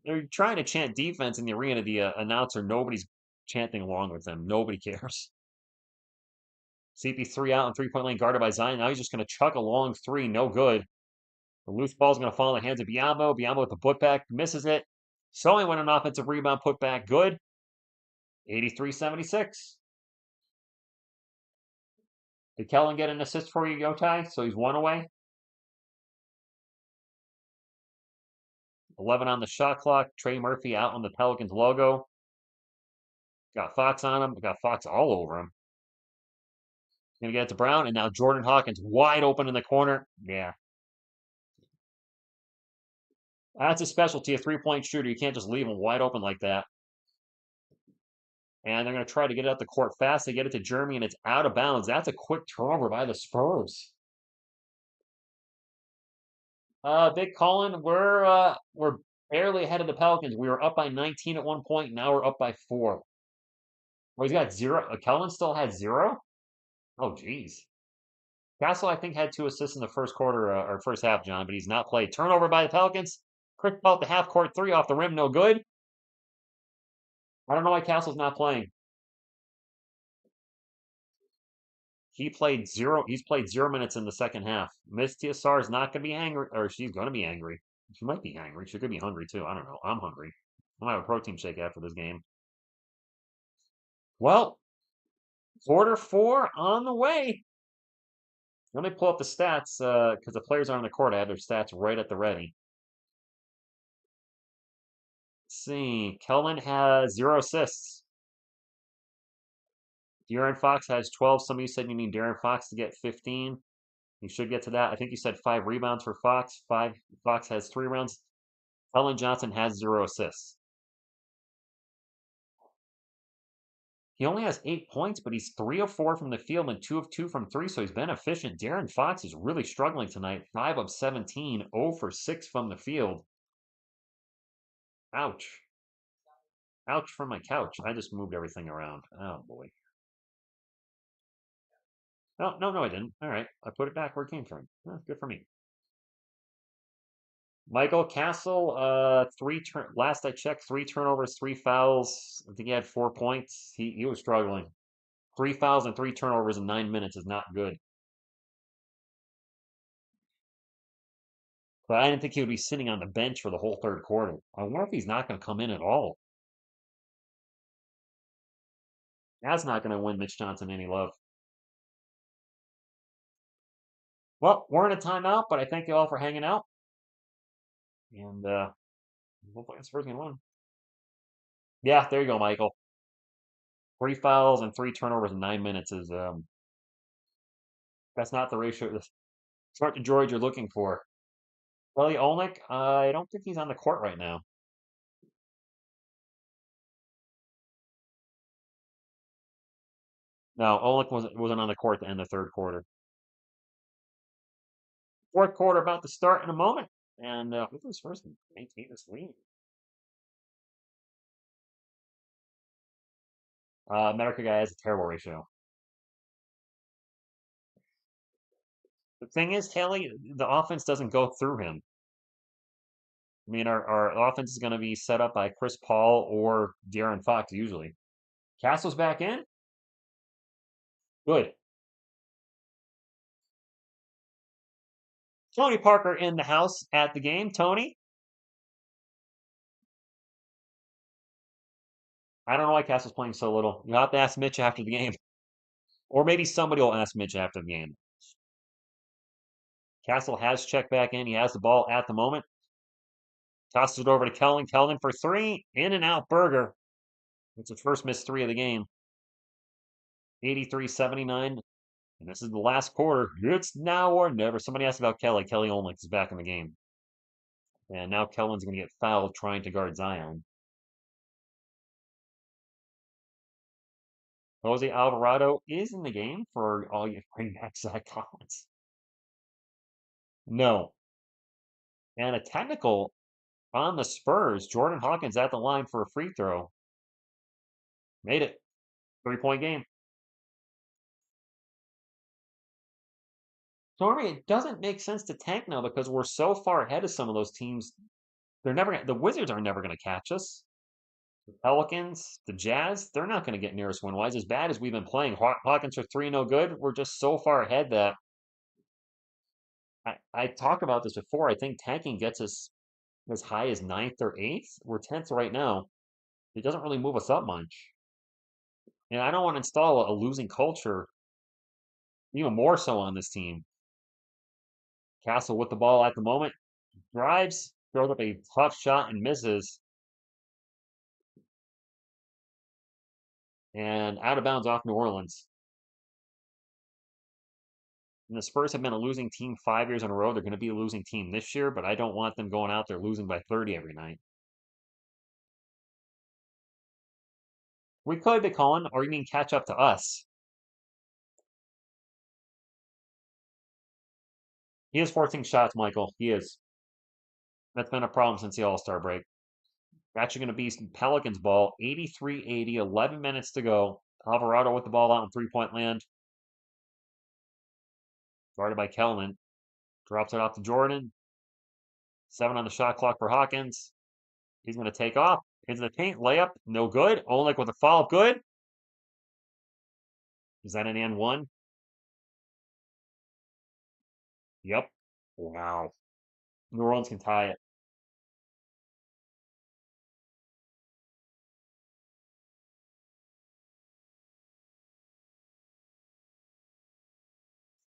S1: They're trying to chant defense in the arena. The announcer, nobody's chanting along with them. Nobody cares. CP3 out in three-point lane, guarded by Zion. Now he's just going to chuck a long three. No good. The loose ball is going to fall in the hands of Biyombo. Biyombo with the putback. Misses it. Sully went an offensive rebound, put back. Good. 83-76. Did Kellen get an assist for you, Yotai? So he's 1 away. 11 on the shot clock. Trey Murphy out on the Pelicans logo. Got Fox on him. Got Fox all over him. Gonna get it to Brown, and now Jordan Hawkins wide open in the corner. Yeah. That's a specialty, a three-point shooter. You can't just leave him wide open like that. And they're going to try to get it up the court fast. They get it to Jeremy, and it's out of bounds. That's a quick turnover by the Spurs. Big Colin, we're barely ahead of the Pelicans. We were up by 19 at one point. Now we're up by 4. Well, he's got 0. Kellen still had 0? Oh, geez. Castle, I think, had 2 assists in the first quarter or first half, John, but he's not played. Turnover by the Pelicans. Chris Paul at the half-court 3 off the rim, no good. I don't know why Castle's not playing. He's played 0 minutes in the second half. Miss TSR is not going to be angry, or she's going to be angry. She might be angry. She could be hungry too. I don't know. I'm hungry. I'm gonna have a protein shake after this game. Well, quarter four on the way. Let me pull up the stats because the players aren't on the court. I have their stats right at the ready. Let's see. Kellen has 0 assists. De'Aaron Fox has 12. Some of you said you need De'Aaron Fox to get 15. You should get to that. I think you said 5 rebounds for Fox. Fox has 3 rounds. Kellen Johnson has 0 assists. He only has 8 points, but he's 3 of 4 from the field and 2 of 2 from three, so he's been efficient. De'Aaron Fox is really struggling tonight. 5 of 17, 0 for 6 from the field. Ouch. Ouch from my couch. I just moved everything around. Oh boy. No, no, no, I didn't. All right. I put it back where it came from. Oh, good for me. Michael Castle, last I checked, 3 turnovers, 3 fouls. I think he had 4 points. He was struggling. 3 fouls and 3 turnovers in 9 minutes is not good. But I didn't think he would be sitting on the bench for the whole third quarter. I wonder if he's not going to come in at all. That's not going to win Mitch Johnson any love. Well, we're in a timeout, but I thank you all for hanging out. And hopefully the Spurs can win. Yeah, there you go, Michael. 3 fouls and 3 turnovers in 9 minutes is that's not the ratio. It's not the George you're looking for. Kelly Olynyk, I don't think he's on the court right now. No, Olynyk wasn't on the court to end the third quarter. Fourth quarter about to start in a moment, and hopefully Spurs can maintain this lead. America guy has a terrible ratio. The thing is, Haley, the offense doesn't go through him. I mean, our offense is going to be set up by Chris Paul or De'Aaron Fox usually. Castle's back in. Good. Tony Parker in the house at the game. Tony, I don't know why Castle's playing so little. You'll have to ask Mitch after the game. Or maybe somebody will ask Mitch after the game. Castle has checked back in. He has the ball at the moment. Tosses it over to Kellen. Kellen for three. In and out burger. It's his first missed three of the game. 83-79. And this is the last quarter. It's now or never. Somebody asked about Kelly. Kelly Olynyk is back in the game. And now Kellen's going to get fouled trying to guard Zion. Jose Alvarado is in the game for all you bring back Zach Collins. No. And a technical on the Spurs. Jordan Hawkins at the line for a free throw. Made it. 3-point game. Stormy, it doesn't make sense to tank now because we're so far ahead of some of those teams. The Wizards are never going to catch us. The Pelicans, the Jazz, they're not going to get near us win-wise. As bad as we've been playing, Hawkins are 3-0 good. We're just so far ahead that I talked about this before. I think tanking gets us as high as 9th or 8th. We're 10th right now. It doesn't really move us up much. And I don't want to install a losing culture even more so on this team. Castle with the ball at the moment. Drives, throws up a tough shot and misses. And out of bounds off New Orleans. And the Spurs have been a losing team 5 years in a row. They're going to be a losing team this year, but I don't want them going out there losing by 30 every night. We could be calling, or you mean catch up to us? He is forcing shots, Michael. He is. That's been a problem since the All-Star break. Actually going to be Pelicans ball. 83-80, 11 minutes to go. Alvarado with the ball out in three-point land. Guarded by Kellman. Drops it off to Jordan. 7 on the shot clock for Hawkins. He's going to take off. Into the paint, layup, no good. Oleg with a foul, good. Is that an and one? Yep. Wow. New Orleans can tie it.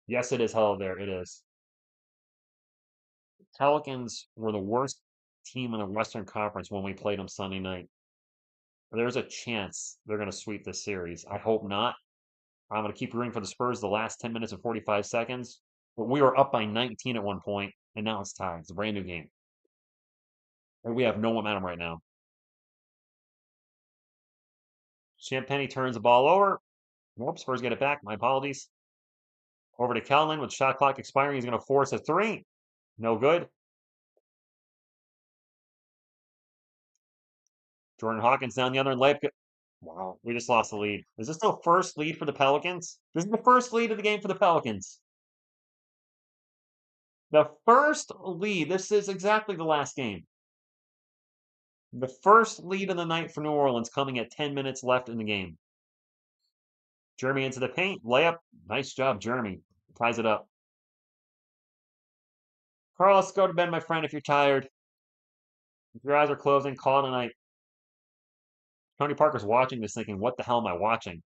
S1: Yes, it is. Hello there. It is. Pelicans were the worst team in the Western Conference when we played them Sunday night. There's a chance they're going to sweep this series. I hope not. I'm going to keep rooting for the Spurs the last 10 minutes and 45 seconds. But we were up by 19 at one point, and now it's tied. It's a brand new game. And we have no momentum right now. Champagny turns the ball over. Nope, Spurs get it back. My apologies. Over to Kelman with shot clock expiring. He's going to force a three. No good. Jordan Hawkins down the other end. Layup. Wow, we just lost the lead. Is this the first lead for the Pelicans? This is the first lead of the game for the Pelicans. The first lead. This is exactly the last game. The first lead of the night for New Orleans coming at 10 minutes left in the game. Jeremy into the paint. Layup. Nice job, Jeremy. Ties it up. Carlos, go to bed, my friend, if you're tired. If your eyes are closing, call it a night. Tony Parker's watching this thinking, what the hell am I watching?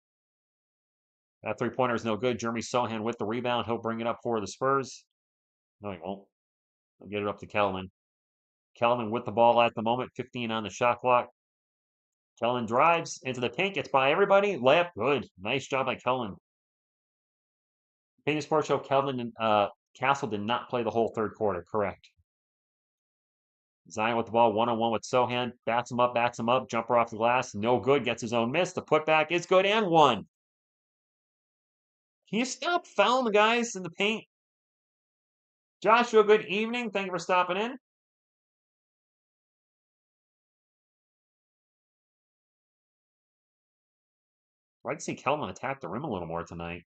S1: That three-pointer is no good. Jeremy Sohan with the rebound. He'll bring it up for the Spurs. No, he won't. He'll get it up to Kelman. Kelman with the ball at the moment. 15 on the shot clock. Kelman drives into the paint. Gets by everybody. Layup. Good. Nice job by Kelman. Opinion Sports Show, Castle did not play the whole third quarter. Correct. Zion with the ball, one-on-one with Sohan. Backs him up. Jumper off the glass. No good. Gets his own miss. The putback is good and one. Can you stop fouling the guys in the paint? Joshua, good evening. Thank you for stopping in. I'd like to see Kelman attack the rim a little more tonight.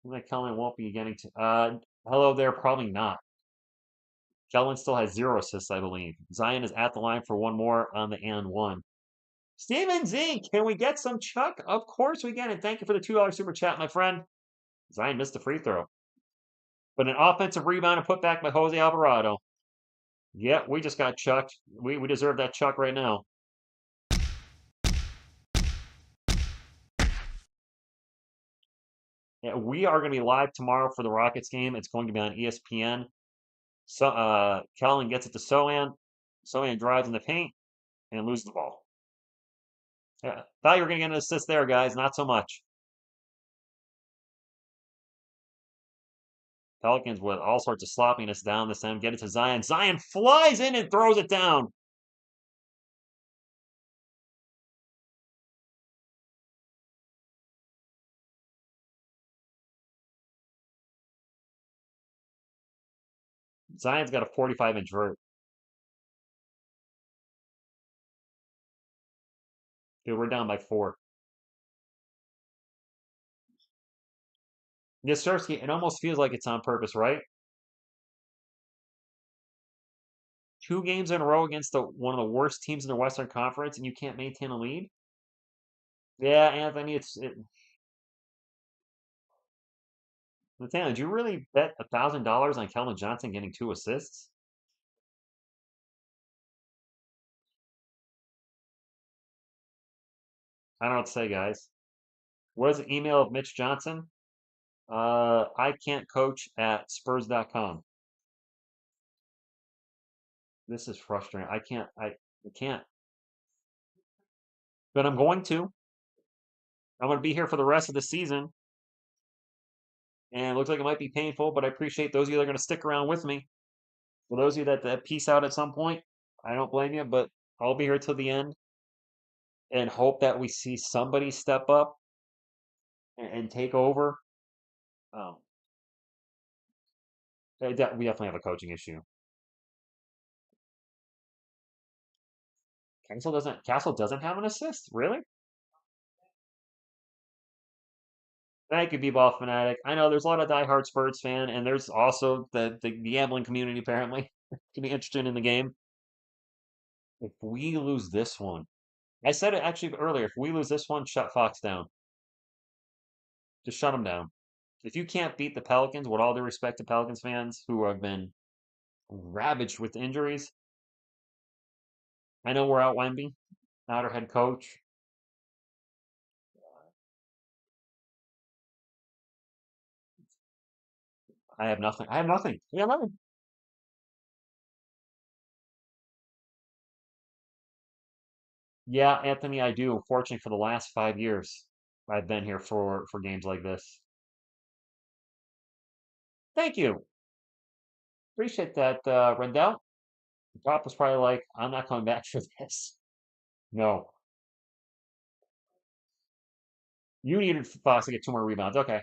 S1: I think Kelman won't be getting to. Hello there. Probably not. Kelman still has 0 assists, I believe. Zion is at the line for one more on the and one. Steven Z, can we get some Chuck? Of course we can. And thank you for the $2 super chat, my friend. Zion missed a free throw. But an offensive rebound and put back by Jose Alvarado. Yeah, we just got chucked. We deserve that chuck right now. Yeah, we are going to be live tomorrow for the Rockets game. It's going to be on ESPN. So Kellen gets it to Sohan. Sohan drives in the paint and loses the ball. Yeah, thought you were going to get an assist there, guys. Not so much. Pelicans with all sorts of sloppiness down this end. Get it to Zion. Zion flies in and throws it down. Zion's got a 45-inch vert. Dude, we're down by 4. Yastrzemski, it almost feels like it's on purpose, right? 2 games in a row against one of the worst teams in the Western Conference, and you can't maintain a lead? Yeah, Anthony, Nathaniel, did you really bet $1,000 on Keldon Johnson getting 2 assists? I don't know what to say, guys. What is the email of Mitch Johnson? I can't coach at Spurs.com. This is frustrating. I can't. But I'm going to. I'm going to be here for the rest of the season. And it looks like it might be painful, but I appreciate those of you that are going to stick around with me. For those of you that peace out at some point, I don't blame you, but I'll be here till the end and hope that we see somebody step up and take over. Um, we definitely have a coaching issue. Castle doesn't have an assist, really? Thank you, B-Ball Fanatic. I know there's a lot of diehard Spurs fan, and there's also the gambling community apparently can be interested in the game. If we lose this one, I said it actually earlier. If we lose this one, shut Fox down. Just shut them down. If you can't beat the Pelicans, with all due respect to Pelicans fans who have been ravaged with injuries, I know we're out Wemby, not our head coach. I have nothing. I have nothing. We have nothing. Yeah, Anthony, I do. Unfortunately, for the last 5 years, I've been here for games like this. Thank you. Appreciate that, Rendell. The top was probably like, I'm not coming back for this. No. You needed Fox to get 2 more rebounds. Okay.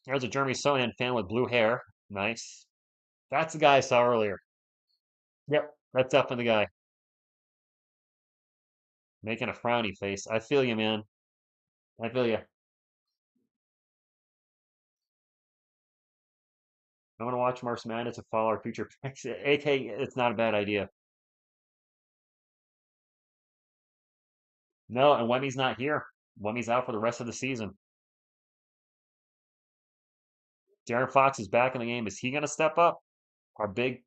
S1: There's a Jeremy Sohan fan with blue hair. Nice. That's the guy I saw earlier. Yep. That's definitely the guy. Making a frowny face. I feel you, man. I feel you. I want to watch March Madness to follow our future picks. AK, it's not a bad idea. No, and Wemmy's not here. Wemmy's out for the rest of the season. Darren Fox is back in the game. Is he going to step up? Our big,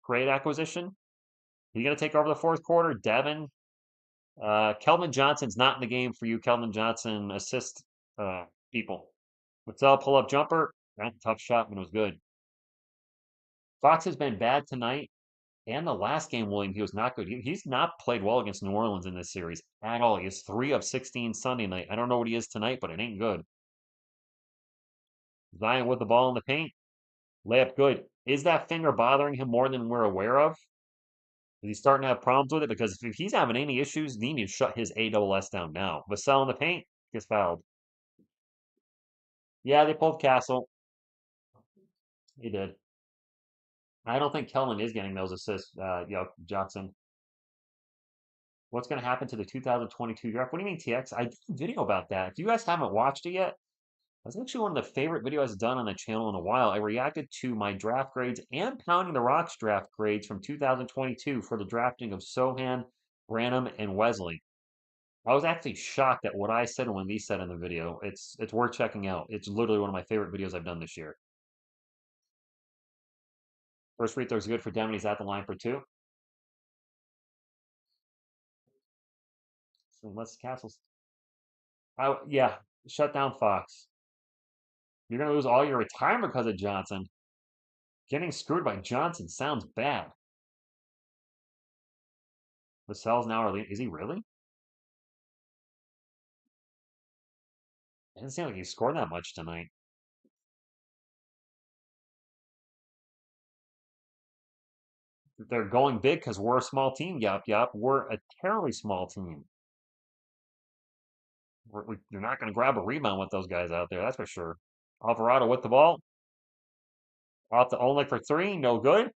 S1: great acquisition? He going to take over the fourth quarter? Devin? Kelvin Johnson's not in the game for you, Kelvin Johnson assist people. Witzel pull-up jumper. That's a tough shot, but it was good. Fox has been bad tonight. And the last game, William, he was not good. He's not played well against New Orleans in this series at all. He is 3 of 16 Sunday night. I don't know what he is tonight, but it ain't good. Zion with the ball in the paint. Layup good. Is that finger bothering him more than we're aware of? Is he starting to have problems with it? Because if he's having any issues, he needs to shut his ASS down now. Vassell in the paint gets fouled. Yeah, they pulled Castle. He did. I don't think Kelvin is getting those assists, Johnson. What's going to happen to the 2022 draft? What do you mean, TX? I did a video about that. If you guys haven't watched it yet, that's actually one of the favorite videos I've done on the channel in a while. I reacted to my draft grades and Pounding the Rocks draft grades from 2022 for the drafting of Sohan, Branham, and Wesley. I was actually shocked at what I said and when these said in the video. It's worth checking out. It's literally one of my favorite videos I've done this year. First free throw is good for Devin. He's at the line for two. So unless Castles, yeah, shut down Fox. You're gonna lose all your retirement because of Johnson. Getting screwed by Johnson sounds bad. Vassell's now our lead. Is he really? It doesn't seem like he scored that much tonight. They're going big because we're a small team. Yup, yup. We're a terribly small team. You're not going to grab a rebound with those guys out there, that's for sure. Alvarado with the ball. Off the Oleg for three. No good.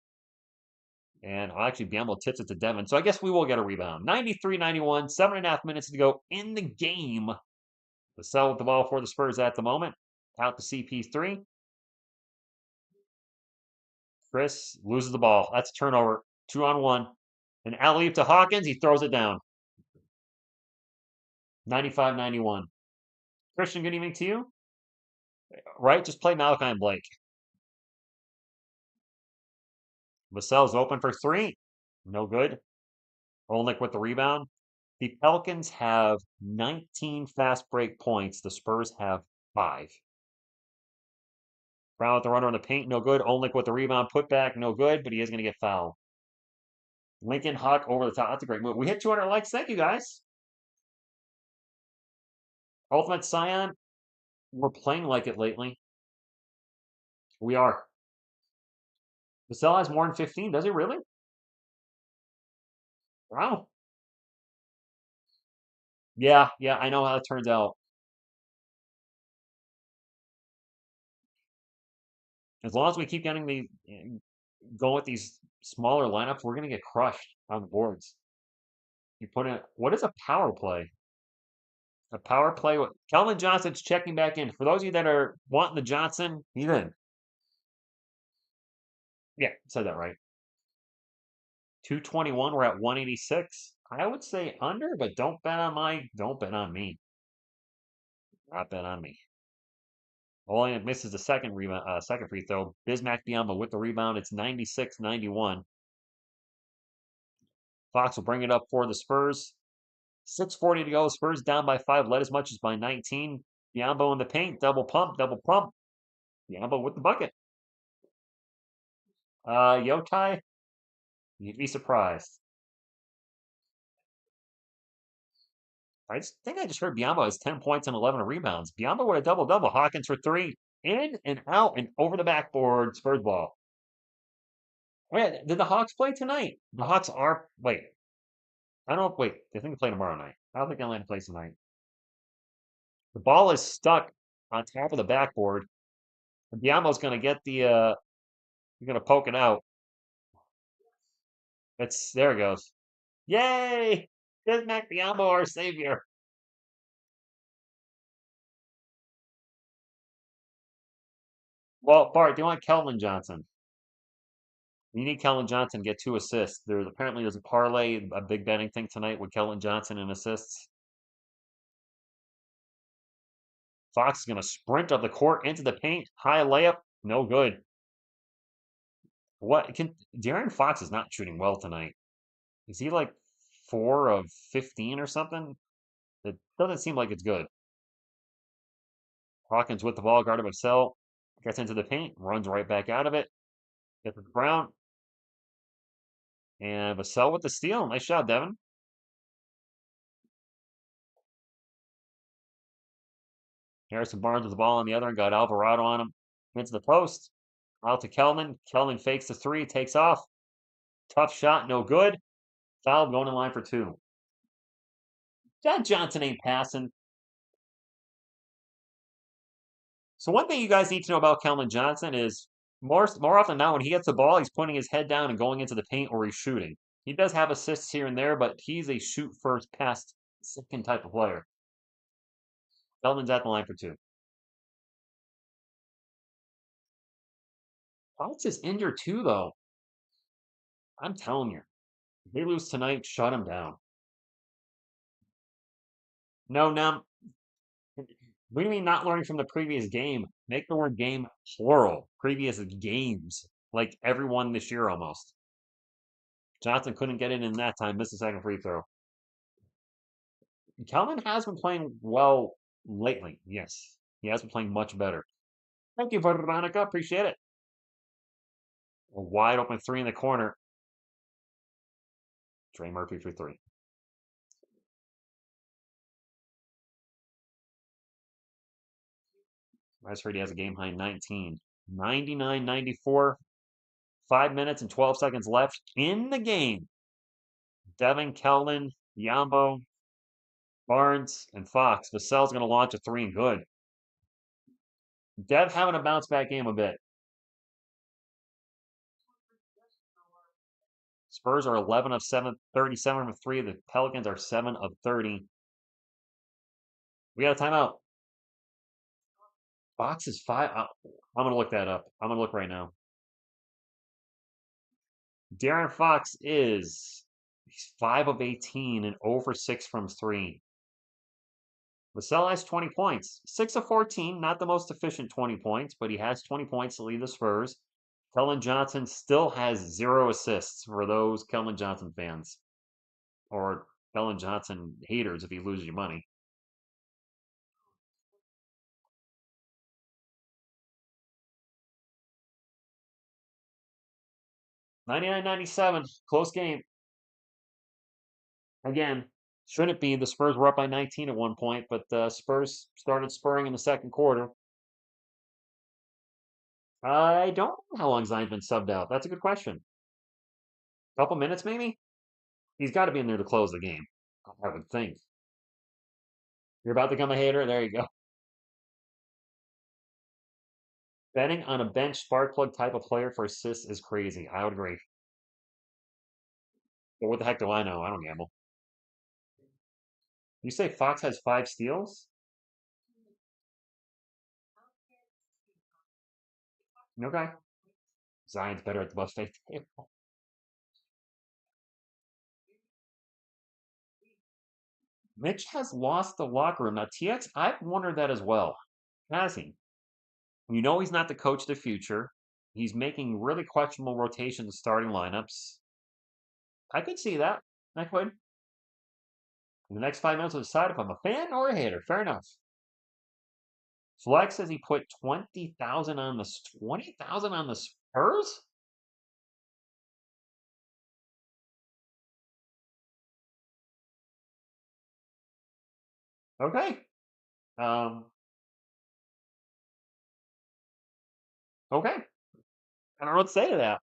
S1: And I'll actually be able to tips it to Devin. So I guess we will get a rebound. 93-91. 7.5 minutes to go in the game. Vassell with the ball for the Spurs at the moment. Out to CP3. Chris loses the ball. That's a turnover. 2-on-1. An alley to Hawkins. He throws it down. 95-91. Christian, good evening to you. Right? Just play Malachi and Blake. Vassell's open for three. No good. Olnick with the rebound. The Pelicans have 19 fast break points. The Spurs have 5. Brown with the runner in the paint. No good. Olnick with the rebound. Put back. No good, but he is going to get fouled. Lincoln Huck over the top. That's a great move. We hit 200 likes. Thank you, guys. Ultimate Scion. We're playing like it lately. We are. Vassell has more than 15. Does he really? Wow. Yeah, I know how it turns out. As long as we keep getting the going with these smaller lineups, we're gonna get crushed on the boards. You put in what is a power play? A power play with Kelvin Johnson's checking back in. For those of you that are wanting the Johnson, he's in. Yeah, said that right. 221. We're at 186. I would say under, but don't bet on me. Not bet on me. Only misses the second rebound, second free throw. Bismack Biyombo with the rebound. It's 96-91. Fox will bring it up for the Spurs. 6:40 to go. Spurs down by 5, led as much as by 19. Biyombo in the paint. Double pump, double pump. Biyombo with the bucket. Yotai, you'd be surprised. I just heard Biyombo has 10 points and 11 rebounds. Biyombo with a double-double. Hawkins for 3. In and out and over the backboard. Spurs ball. Wait, did the Hawks play tonight? The Hawks are. Wait. I don't know. Wait. They think they play tomorrow night. I don't think Atlanta plays tonight. The ball is stuck on top of the backboard. Biyombo's going to get the. You're going to poke it out. There it goes. Yay! Bismack Biyombo, our savior. Well, Bart, do you want Kelvin Johnson? You need Kelvin Johnson to get 2 assists. There's a parlay, a big betting thing tonight with Kelvin Johnson and assists. Fox is going to sprint up the court into the paint. High layup, no good. De'Aaron Fox is not shooting well tonight. Is he like 4 of 15 or something? It doesn't seem like it's good. Hawkins with the ball, guarded by Sell. Gets into the paint, runs right back out of it. Gets it to Brown. And Vassell with the steal. Nice shot, Devin. Harrison Barnes with the ball on the other and got Alvarado on him. Into the post. Out to Kelman. Kelman fakes the 3, takes off. Tough shot, no good. Foul going in line for 2. John Johnson ain't passing. So one thing you guys need to know about Kelman Johnson is more often now when he gets the ball, he's putting his head down and going into the paint or he's shooting. He does have assists here and there, but he's a shoot first, pass second type of player. Kelman's at the line for 2. Fox is injured too, though. I'm telling you, if they lose tonight, shut him down. No. What do you mean not learning from the previous game? Make the word game plural. Previous games. Like everyone this year almost. Johnson couldn't get it in that time, missed the second free throw. Calvin has been playing well lately. Yes, he has been playing much better. Thank you, Veronica. Appreciate it. A wide open 3 in the corner. Trey Murphy for 3. I just heard he has a game high 19. 99-94. 5 minutes and 12 seconds left in the game. Devin, Kelvin, Yambo, Barnes, and Fox. Vassell's going to launch a 3 and good. Dev having a bounce back game a bit. Spurs are 11 of 7, 37 of 3. The Pelicans are 7 of 30. We got a timeout. Fox is 5. I'm going to look that up. I'm going to look right now. De'Aaron Fox he's 5 of 18 and over 6 from 3. Vassell has 20 points. 6 of 14, not the most efficient 20 points, but he has 20 points to lead the Spurs. Kelvin Johnson still has 0 assists for those Kelvin Johnson fans. Or Kelvin Johnson haters if he loses your money. $99-97, close game. Again, shouldn't be. The Spurs were up by 19 at one point, but the Spurs started spurring in the second quarter. I don't know how long Zion's been subbed out. That's a good question. Couple minutes, maybe? He's got to be in there to close the game, I would think. You're about to become a hater? There you go. Betting on a bench spark plug type of player for assists is crazy. I would agree. But what the heck do I know? I don't gamble. You say Fox has 5 steals? Okay. Zion's better at the buffet table. Mitch has lost the locker room. Now, TX, I've wondered that as well. Has he? You know he's not the coach of the future. He's making really questionable rotations of starting lineups. I could see that. I could. In the next 5 minutes, we'll decide if I'm a fan or a hater. Fair enough. Flex says he put 20,000 on the 20,000 on the Spurs. Okay. Um. Okay. I don't know what to say to that.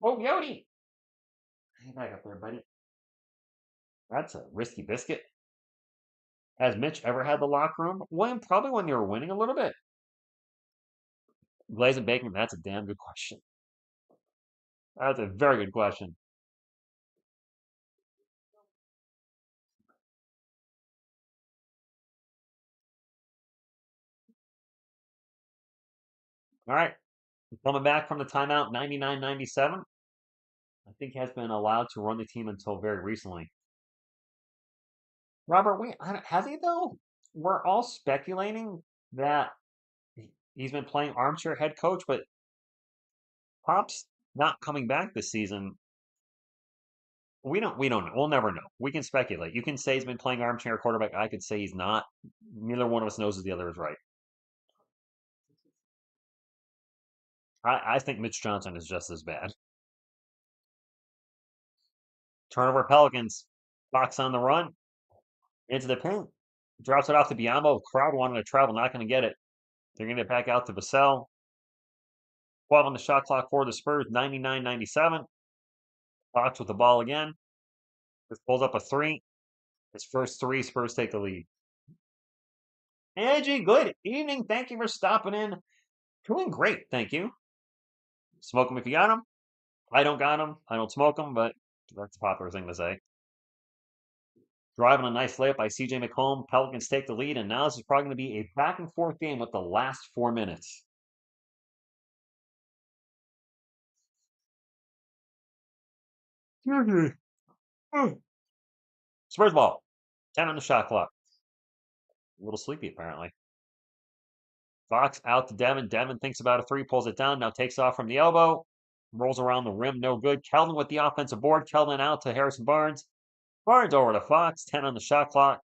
S1: Oh, Yodi. Hey, back up there, buddy. That's a risky biscuit. Has Mitch ever had the locker room? Well, probably when you were winning a little bit. Glaze and bacon. That's a damn good question. That's a very good question. All right. Coming back from the timeout, 99-97. I think has been allowed to run the team until very recently. Robert, has he though? We're all speculating that he's been playing armchair head coach, but Pop's not coming back this season. We don't know. We'll never know. We can speculate. You can say he's been playing armchair quarterback. I could say he's not. Neither one of us knows if the other is right. I think Mitch Johnson is just as bad. Turnover Pelicans. Fox on the run. Into the paint. Drops it off to Biombo. Crowd wanting to travel, not going to get it. They're going to get back out to Vassell. 12 on the shot clock for the Spurs, 99-97. Fox with the ball again. Just pulls up a three. His first three, Spurs take the lead. Angie, good evening. Thank you for stopping in. Doing great, thank you. Smoke them if you got them. I don't got them. I don't smoke them, but that's a popular thing to say. Driving a nice layup by CJ McCollum. Pelicans take the lead, and now this is probably going to be a back and forth game with the last 4 minutes. Spurs ball. 10 on the shot clock. A little sleepy, apparently. Fox out to Devin. Devin thinks about a three, pulls it down, now takes off from the elbow. Rolls around the rim, no good. Keldon with the offensive board. Keldon out to Harrison Barnes. Barnes over to Fox. 10 on the shot clock.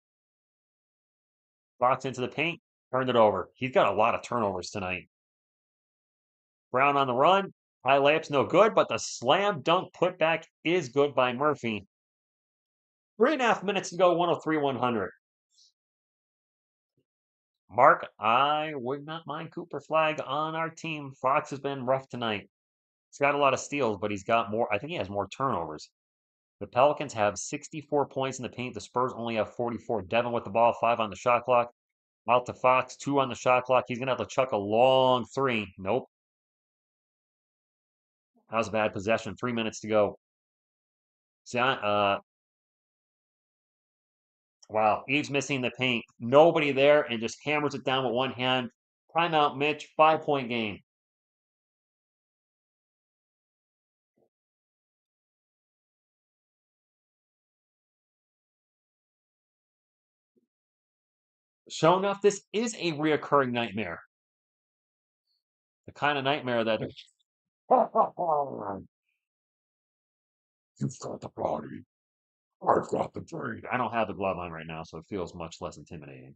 S1: Fox into the paint. Turned it over. He's got a lot of turnovers tonight. Brown on the run. High layups, no good, but the slam dunk putback is good by Murphy. 3.5 minutes to go, 103-100. Mark, I would not mind Cooper Flag on our team. Fox has been rough tonight. He's got a lot of steals, but he's got more. I think he has more turnovers. The Pelicans have 64 points in the paint. The Spurs only have 44. Devin with the ball, 5 on the shot clock. Out to Fox, 2 on the shot clock. He's going to have to chuck a long three. Nope. That was a bad possession. 3 minutes to go. Wow. Eve's missing the paint. Nobody there and just hammers it down with one hand. Timeout, Mitch. 5-point game. Sure enough, this is a reoccurring nightmare. The kind of nightmare that you've got the body. I've got the brain. I don't have the glove on right now, so it feels much less intimidating.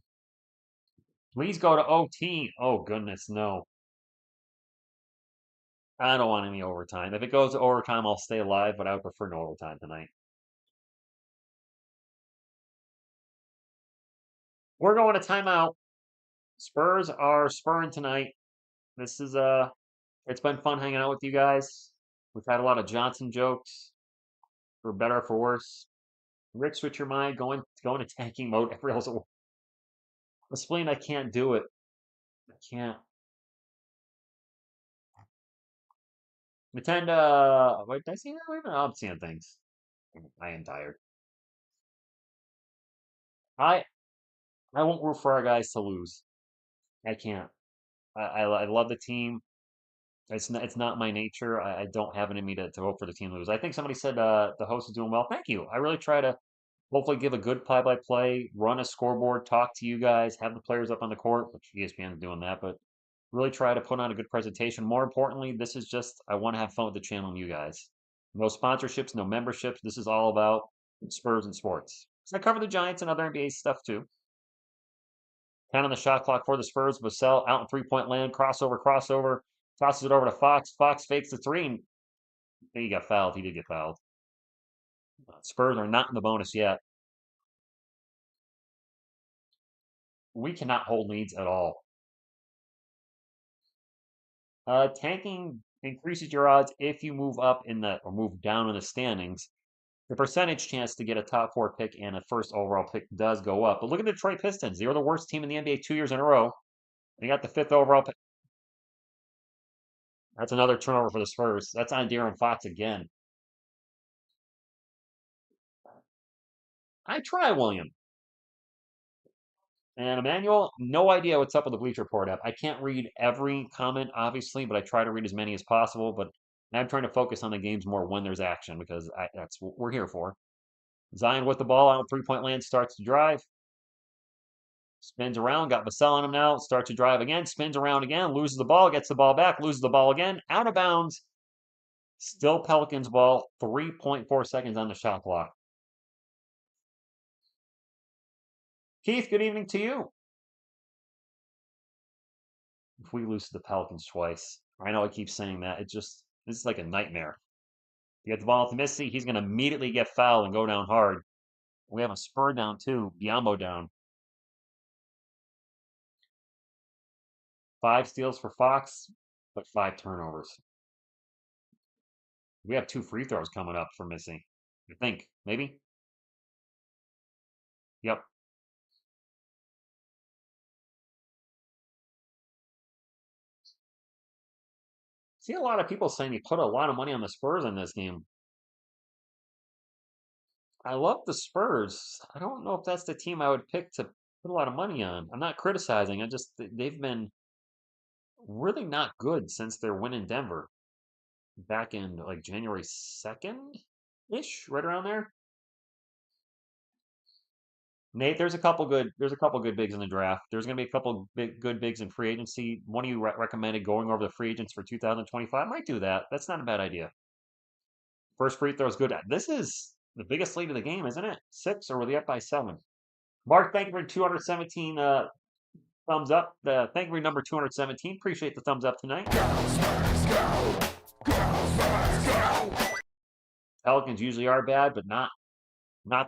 S1: Please go to OT. Oh, goodness, no. I don't want any overtime. If it goes to overtime, I'll stay alive, but I would prefer no overtime tonight. We're going to timeout. Spurs are spurring tonight. This is it's been fun hanging out with you guys. We've had a lot of Johnson jokes, for better or for worse. Rick, switch your mind, going to tanking mode every else. The spleen, I can't do it. I can't. Pretend, wait, did I see that? Wait a minute, I'm seeing things. I am tired. I I won't root for our guys to lose. I can't. I love the team. It's not my nature. I don't have it in me to vote for the team to lose. I think somebody said the host is doing well. Thank you. I really try to. Hopefully give a good play-by-play, run a scoreboard, talk to you guys, have the players up on the court, which ESPN is doing that, but really try to put on a good presentation. More importantly, this is just, I want to have fun with the channel and you guys. No sponsorships, no memberships. This is all about Spurs and sports. So I cover the Giants and other NBA stuff too. 10 on the shot clock for the Spurs. Vassell out in three-point land, crossover, tosses it over to Fox. Fox fakes the three, and he got fouled. He did get fouled. Spurs are not in the bonus yet. We cannot hold leads at all. Tanking increases your odds if you move up in the or move down in the standings. The percentage chance to get a top four pick and a first overall pick does go up. But look at the Detroit Pistons. They were the worst team in the NBA 2 years in a row. They got the fifth overall pick. That's another turnover for the Spurs. That's on De'Aaron Fox again. I try, William. And Emmanuel, no idea what's up with the Bleacher Report app. I can't read every comment, obviously, but I try to read as many as possible. But I'm trying to focus on the games more when there's action because that's what we're here for. Zion with the ball out three-point land, starts to drive. Spins around, got Vassell on him now, starts to drive again, spins around again, loses the ball, gets the ball back, loses the ball again, out of bounds. Still Pelicans ball, 3.4 seconds on the shot clock. Keith, good evening to you. If we lose to the Pelicans twice, I know I keep saying that. This is like a nightmare. You get the ball to Missy, he's going to immediately get fouled and go down hard. We have a Spur down too, Biombo down. 5 steals for Fox, but 5 turnovers. We have 2 free throws coming up for Missy. I think, maybe? Yep. See a lot of people saying you put a lot of money on the Spurs in this game. I love the Spurs. I don't know if that's the team I would pick to put a lot of money on. I'm not criticizing. They've been really not good since their win in Denver back in like January 2nd ish, right around there. Nate, there's a couple good bigs in the draft. There's going to be a couple good bigs in free agency. One of you recommended going over the free agents for 2025. I might do that. That's not a bad idea. First free throw is good. This is the biggest lead of the game, isn't it? 6, or were they up by 7? Mark, thank you for 217 thumbs up. Thank you for number 217. Appreciate the thumbs up tonight. Pelicans usually are bad, but not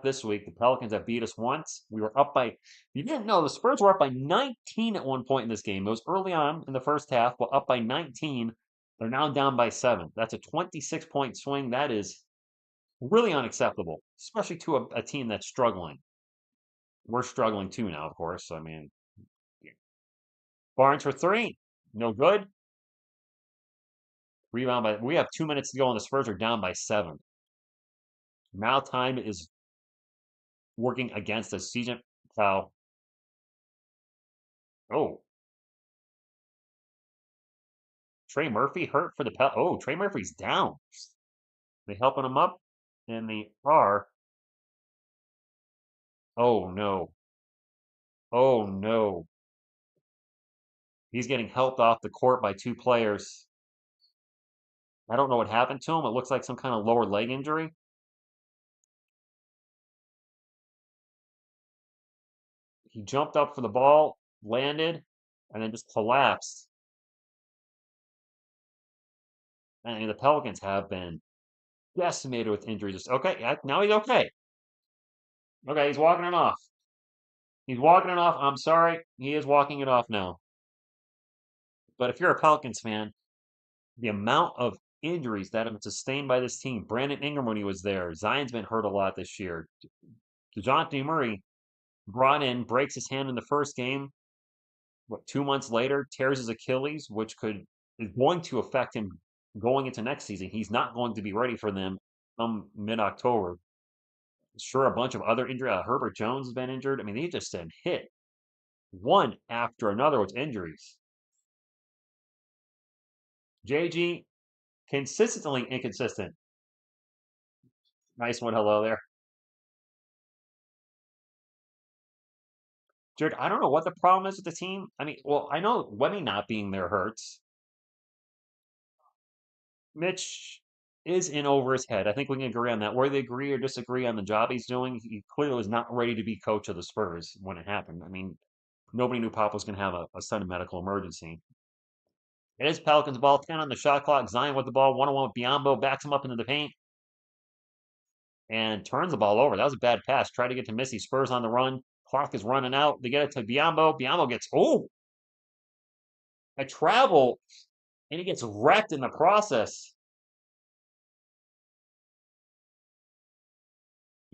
S1: this week. The Pelicans have beat us once. We were up by, you didn't know, the Spurs were up by 19 at one point in this game. It was early on in the first half, but up by 19. They're now down by 7. That's a 26-point swing. That is really unacceptable, especially to a team that's struggling. We're struggling too now, of course. I mean, Barnes for 3. No good. Rebound by, we have 2 minutes to go, and the Spurs are down by 7. Now time is working against us. Season foul. Oh. Trey Murphy hurt for the Oh, Trey Murphy's down. They helping him up, and they are. Oh no. Oh no. He's getting helped off the court by 2 players. I don't know what happened to him. It looks like some kind of lower leg injury. He jumped up for the ball, landed, and then just collapsed. And the Pelicans have been decimated with injuries. Okay, now he's okay. Okay, he's walking it off. He's walking it off. I'm sorry. He is walking it off now. But if you're a Pelicans fan, the amount of injuries that have been sustained by this team, Brandon Ingram when he was there, Zion's been hurt a lot this year. DeJounte Murray brought in, breaks his hand in the first game. 2 months later, tears his Achilles, which is going to affect him going into next season. He's not going to be ready for them come mid-October. Sure, a bunch of other injuries. Herbert Jones has been injured. I mean, they just been hit one after another with injuries. JG, consistently inconsistent. Nice one. Hello there. Jared, I don't know what the problem is with the team. I mean, well, I know Wemmy not being there hurts. Mitch is in over his head. I think we can agree on that. Whether they agree or disagree on the job he's doing, he clearly was not ready to be coach of the Spurs when it happened. I mean, nobody knew Pop was going to have a sudden medical emergency. It is Pelicans ball, 10 on the shot clock. Zion with the ball, 1-on-1 with Biombo, backs him up into the paint and turns the ball over. That was a bad pass. Tried to get to Missy. Spurs on the run. Clock is running out. They get it to Biombo. Biombo gets, a travel, and he gets wrecked in the process.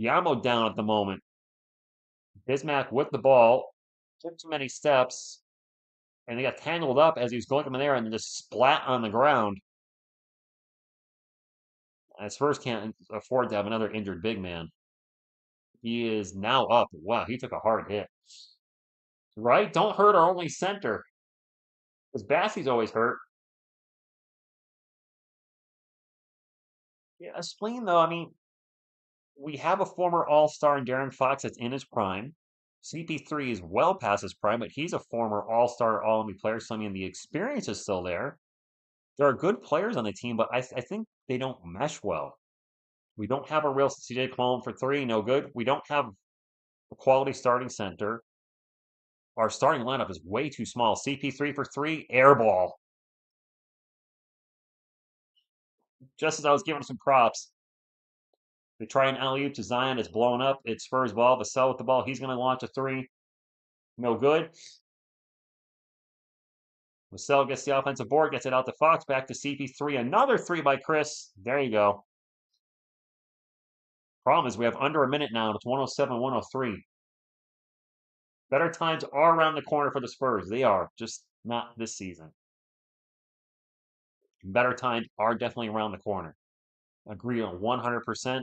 S1: Biombo down at the moment. Bismack with the ball. Took too many steps, and they got tangled up as he was going up in there and just splat on the ground. Spurs can't afford to have another injured big man. He is now up. Wow, he took a hard hit. Right? Don't hurt our only center. Because Bassey's always hurt. Yeah, Spleen, though, I mean, we have a former All-Star in Darren Fox that's in his prime. CP3 is well past his prime, but he's a former All-Star, All-NBA player, so I mean, the experience is still there. There are good players on the team, but I think they don't mesh well. We don't have a real CJ Clone for three, no good. We don't have a quality starting center. Our starting lineup is way too small. CP3 for three, airball. Just as I was giving him some props, they try an alley-oop to Zion. It's blown up. It's Spurs ball. Vassell with the ball. He's going to launch a three. No good. Vassell gets the offensive board, gets it out to Fox. Back to CP3. Another three by Chris. There you go. Problem is we have under a minute now, and it's 107, 103. Better times are around the corner for the Spurs. They are, just not this season. Better times are definitely around the corner. Agree on 100%.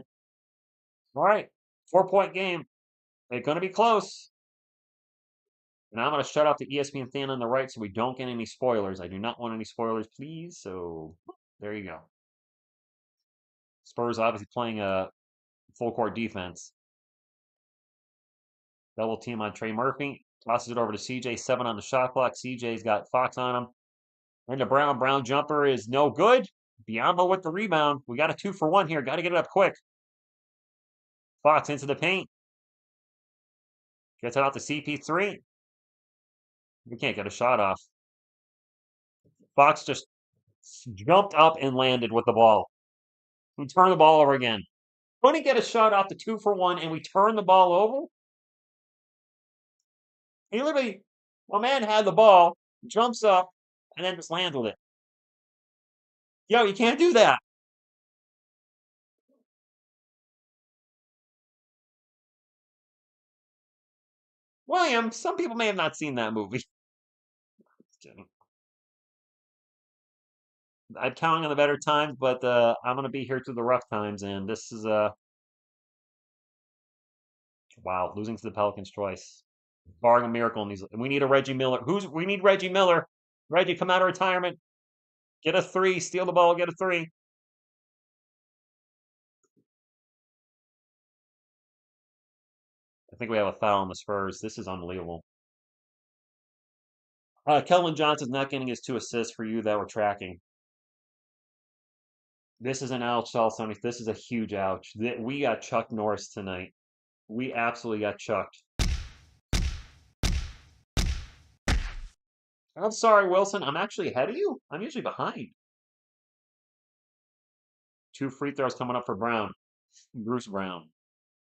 S1: All right, 4-point game. It's going to be close. And I'm going to shut off the ESPN thing on the right so we don't get any spoilers. I do not want any spoilers, please. So there you go. Spurs obviously playing a full court defense. Double team on Trey Murphy. Tosses it over to CJ. 7 on the shot clock. CJ's got Fox on him. Into Brown. Brown jumper is no good. Biombo with the rebound. We got a 2-for-1 here. Got to get it up quick. Fox into the paint. Gets it out to CP3. We can't get a shot off. Fox just jumped up and landed with the ball. We turn the ball over again. Couldn't get a shot off the 2-for-1, and we turn the ball over. He literally, my man had the ball, jumps up, and then just lands with it. Yo, you can't do that. William, some people may have not seen that movie. Just kidding. I'm counting on the better times, but I'm gonna be here through the rough times, and this is wow, losing to the Pelicans twice, barring a miracle. We need a Reggie Miller. We need Reggie Miller. Reggie, come out of retirement, get a three, steal the ball, get a three. I think we have a foul on the Spurs. This is unbelievable. Kelvin Johnson's not getting his 2 assists for you that we're tracking. This is an ouch, Sony. This is a huge ouch. We got Chuck Norris tonight. We absolutely got chucked. I'm sorry, Wilson. I'm actually ahead of you. I'm usually behind. 2 free throws coming up for Brown. Bruce Brown.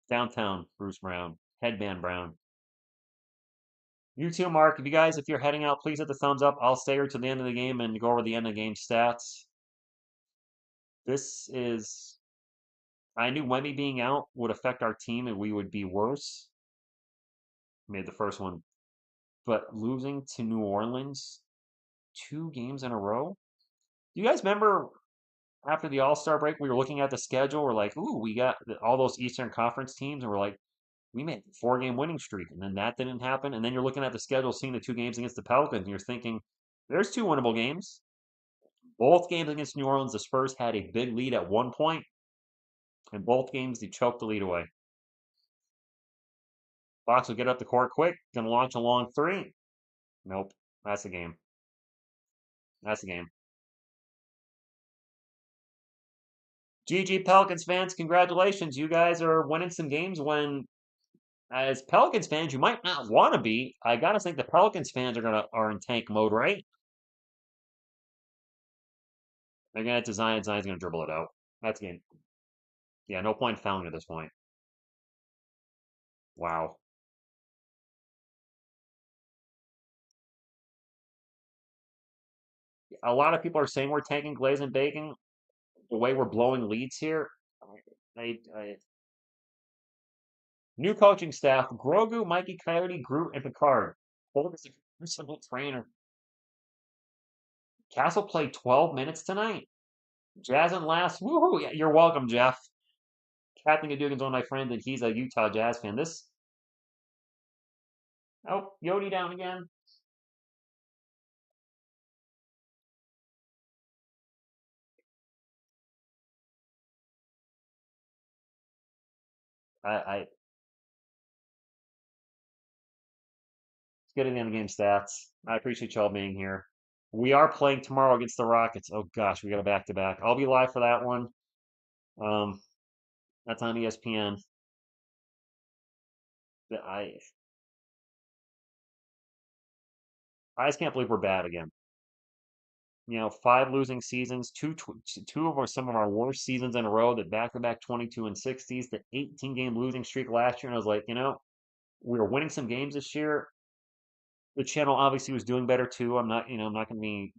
S1: Downtown Bruce Brown. Headband Brown. You too, Mark. If you're heading out, please hit the thumbs up. I'll stay here to the end of the game and go over the end of the game stats. This is. I knew Wemby being out would affect our team and we would be worse. Made the first one. But losing to New Orleans 2 games in a row. Do you guys remember after the All-Star break, we were looking at the schedule. We're like, ooh, we got all those Eastern Conference teams. And we're like, we made a 4-game winning streak. And then that didn't happen. And then you're looking at the schedule, seeing the 2 games against the Pelicans. And you're thinking, there's 2 winnable games. Both games against New Orleans, the Spurs had a big lead at one point. And both games, they choked the lead away. Fox will get up the court quick. Gonna launch a long three. Nope. That's the game. That's the game. GG Pelicans fans, congratulations. You guys are winning some games when, as Pelicans fans, you might not want to be. I gotta think the Pelicans fans are in tank mode, right? They're gonna to Zion. Zion's gonna dribble it out. That's game. Yeah, no point in fouling at this point. Wow. A lot of people are saying we're tanking Glaze and Bacon. The way we're blowing leads here, new coaching staff: Grogu, Mikey, Coyote, Groot, and Picard. Hold is a personal trainer. Castle played 12 minutes tonight. Jazz and last. Woohoo! Yeah, you're welcome, Jeff. Captain Gadugan's one of my friends, and he's a Utah Jazz fan. This. Oh, Yodi down again. I getting in the game stats. I appreciate y'all being here. We are playing tomorrow against the Rockets. Oh gosh, we got a back to back. I'll be live for that one. Um, that's on ESPN. I I just can't believe we're bad again. You know, 5 losing seasons, two of some of our worst seasons in a row. The back-to-back 22 and 60s, the 18-game losing streak last year, and I was like, we were winning some games this year. The channel obviously was doing better too. I'm not gonna be,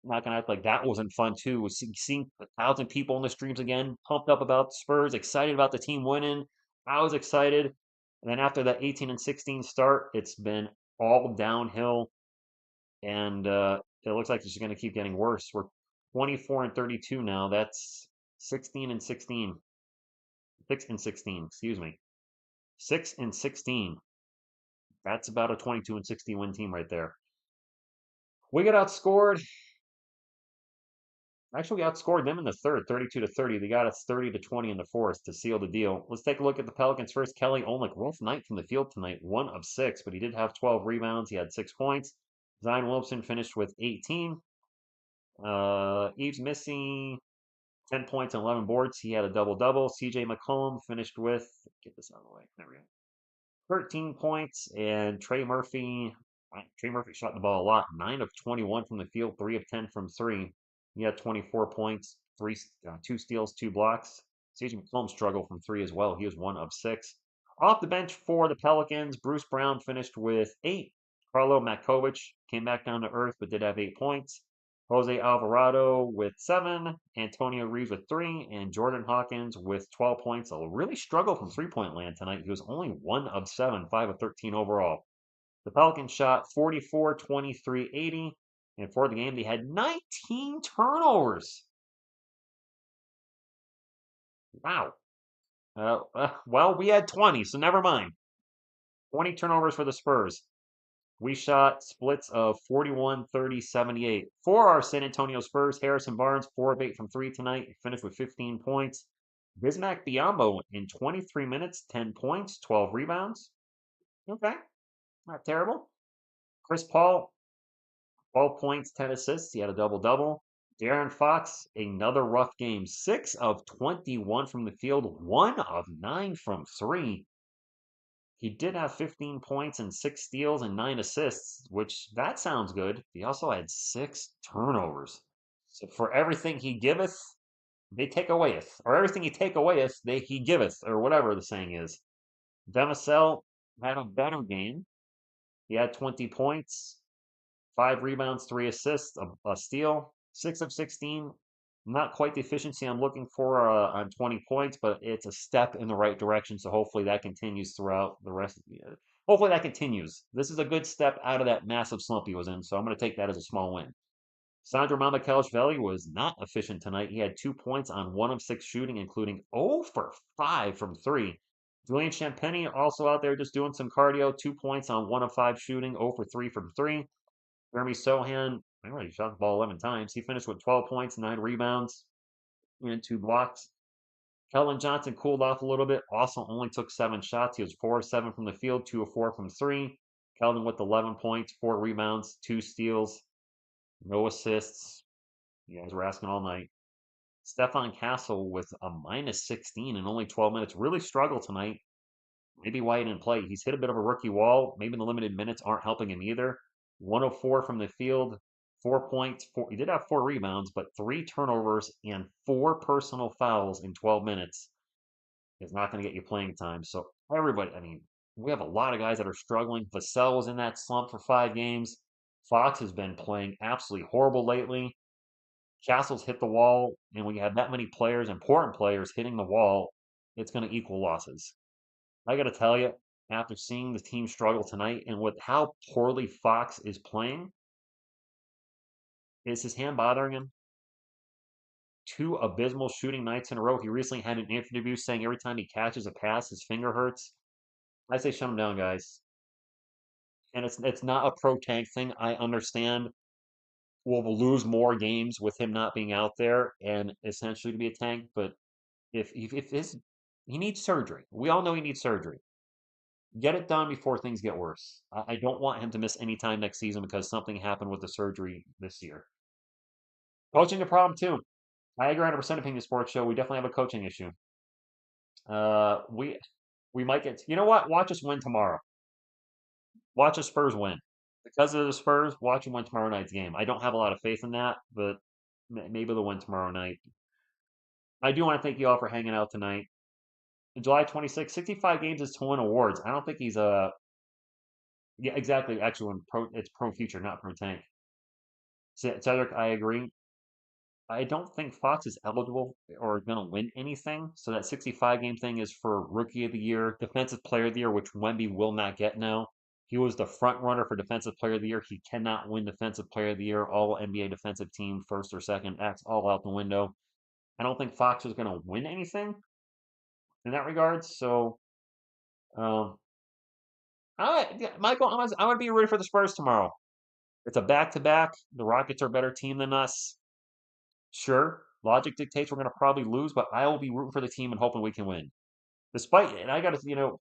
S1: not gonna act like that wasn't fun too. Was seeing 1,000 people in the streams again, pumped up about Spurs, excited about the team winning. I was excited, and then after that 18 and 16 start, it's been all downhill, and it looks like it's just gonna keep getting worse. We're 24 and 32 now. That's 16 and 16, 6 and 16. Excuse me, 6 and 16. That's about a 22 and 60 win team right there. We got outscored. Actually, we outscored them in the third, 32 to 30. They got us 30 to 20 in the fourth to seal the deal. Let's take a look at the Pelicans first. Kelly Olynyk, rough night from the field tonight, 1 of 6, but he did have 12 rebounds. He had 6 points. Zion Williamson finished with 18. Eves missing 10 points and 11 boards. He had a double double. CJ McCollum finished with, get this out of the way. There we go. 13 points, and Trey Murphy. Trey Murphy shot the ball a lot. 9 of 21 from the field, 3 of 10 from three. He had 24 points, 2 steals, 2 blocks. CJ McCollum struggled from three as well. He was 1 of 6. Off the bench for the Pelicans, Bruce Brown finished with 8. Carlo Makovic came back down to earth, but did have 8 points. Jose Alvarado with 7, Antonio Reeves with 3, and Jordan Hawkins with 12 points. A really struggled from three-point land tonight. He was only 1 of 7, 5 of 13 overall. The Pelicans shot 44, 23, 80, and for the game, they had 19 turnovers. Wow. Well, we had 20, so never mind. 20 turnovers for the Spurs. We shot splits of 41, 30, 78. For our San Antonio Spurs, Harrison Barnes, 4 of 8 from 3 tonight, finished with 15 points. Bismack Biyombo in 23 minutes, 10 points, 12 rebounds. Okay, not terrible. Chris Paul, 12 points, 10 assists. He had a double-double. De'Aaron Fox, another rough game. 6 of 21 from the field, 1 of 9 from 3. He did have 15 points and 6 steals and 9 assists, which that sounds good. He also had 6 turnovers. So for everything he giveth, they take awayeth. Or everything he take awayeth, he giveth, or whatever the saying is. Demisel had a better game. He had 20 points, 5 rebounds, 3 assists, a steal, 6 of 16. Not quite the efficiency I'm looking for on 20 points, but it's a step in the right direction. So hopefully that continues throughout the rest of the year. Hopefully that continues. This is a good step out of that massive slump he was in. So I'm going to take that as a small win. Sandro Mamakhelishvili was not efficient tonight. He had 2 points on 1 of 6 shooting, including 0 for 5 from 3. Julian Champagny also out there just doing some cardio. 2 points on 1 of 5 shooting, 0 for 3 from 3. Jeremy Sohan, he shot the ball 11 times. He finished with 12 points, 9 rebounds, and 2 blocks. Keldon Johnson cooled off a little bit. Also only took 7 shots. He was 4 of 7 from the field, 2 of 4 from 3. Keldon with 11 points, 4 rebounds, 2 steals, no assists. You guys were asking all night. Stefan Castle with a minus 16 in only 12 minutes. Really struggled tonight. Maybe why he didn't play. He's hit a bit of a rookie wall. Maybe the limited minutes aren't helping him either. 104 from the field, 4 points. He did have 4 rebounds, but 3 turnovers and 4 personal fouls in 12 minutes is not going to get you playing time. So everybody, I mean, we have a lot of guys that are struggling. Vassell was in that slump for 5 games. Fox has been playing absolutely horrible lately. Castle's hit the wall, and when you have that many players, important players, hitting the wall, it's going to equal losses. I got to tell you, after seeing the team struggle tonight and with how poorly Fox is playing, is his hand bothering him? 2 abysmal shooting nights in a row. He recently had an interview saying every time he catches a pass, his finger hurts. I say shut him down, guys. And it's not a pro tank thing. I understand we'll lose more games with him not being out there and essentially to be a tank. But if his he needs surgery. We all know he needs surgery. Get it done before things get worse. I don't want him to miss any time next season because something happened with the surgery this year. Coaching a problem too. I agree 100% opinion sports show. We definitely have a coaching issue. Uh, we we might get. You know what? Watch us win tomorrow. Watch the Spurs win. Because of the Spurs, watch them win tomorrow night's game. I don't have a lot of faith in that, but maybe they'll win tomorrow night. I do want to thank you all for hanging out tonight. July 26th, 65 games is to win awards. I don't think he's yeah, exactly. Actually, it's pro future, not pro tank. Cedric, I agree. I don't think Fox is eligible or going to win anything. So that 65 game thing is for Rookie of the Year, Defensive Player of the Year, which Wemby will not get now. He was the front runner for Defensive Player of the Year. He cannot win Defensive Player of the Year. All NBA defensive team, first or second, that's all out the window. I don't think Fox is going to win anything in that regard. So, um, Michael, I'm going to be ready for the Spurs tomorrow. It's a back-to-back. The Rockets are a better team than us. Sure, logic dictates we're going to probably lose, but I will be rooting for the team and hoping we can win. Despite, and I got to,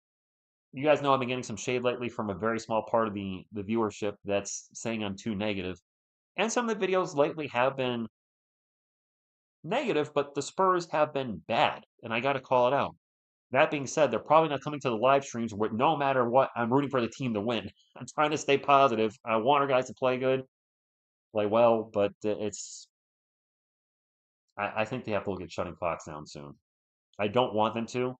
S1: you guys know I've been getting some shade lately from a very small part of the viewership that's saying I'm too negative. And some of the videos lately have been negative, but the Spurs have been bad, and I got to call it out. That being said, they're probably not coming to the live streams where no matter what, I'm rooting for the team to win. I'm trying to stay positive. I want our guys to play good, play well, but I think they have to look at shutting Fox down soon. I don't want them to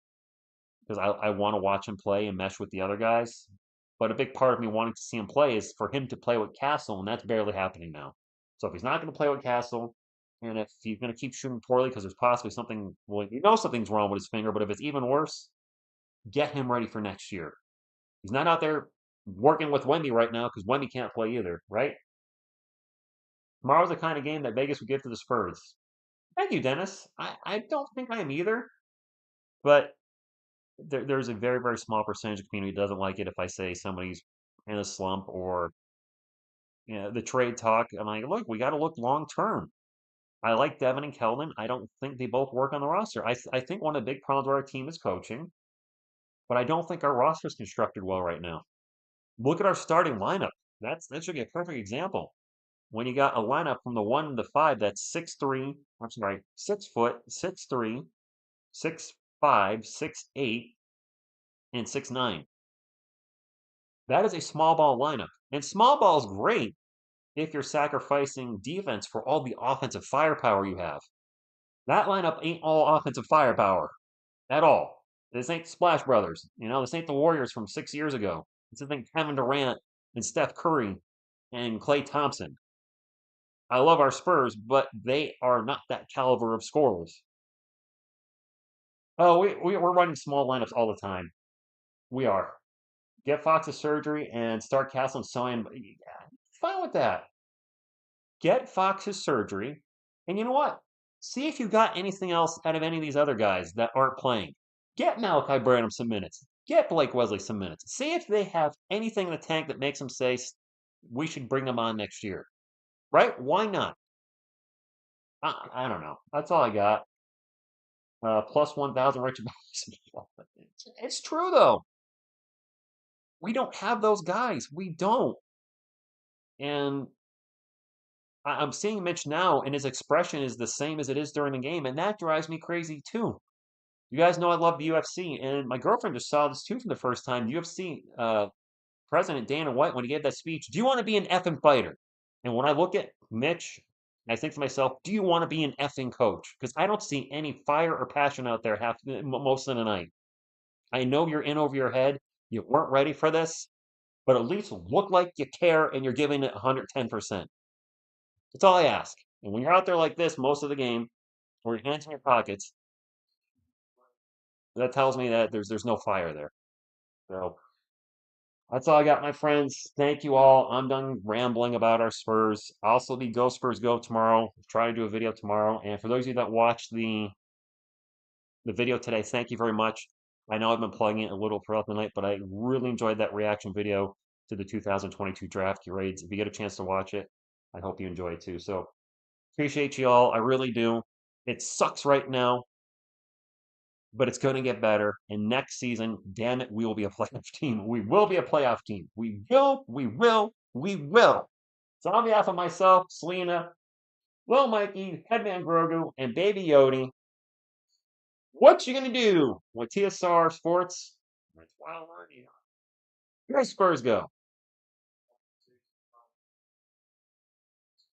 S1: because I want to watch him play and mesh with the other guys. But a big part of me wanting to see him play is for him to play with Castle, and that's barely happening now. So if he's not going to play with Castle, and if he's going to keep shooting poorly because there's possibly something, well, you know something's wrong with his finger, but if it's even worse, get him ready for next year. He's not out there working with Wemby right now because Wemby can't play either, right? Tomorrow's the kind of game that Vegas would give to the Spurs. Thank you, Dennis. I don't think I am either, but there's a very, very small percentage of the community that doesn't like it if I say somebody's in a slump or the trade talk. I'm like, look, we got to look long term. I like Devin and Keldon. I don't think they both work on the roster. I think one of the big problems with our team is coaching, but I don't think our roster is constructed well right now. Look at our starting lineup. That should be a perfect example. When you got a lineup from the 1 to 5 that's 6'3", I'm sorry, 6 foot, 6'3", 6'5", 6'8", and 6'9". That is a small ball lineup. And small ball is great if you're sacrificing defense for all the offensive firepower you have. That lineup ain't all offensive firepower at all. This ain't Splash Brothers. This ain't the Warriors from 6 years ago. This isn't Kevin Durant and Steph Curry and Klay Thompson. I love our Spurs, but they are not that caliber of scorers. Oh, we're running small lineups all the time. We are. Get Fox's surgery and start Castle and Soin. Fine with that. Get Fox's surgery, and you know what? See if you got anything else out of any of these other guys that aren't playing. Get Malachi Branham some minutes. Get Blake Wesley some minutes. See if they have anything in the tank that makes them say we should bring them on next year. Right? Why not? I don't know. That's all I got. plus 1,000 Richard. It's true though. We don't have those guys. We don't. And I'm seeing Mitch now, and his expression is the same as it is during the game, and that drives me crazy too. You guys know I love the UFC, and my girlfriend just saw this too for the first time. UFC President Dana White, when he gave that speech, do you want to be an effing fighter? And when I look at Mitch, I think to myself, do you want to be an effing coach? Because I don't see any fire or passion out there most of the night. I know you're in over your head. You weren't ready for this, but at least look like you care and you're giving it 110%. That's all I ask. And when you're out there like this most of the game, or your hands in your pockets, that tells me that there's no fire there. So that's all I got, my friends. Thank you all. I'm done rambling about our Spurs. I'll also be Go Spurs Go tomorrow. Try to do a video tomorrow. And for those of you that watched the video today, thank you very much. I know I've been plugging it a little throughout the night, but I really enjoyed that reaction video to the 2022 draft grades. If you get a chance to watch it, I hope you enjoy it too. So appreciate you all. I really do. It sucks right now, but it's going to get better. And next season, damn it, we will be a playoff team. We will be a playoff team. We will, we will, we will. So on behalf of myself, Selena, Lil Mikey, Headman Grogu, and Baby Yodi, what you gonna do with TSR Sports? That's wild. Your Spurs go.